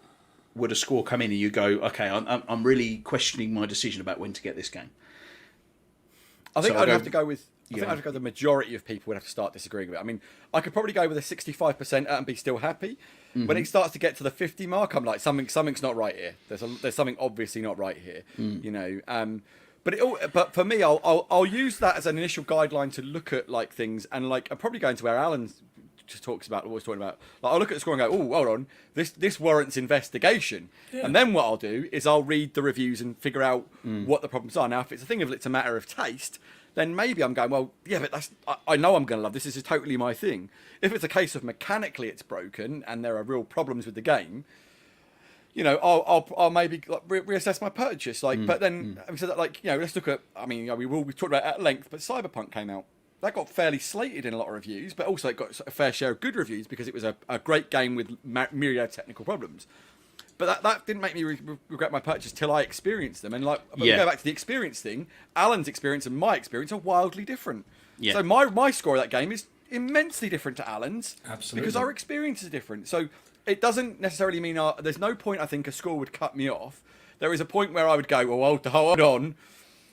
Speaker 2: would a score come in and you go, okay, I'm really questioning my decision about when to get this game?
Speaker 4: I think
Speaker 2: So
Speaker 4: I'd have to go with. I think
Speaker 2: Yeah.
Speaker 4: I'd go. The majority of people would have to start disagreeing with it. I mean, I could probably go with a 65% and be still happy. When it starts to get to the 50 mark, I'm like, something's not right here. There's something obviously not right here. You know. But for me, I'll use that as an initial guideline to look at like things, and like I'm probably going to where Alan just always talking about. Like I'll look at the score and go, oh, hold on, this warrants investigation.
Speaker 3: Yeah.
Speaker 4: And then what I'll do is I'll read the reviews and figure out what the problems are. Now, if it's a matter of taste, then maybe I'm going, well, yeah, but I know I'm going to love this. This is totally my thing. If it's a case of mechanically it's broken and there are real problems with the game, you know, I'll maybe like, reassess my purchase. Like, but then having said that, like, you know, let's look at. I mean, you know, we talked about it at length, but Cyberpunk came out. That got fairly slated in a lot of reviews, but also it got a fair share of good reviews because it was a great game with myriad technical problems. But that didn't make me regret my purchase till I experienced them. And like, we go back to the experience thing. Alan's experience and my experience are wildly different.
Speaker 2: Yeah.
Speaker 4: So my score of that game is immensely different to Alan's.
Speaker 3: Absolutely.
Speaker 4: Because our experience is different. So it doesn't necessarily mean there's no point I think a score would cut me off. There is a point where I would go, well, hold on.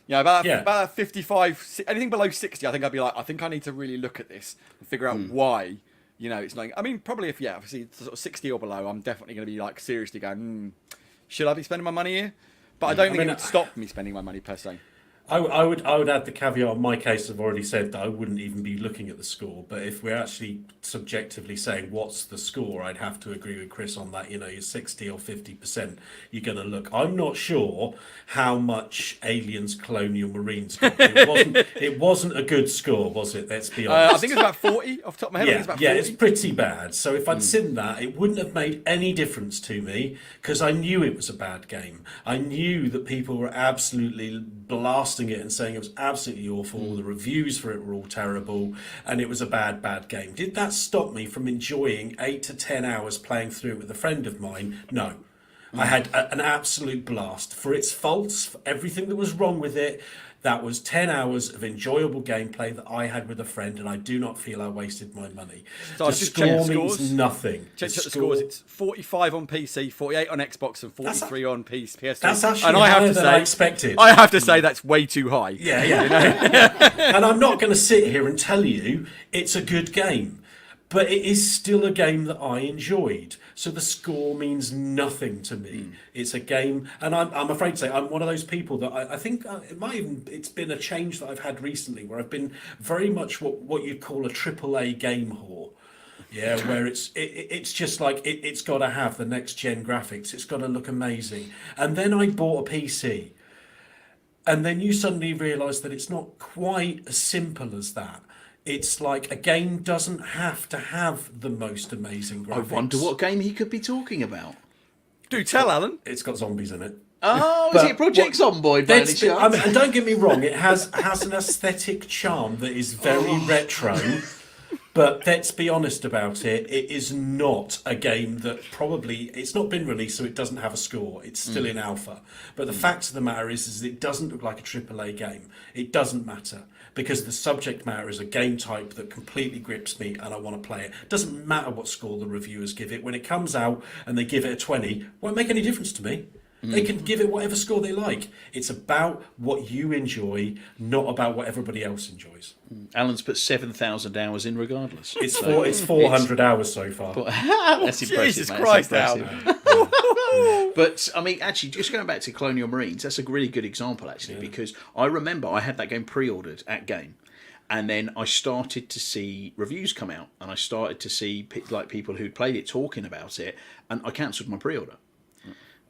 Speaker 4: You know, about 55, anything below 60, I think I'd be like, I think I need to really look at this and figure out why. You know, it's like, I mean, probably obviously sort of 60 or below, I'm definitely going to be like seriously going, should I be spending my money here? But I don't think it would stop me spending my money per se.
Speaker 3: I would add the caveat. In my case, I've already said that I wouldn't even be looking at the score. But if we're actually subjectively saying what's the score, I'd have to agree with Chris on that. You know, you're 60 or 50%. You're going to look. I'm not sure how much Aliens Colonial Marines got. It wasn't a good score, was it? Let's be honest.
Speaker 4: I think it's about 40 off the top of my head. I think it's about 40.
Speaker 3: It's pretty bad. So if I'd seen that, it wouldn't have made any difference to me because I knew it was a bad game. I knew that people were absolutely blasting it and saying it was absolutely awful. The reviews for it were all terrible, and it was a bad game. Did that stop me from enjoying 8 to 10 hours playing through it with a friend of mine? No. I had an absolute blast. For its faults, for everything that was wrong with it, that was 10 hours of enjoyable gameplay that I had with a friend, and I do not feel I wasted my money.
Speaker 4: So
Speaker 3: the
Speaker 4: just
Speaker 3: score
Speaker 4: check the
Speaker 3: means
Speaker 4: scores.
Speaker 3: nothing.
Speaker 4: Check the scores. It's 45 on PC, 48 on Xbox, and 43 on PS3.
Speaker 3: That's actually
Speaker 4: and I have
Speaker 3: higher
Speaker 4: to
Speaker 3: than
Speaker 4: say,
Speaker 3: I expected.
Speaker 4: I have to say that's way too high.
Speaker 3: Yeah. And I'm not going to sit here and tell you it's a good game. But it is still a game that I enjoyed. So the score means nothing to me. It's a game, and I'm afraid to say I'm one of those people that I think it's been a change that I've had recently, where I've been very much what you'd call a AAA game whore. Yeah, where it's just like it's got to have the next gen graphics. It's got to look amazing. And then I bought a PC, and then you suddenly realise that it's not quite as simple as that. It's like a game doesn't have to have the most amazing graphics.
Speaker 2: I wonder what game he could be talking about.
Speaker 4: Do tell, Alan.
Speaker 3: It's got zombies in it.
Speaker 2: Oh, is it Project Zomboid by any chance?
Speaker 3: And don't get me wrong, it has an aesthetic charm that is very retro. But let's be honest about it, it is not a game that it's not been released, so it doesn't have a score. It's still in alpha. But the fact of the matter is it doesn't look like a AAA game. It doesn't matter, because the subject matter is a game type that completely grips me and I want to play it. Doesn't matter what score the reviewers give it. When it comes out and they give it a 20, won't make any difference to me. They can give it whatever score they like. It's about what you enjoy, not about what everybody else enjoys.
Speaker 2: Alan's put 7,000 hours in regardless.
Speaker 3: It's 400 hours so far.
Speaker 2: That's impressive,
Speaker 4: Jesus
Speaker 2: man.
Speaker 4: Christ,
Speaker 2: That's
Speaker 4: Al.
Speaker 2: impressive. But, I mean, actually, just going back to Colonial Marines, that's a really good example, actually, because I remember I had that game pre-ordered at Game. And then I started to see reviews come out, and I started to see people who'd played it talking about it, and I cancelled my pre-order.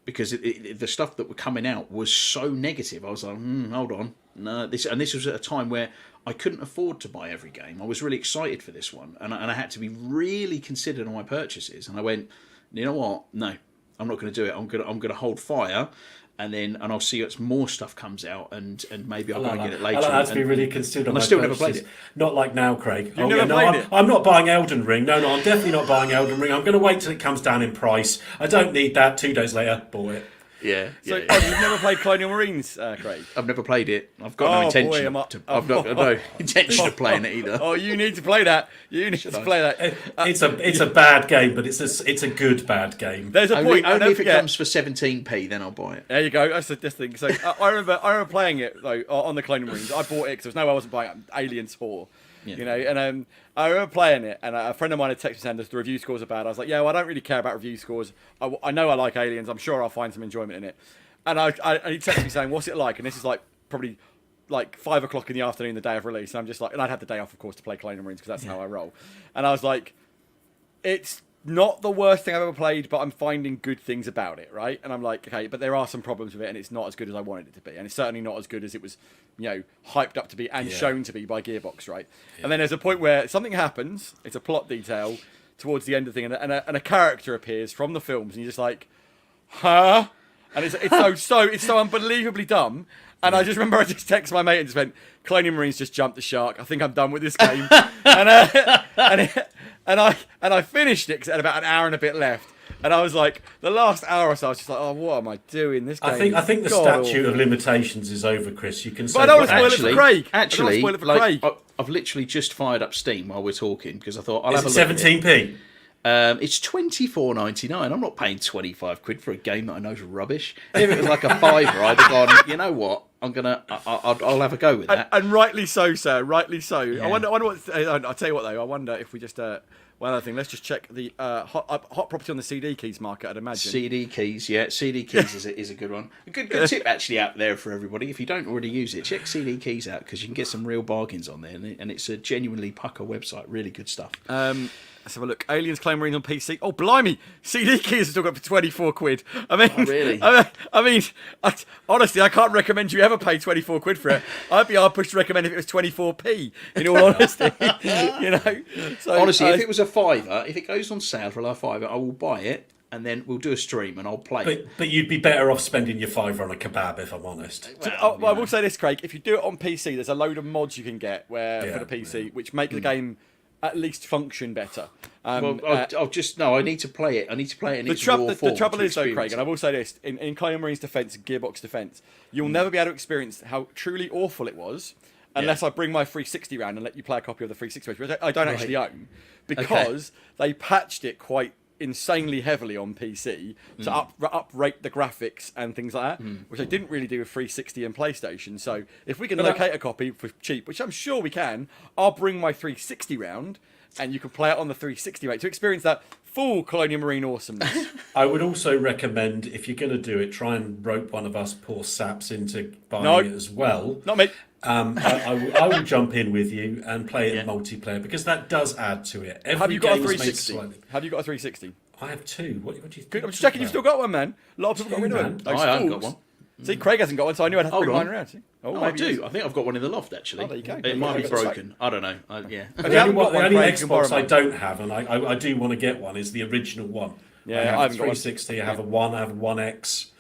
Speaker 2: Because the stuff that were coming out was so negative. I was like, hold on. No, this was at a time where I couldn't afford to buy every game. I was really excited for this one. And I had to be really considered on my purchases. And I went, you know what? No, I'm not going to do it. I'm going to hold fire. And I'll see as more stuff comes out, and maybe I'll get it later.
Speaker 3: I have to be really considered on
Speaker 2: and
Speaker 3: my
Speaker 2: I still
Speaker 3: purchases.
Speaker 2: never played it.
Speaker 3: Not like now, Craig.
Speaker 4: never played it?
Speaker 3: I'm not buying Elden Ring. No, I'm definitely not buying Elden Ring. I'm going to wait till it comes down in price. I don't need that. 2 days later, bought it.
Speaker 2: Yeah.
Speaker 4: So
Speaker 2: yeah.
Speaker 4: you've never played Colonial Marines, Craig?
Speaker 2: I've never played it. I've got no intention. I've got no intention of playing it either.
Speaker 4: Oh, you need to play that. You need to play that.
Speaker 3: It's a bad game, but it's a good bad game.
Speaker 4: There's a point.
Speaker 2: Only if it comes for 17p, then I'll buy it.
Speaker 4: There you go. That's the thing. So I remember playing it though on the Colonial Marines. I bought it because there was no way I wasn't buying Aliens 4.
Speaker 2: Yeah.
Speaker 4: You know, and I remember playing it, and a friend of mine had texted me saying the review scores are bad. I was like, yeah, well, I don't really care about review scores. I know I like Aliens. I'm sure I'll find some enjoyment in it. And he texted me saying, what's it like? And this is like probably like 5 o'clock in the afternoon, the day of release. And I'm just like, and I'd had the day off, of course, to play Colonial Marines because that's how I roll. And I was like, it's not the worst thing I've ever played, but I'm finding good things about it, right? And I'm like, okay, but there are some problems with it, and it's not as good as I wanted it to be, and it's certainly not as good as it was, hyped up to be and shown to be by Gearbox, right? Yeah. And then there's a point where something happens. It's a plot detail towards the end of the thing, and a character appears from the films, and you're just like, huh? And it's so unbelievably dumb. And I just remember I just texted my mate and just went, Colonial Marines just jumped the shark. I think I'm done with this game. and I finished it because it had about an hour and a bit left. And I was like, the last hour or so, I was just like, oh, what am I doing? This game.
Speaker 3: I think the statute of limitations is over, Chris. You can say.
Speaker 4: But I don't want to spoil it for Craig.
Speaker 2: Actually,
Speaker 4: Craig.
Speaker 2: I've literally just fired up Steam while we're talking because I thought I'll have a look.
Speaker 3: 17p.
Speaker 2: It's £24.99. I'm not paying £25 for a game that I know is rubbish. If it was like a fiver, I'd have gone, you know what? I'll have a go with that.
Speaker 4: And rightly so, sir. Rightly so.
Speaker 2: Yeah.
Speaker 4: I wonder what. I'll tell you what though. I wonder if we just. One other thing. Let's just check the hot property on the CD keys market. I'd imagine.
Speaker 2: CD keys, yeah. CD keys is a good one. A good tip actually out there for everybody. If you don't already use it, check CD keys out because you can get some real bargains on there, and it's a genuinely pucker website. Really good stuff.
Speaker 4: Let's have a look. Aliens Claim Marines on PC. Oh, blimey! CD keys are talking up for £24. I mean,
Speaker 2: oh, really?
Speaker 4: Honestly, I can't recommend you ever pay £24 for it. I'd be hard pushed to recommend if it was 24p. In all honesty, So,
Speaker 2: honestly, if it was a fiver, if it goes on sale for a fiver, I will buy it. And then we'll do a stream and I'll play it.
Speaker 3: But you'd be better off spending your fiver on a kebab, if I'm honest.
Speaker 4: Well, I will say this, Craig. If you do it on PC, there's a load of mods you can get for the PC, which make the game at least function better.
Speaker 2: I need to play it. I need to play it in its raw form.
Speaker 4: The trouble is, though, Craig, and I will say this, in Colonial Marines' defence and Gearbox defence, you'll never be able to experience how truly awful it was unless I bring my 360 round and let you play a copy of the 360, which I don't actually own, because they patched it quite insanely heavily on PC to uprate the graphics and things like that, which they didn't really do with 360 and PlayStation. So if we can locate a copy for cheap, which I'm sure we can, I'll bring my 360 round and you can play it on the 360 to experience that full Colonial Marine awesomeness.
Speaker 3: I would also recommend, if you're going to do it, try and rope one of us poor saps into buying it as well.
Speaker 4: Not me.
Speaker 3: I will jump in with you and play it multiplayer because that does add to it.
Speaker 4: Have you got a 360? Have you got a 360?
Speaker 3: I have two. What do you think?
Speaker 4: I'm just checking you've still got one, man. A lot of people got rid of them.
Speaker 2: I haven't got one.
Speaker 4: See, Craig hasn't got one, so I knew I'd have to bring mine around. See?
Speaker 2: I do. I think I've got one in the loft, actually.
Speaker 4: Oh, there you go.
Speaker 2: It might be broken. I don't know.
Speaker 3: The only Xbox I don't have, and I do want to get one, is the original one.
Speaker 4: Yeah,
Speaker 3: I have a 360. I have a One. I have a One X.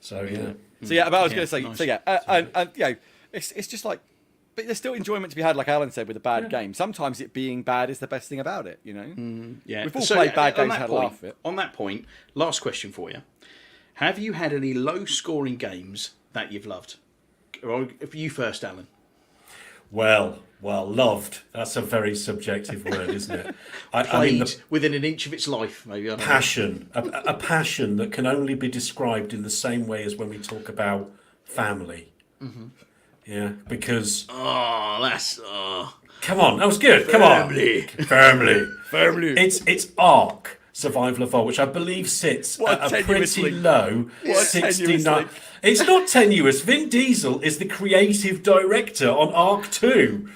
Speaker 3: So yeah.
Speaker 4: So yeah, but I was going to say. Nice. So yeah, and it's just like. But there's still enjoyment to be had, like Alan said, with a bad game. Sometimes it being bad is the best thing about it, We've all played bad games and had a laugh at it.
Speaker 2: On that point, last question for you. Have you had any low-scoring games that you've loved? Or for you first, Alan.
Speaker 3: Well, loved. That's a very subjective word, isn't it?
Speaker 2: Played within an inch of its life, maybe.
Speaker 3: Passion. A passion that can only be described in the same way as when we talk about family. Mm-hmm. Yeah, because...
Speaker 2: Come
Speaker 3: on, that was good. Come on. Family. It's Ark Survival Evolved, which I believe sits at a pretty low 69. It's not tenuous. Vin Diesel is the creative director on Ark 2.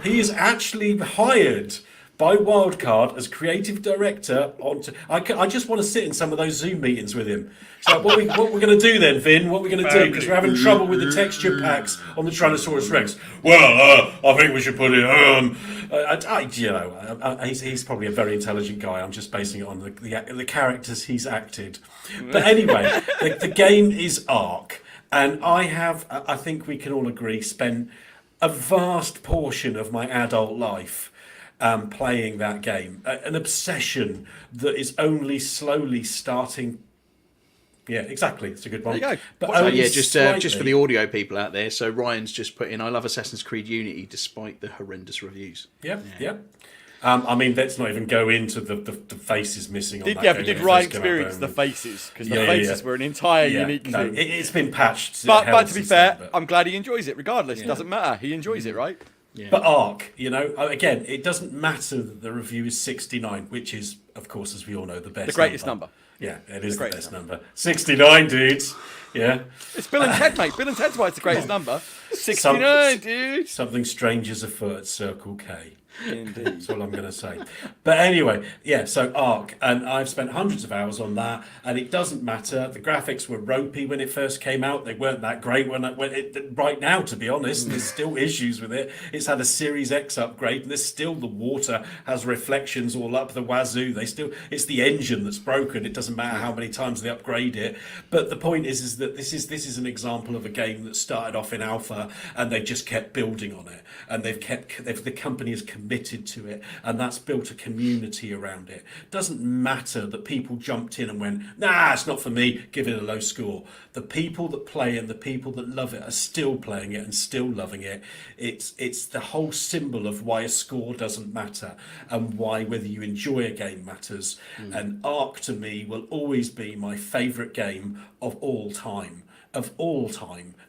Speaker 3: He is actually hired by Wildcard as creative director. I just want to sit in some of those Zoom meetings with him. So what we're going to do then, Vin? What we're going to do, because we're having trouble with the texture packs on the Tyrannosaurus Rex. Well, I think we should put it on. He's probably a very intelligent guy. I'm just basing it on the characters he's acted. But anyway, the game is Ark, and I think we can all agree, spent a vast portion of my adult life playing that game. An obsession that is only slowly starting Yeah, exactly. It's a good one.
Speaker 4: There you go.
Speaker 3: But
Speaker 4: So,
Speaker 3: only
Speaker 2: just
Speaker 3: slightly-
Speaker 2: for the audio people out there, so Ryan's just put in, I love Assassin's Creed Unity despite the horrendous reviews.
Speaker 3: Yep, yep. I mean, let's not even go into the faces missing on that game.
Speaker 4: Did
Speaker 3: when it
Speaker 4: Ryan
Speaker 3: first came out,
Speaker 4: experience the
Speaker 3: but-
Speaker 4: faces? Because the
Speaker 3: Yeah,
Speaker 4: faces
Speaker 3: yeah.
Speaker 4: were an entire
Speaker 3: Yeah,
Speaker 4: unique
Speaker 3: no,
Speaker 4: thing.
Speaker 3: it's been patched.
Speaker 4: But to be fair,
Speaker 3: but,
Speaker 4: I'm glad he enjoys it regardless. It doesn't matter. He enjoys it, right?
Speaker 2: Yeah.
Speaker 3: but Ark, again, it doesn't matter that the review is 69, which is, of course, as we all know, the best.
Speaker 4: The greatest number.
Speaker 3: Yeah, it is the
Speaker 4: greatest
Speaker 3: best number. 69, dudes. Yeah.
Speaker 4: It's Bill and Ted, mate. Bill and Ted's why it's the greatest number. 69, dude.
Speaker 3: Something strange is afoot at Circle K.
Speaker 4: Indeed.
Speaker 3: That's all I'm going to say. But anyway, yeah, so Ark, and I've spent hundreds of hours on that, and it doesn't matter. The graphics were ropey when it first came out. They weren't that great right now, to be honest. There's still issues with it. It's had a Series X upgrade, and there's still the water has reflections all up the wazoo. It's the engine that's broken. It doesn't matter how many times they upgrade it. But the point is that this is an example of a game that started off in alpha, and they just kept building on it, and the company has committed to it, and that's built a community around it. Doesn't matter that people jumped in and went, nah, it's not for me, give it a low score. The people that play and the people that love it are still playing it and still loving it. It's the whole symbol of why a score doesn't matter, and why whether you enjoy a game matters. And Ark to me will always be my favourite game of all time.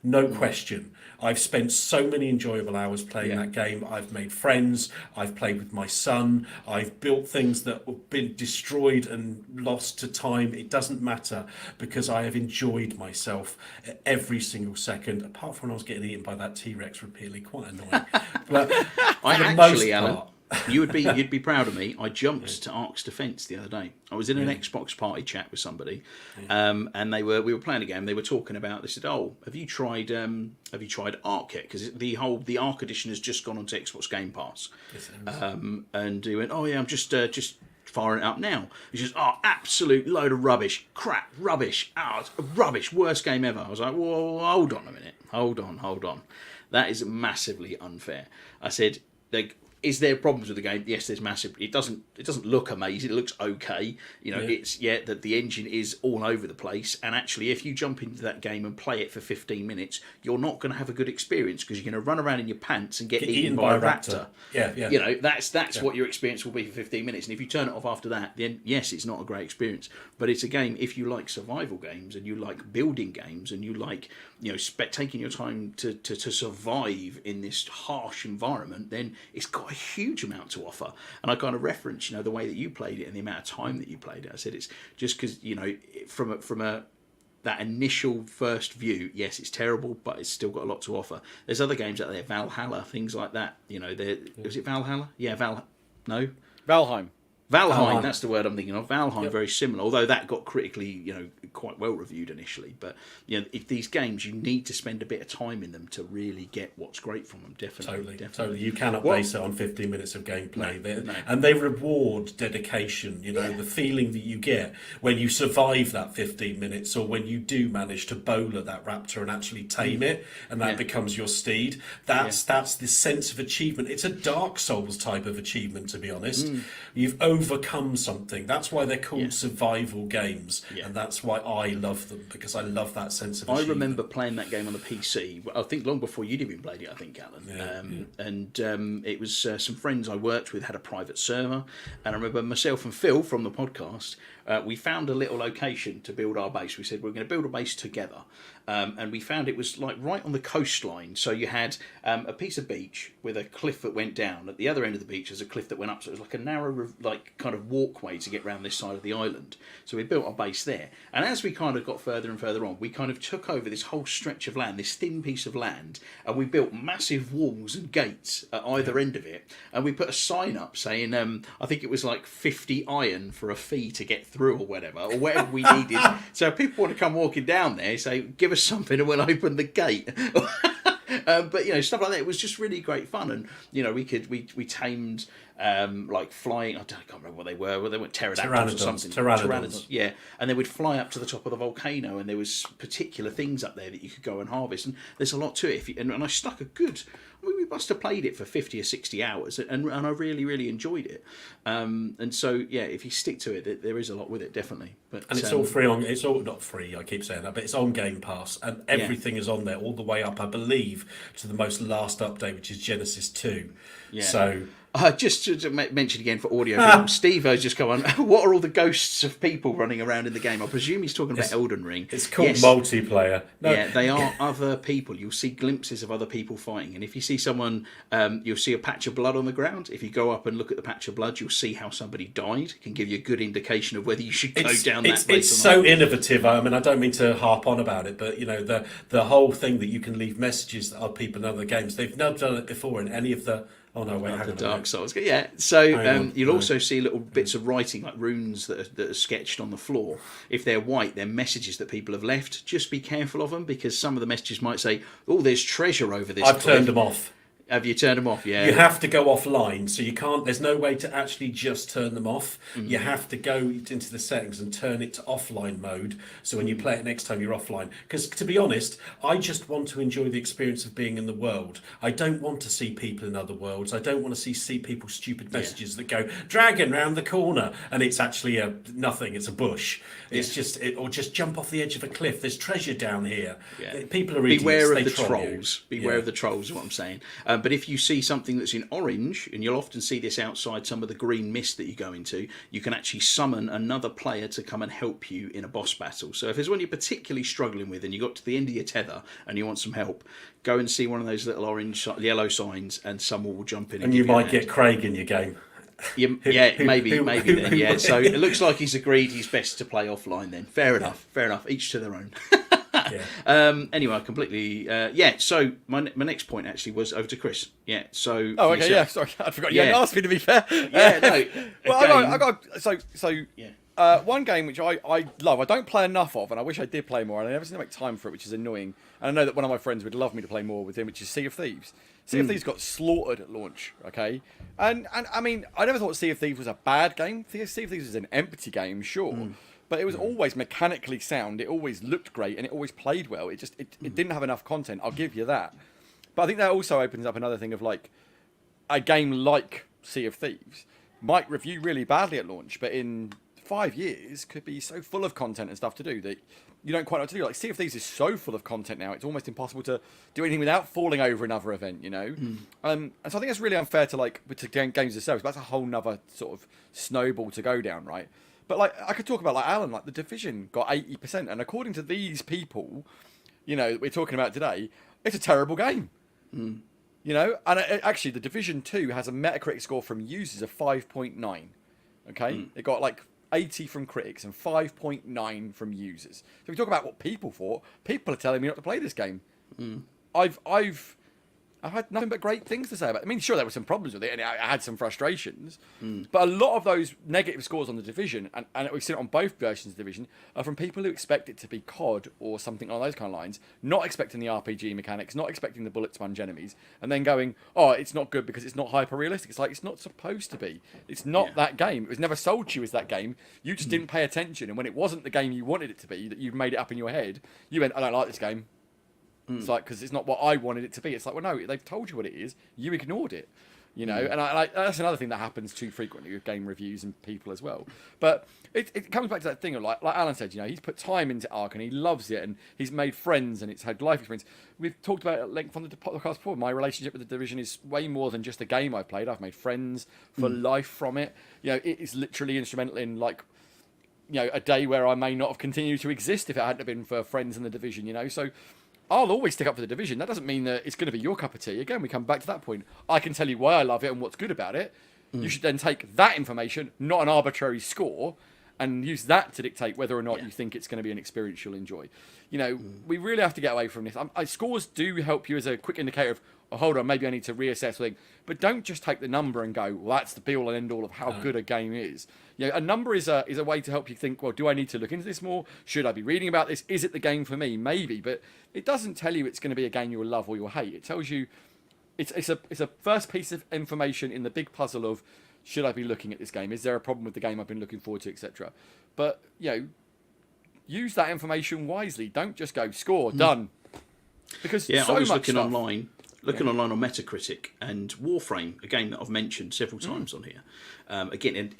Speaker 3: No question. I've spent so many enjoyable hours playing that game. I've made friends. I've played with my son. I've built things that have been destroyed and lost to time. It doesn't matter, because I have enjoyed myself every single second, apart from when I was getting eaten by that T-Rex repeatedly. Quite annoying. But
Speaker 2: Alan, you'd be proud of me. I jumped to Ark's defence the other day. I was in an Xbox party chat with somebody, and we were playing a game. They were talking about. They said, "Oh, have you tried Ark yet? Because the Ark edition has just gone onto Xbox Game Pass." And he went, "Oh yeah, I'm just firing it up now." He says, "Oh, absolute load of rubbish, crap, rubbish, it's rubbish, worst game ever." I was like, "Whoa, hold on a minute, hold on. That is massively unfair." I said, is there problems with the game? Yes, there's massive. It doesn't look amazing. It looks okay. It's that the engine is all over the place. And actually, if you jump into that game and play it for 15 minutes, you're not going to have a good experience, because you're going to run around in your pants and get eaten by a raptor.
Speaker 3: Yeah.
Speaker 2: That's what your experience will be for 15 minutes. And if you turn it off after that, then yes, it's not a great experience. But it's a game, if you like survival games and you like building games and you like taking your time to survive in this harsh environment, then it's got a huge amount to offer. And I kind of reference the way that you played it and the amount of time that you played it. I said it's just because from that initial first view, yes, it's terrible, but it's still got a lot to offer. There's other games out there, Valhalla, things like that. Was it Valhalla? Yeah,
Speaker 4: Valheim.
Speaker 2: Valheim, that's the word I'm thinking of. Valheim, very similar, although that got critically, quite well reviewed initially. But if these games, you need to spend a bit of time in them to really get what's great from them. Definitely.
Speaker 3: You cannot base it on 15 minutes of gameplay. And they reward dedication. The feeling that you get when you survive that 15 minutes, or when you do manage to bowler that raptor and actually tame it, and that becomes your steed. That's the sense of achievement. It's a Dark Souls type of achievement, to be honest. You've overcome something. That's why they're called survival games, and that's why I love them, because I love that sense of achievement.
Speaker 2: I remember playing that game on the PC, I think long before you'd even played it, I think, Alan. And it was some friends I worked with had a private server, and I remember myself and Phil from the podcast, we found a little location to build our base. We said we're going to build a base together. And we found it was like right on the coastline. So you had a piece of beach with a cliff that went down. At the other end of the beach, there's a cliff that went up. So it was like a narrow, kind of walkway to get around this side of the island. So we built our base there. And as we kind of got further and further on, we kind of took over this whole stretch of land, this thin piece of land, and we built massive walls and gates at either end of it. And we put a sign up saying, I think it was like 50 iron for a fee to get through, or whatever we needed. So if people want to come walking down there, say, give us something and we'll open the gate. But stuff like that, it was just really great fun. And we tamed like flying. I can't remember what they were. Well, they were pterodactyls or something.
Speaker 3: Pteranodons.
Speaker 2: Yeah, and they would fly up to the top of the volcano, and there was particular things up there that you could go and harvest. And there's a lot to it. And I stuck a good. I mean, we must have played it for 50 or 60 hours, and I really, really enjoyed it. And so, yeah, if you stick to it, there is a lot with it, definitely. But
Speaker 3: And it's all free on. It's all not free. I keep saying that, but it's on Game Pass, and everything is on there all the way up, I believe, to the most last update, which is Genesis 2.
Speaker 2: Yeah.
Speaker 3: So.
Speaker 2: Just to mention again for audio people, Steve has just come on. What are all the ghosts of people running around in the game? I presume he's talking about Elden Ring.
Speaker 3: It's called multiplayer. No.
Speaker 2: Yeah, they are other people. You'll see glimpses of other people fighting. And if you see someone, you'll see a patch of blood on the ground. If you go up and look at the patch of blood, you'll see how somebody died. It can give you a good indication of whether you should go down that place
Speaker 3: It's
Speaker 2: or not.
Speaker 3: so innovative. I mean, I don't mean to harp on about it, but, you know, the whole thing that you can leave messages that other people in other games, they've never done it before in any of the... Oh no! Wait, hang
Speaker 2: The
Speaker 3: on.
Speaker 2: Dark Souls. Yeah. So you'll also see little bits of writing, like runes that are sketched on the floor. If they're white, they're messages that people have left. Just be careful of them, because some of the messages might say, "Oh, there's treasure over this."
Speaker 3: I've turned them off.
Speaker 2: Have you turned them off? Yeah.
Speaker 3: You have to go offline, so you can't. There's no way to actually just turn them off. You have to go into the settings and turn it to offline mode. So when you play it next time, you're offline. Because to be honest, I just want to enjoy the experience of being in the world. I don't want to see people in other worlds. I don't want to see people's stupid messages that go dragon round the corner, and it's actually nothing. It's a bush. It's or just jump off the edge of a cliff. There's treasure down here.
Speaker 2: Yeah.
Speaker 3: People are idiots.
Speaker 2: Beware of
Speaker 3: They
Speaker 2: the
Speaker 3: troll
Speaker 2: trolls.
Speaker 3: you.
Speaker 2: Beware of the trolls is what I'm saying. But if you see something that's in orange, and you'll often see this outside some of the green mist that you go into, you can actually summon another player to come and help you in a boss battle. So if there's one you're particularly struggling with and you got to the end of your tether and you want some help, go and see one of those little yellow signs, and someone will jump in.
Speaker 3: And you might get Craig in your game.
Speaker 2: Maybe then. Yeah. So it looks like he's agreed he's best to play offline then. Fair enough. Each to their own. Anyway, I completely. So my next point actually was over to Chris. Yeah. So.
Speaker 4: Oh, okay. Yeah. Sorry, I forgot you hadn't asked me, to be fair.
Speaker 2: Yeah. No.
Speaker 4: Well, I got. One game which I love. I don't play enough of, and I wish I did play more. And I never seem to make time for it, which is annoying. And I know that one of my friends would love me to play more with him, which is Sea of Thieves. Sea of Thieves got slaughtered at launch, okay? And I mean, I never thought Sea of Thieves was a bad game. Sea of Thieves is an empty game, sure. But it was always mechanically sound. It always looked great, and it always played well. It didn't have enough content. I'll give you that. But I think that also opens up another thing of, like, a game like Sea of Thieves might review really badly at launch, but in 5 years could be so full of content and stuff to do that you don't quite know what to do. Like, Sea of Thieves is so full of content now, it's almost impossible to do anything without falling over another event, you know? And so I think it's really unfair to, like, to games themselves, but that's a whole nother sort of snowball to go down, right? But, like, I could talk about, like, Alan, like, The Division got 80%, and according to these people, you know, that we're talking about today, it's a terrible game. You know? And actually, The Division 2 has a Metacritic score from users of 5.9. Okay? It got, like, 80 from critics and 5.9 from users. So if we talk about what people thought, people are telling me not to play this game. I've had nothing but great things to say about it. I mean, sure, there were some problems with it, and I had some frustrations. But a lot of those negative scores on The Division, and we've seen it on both versions of The Division, are from people who expect it to be COD or something along those kind of lines, not expecting the RPG mechanics, not expecting the bullet sponge enemies, and then going, oh, it's not good because it's not hyper-realistic. It's like, it's not supposed to be. It's not that game. It was never sold to you as that game. You just didn't pay attention, and when it wasn't the game you wanted it to be, that you've made it up in your head, you went, I don't like this game. It's like, because it's not what I wanted it to be. It's like, well, no, they've told you what it is. You ignored it, you know. And that's another thing that happens too frequently with game reviews and people as well. But it comes back to that thing of, like Alan said, you know, he's put time into Ark and he loves it and he's made friends and it's had life experience. We've talked about it at length on the podcast before. My relationship with The Division is way more than just a game I've played. I've made friends for life from it. You know, it is literally instrumental in, like, you know, a day where I may not have continued to exist if it hadn't been for friends in The Division, you know. So I'll always stick up for The Division. That doesn't mean that it's going to be your cup of tea. Again, we come back to that point. I can tell you why I love it and what's good about it. You should then take that information, not an arbitrary score, and use that to dictate whether or not you think it's going to be an experience you'll enjoy. You know, we really have to get away from this. Scores do help you as a quick indicator of, oh, hold on, maybe I need to reassess something. But don't just take the number and go, well, that's the be-all and end-all of how good a game is. You know, a number is a way to help you think, well, do I need to look into this more? Should I be reading about this? Is it the game for me? Maybe. But it doesn't tell you it's going to be a game you'll love or you'll hate. It tells you it's a first piece of information in the big puzzle of, Should I be looking at this game? Is there a problem with the game I've been looking forward to, etc.? But, use that information wisely. Don't just go, score, done. Because
Speaker 2: Yeah,
Speaker 4: so
Speaker 2: I was
Speaker 4: much
Speaker 2: looking
Speaker 4: stuff.
Speaker 2: online on Metacritic, and Warframe, a game that I've mentioned several times on here. Again, and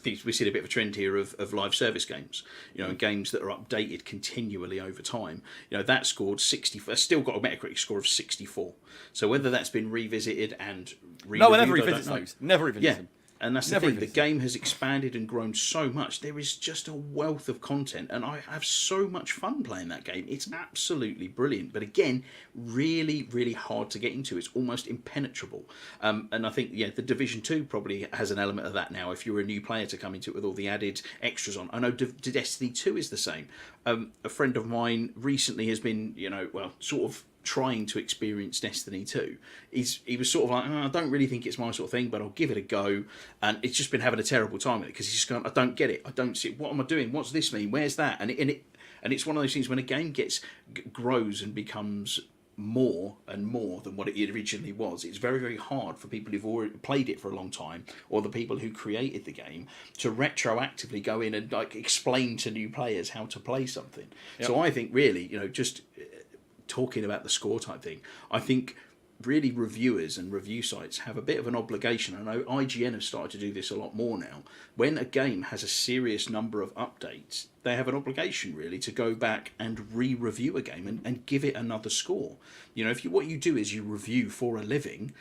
Speaker 2: we see a bit of a trend here of live service games, and games that are updated continually over time. That scored 60. Still got a Metacritic score of 64. So whether that's been revisited and
Speaker 4: No, I never
Speaker 2: re-reviewed,
Speaker 4: revisits those. Never revisits them.
Speaker 2: And that's the thing. The game has expanded and grown so much. There is just a wealth of content, and I have so much fun playing that game. It's absolutely brilliant. But again, really, really hard to get into. It's almost impenetrable. And I think, the Division 2 probably has an element of that now. If you're a new player to come into it with all the added extras on. I know Destiny 2 is the same. A friend of mine recently has been, sort of trying to experience Destiny 2. He was sort of like, I don't really think it's my sort of thing, but I'll give it a go. And it's just been having a terrible time with it because he's just going, I don't get it. I don't see it. What am I doing? What's this mean? Where's that? And it's one of those things when a game grows and becomes more and more than what it originally was. It's very, very hard for people who've already played it for a long time, or the people who created the game, to retroactively go in and explain to new players how to play something. Yep. So I think really, just talking about the score type thing, I think really reviewers and review sites have a bit of an obligation. I know IGN have started to do this a lot more now. When a game has a serious number of updates, they have an obligation really to go back and re-review a game and give it another score. What you do is you review for a living,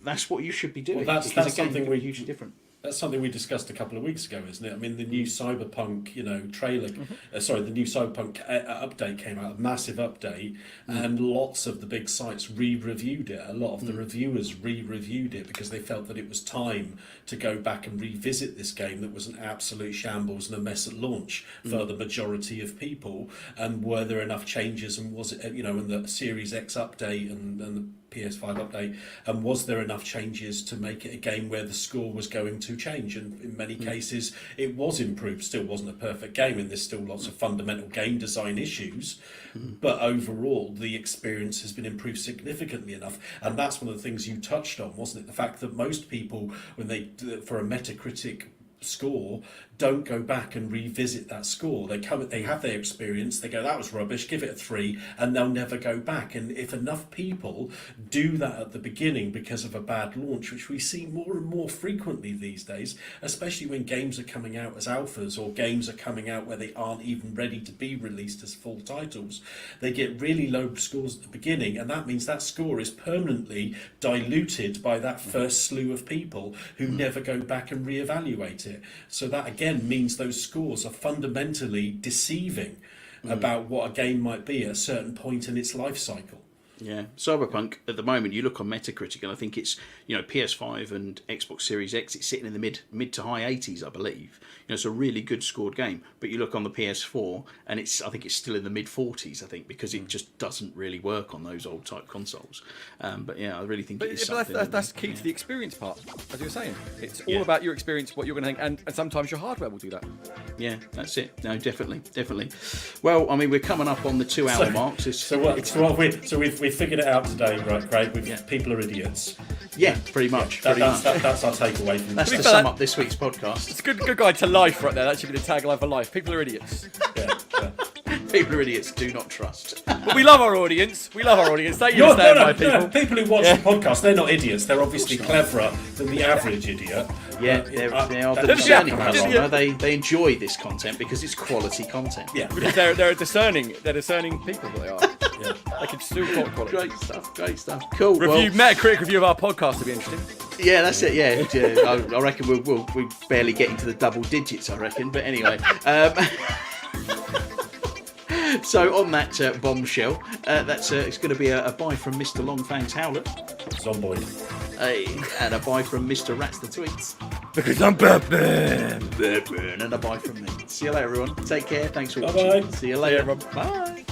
Speaker 2: that's what you should be doing.
Speaker 3: Well, that's something we're
Speaker 2: hugely different.
Speaker 3: That's something we discussed a couple of weeks ago, isn't it? I mean, the new Cyberpunk, trailer, the new Cyberpunk update came out, a massive update, and lots of the big sites re-reviewed it. A lot of the reviewers re-reviewed it because they felt that it was time to go back and revisit this game that was an absolute shambles and a mess at launch for the majority of people. And were there enough changes, and was it, in the Series X update and the PS5 update, and was there enough changes to make it a game where the score was going to change? And in many cases it was improved. Still wasn't a perfect game, and there's still lots of fundamental game design issues, but overall the experience has been improved significantly enough. And that's one of the things you touched on, wasn't it? The fact that most people, when they for a Metacritic score, don't go back and revisit that score. They have their experience, they go, that was rubbish, give it a 3, and they'll never go back. And if enough people do that at the beginning because of a bad launch, which we see more and more frequently these days, especially when games are coming out as alphas or games are coming out where they aren't even ready to be released as full titles, they get really low scores at the beginning, and that means that score is permanently diluted by that first slew of people who never go back and reevaluate it. So that again means those scores are fundamentally deceiving about what a game might be at a certain point in its life cycle.
Speaker 2: Yeah, Cyberpunk at the moment, you look on Metacritic, and I think it's PS5 and Xbox Series X, it's sitting in the mid to high 80s, I believe. It's a really good scored game. But you look on the PS4, and I think it's still in the mid 40s. I think because it just doesn't really work on those old type consoles. But yeah, I really think it is something.
Speaker 4: But that's key to the experience part, as you were saying. It's all about your experience, what you're going to think, and sometimes your hardware will do that.
Speaker 2: Yeah, that's it. No, definitely. Well, I mean, we're coming up on the 2-hour mark.
Speaker 3: We've figured it out today, right, Craig? People are idiots.
Speaker 2: Yeah, pretty much.
Speaker 3: That's our takeaway from
Speaker 2: that's
Speaker 3: this.
Speaker 2: to sum up this week's podcast.
Speaker 4: It's a good guide to life right there. That should be the tagline for life. People are idiots.
Speaker 3: Yeah.
Speaker 2: People are idiots. Do not trust.
Speaker 4: But we love our audience. Don't you understand why people?
Speaker 3: People who watch the podcast, they're not idiots. They're obviously cleverer than the average idiot.
Speaker 2: Yeah, they are the discerning ones. They enjoy this content because it's quality content.
Speaker 3: Yeah,
Speaker 4: because they're discerning people. They are. Yeah. They can still talk quality.
Speaker 2: Great stuff. Cool.
Speaker 4: Metacritic review of our podcast would be interesting.
Speaker 2: Yeah, that's it. Yeah, I reckon we'll barely get into the double digits. I reckon, but anyway. So on that bombshell, it's going to be a bye from Mr. Longfangs Howler,
Speaker 3: Zomboid,
Speaker 2: and a bye from Mr. Rats the Tweets.
Speaker 4: Because I'm Batman.
Speaker 2: And a bye from me. See you later, everyone. Take care. Thanks for watching.
Speaker 3: Bye.
Speaker 2: See you later.
Speaker 4: Bye.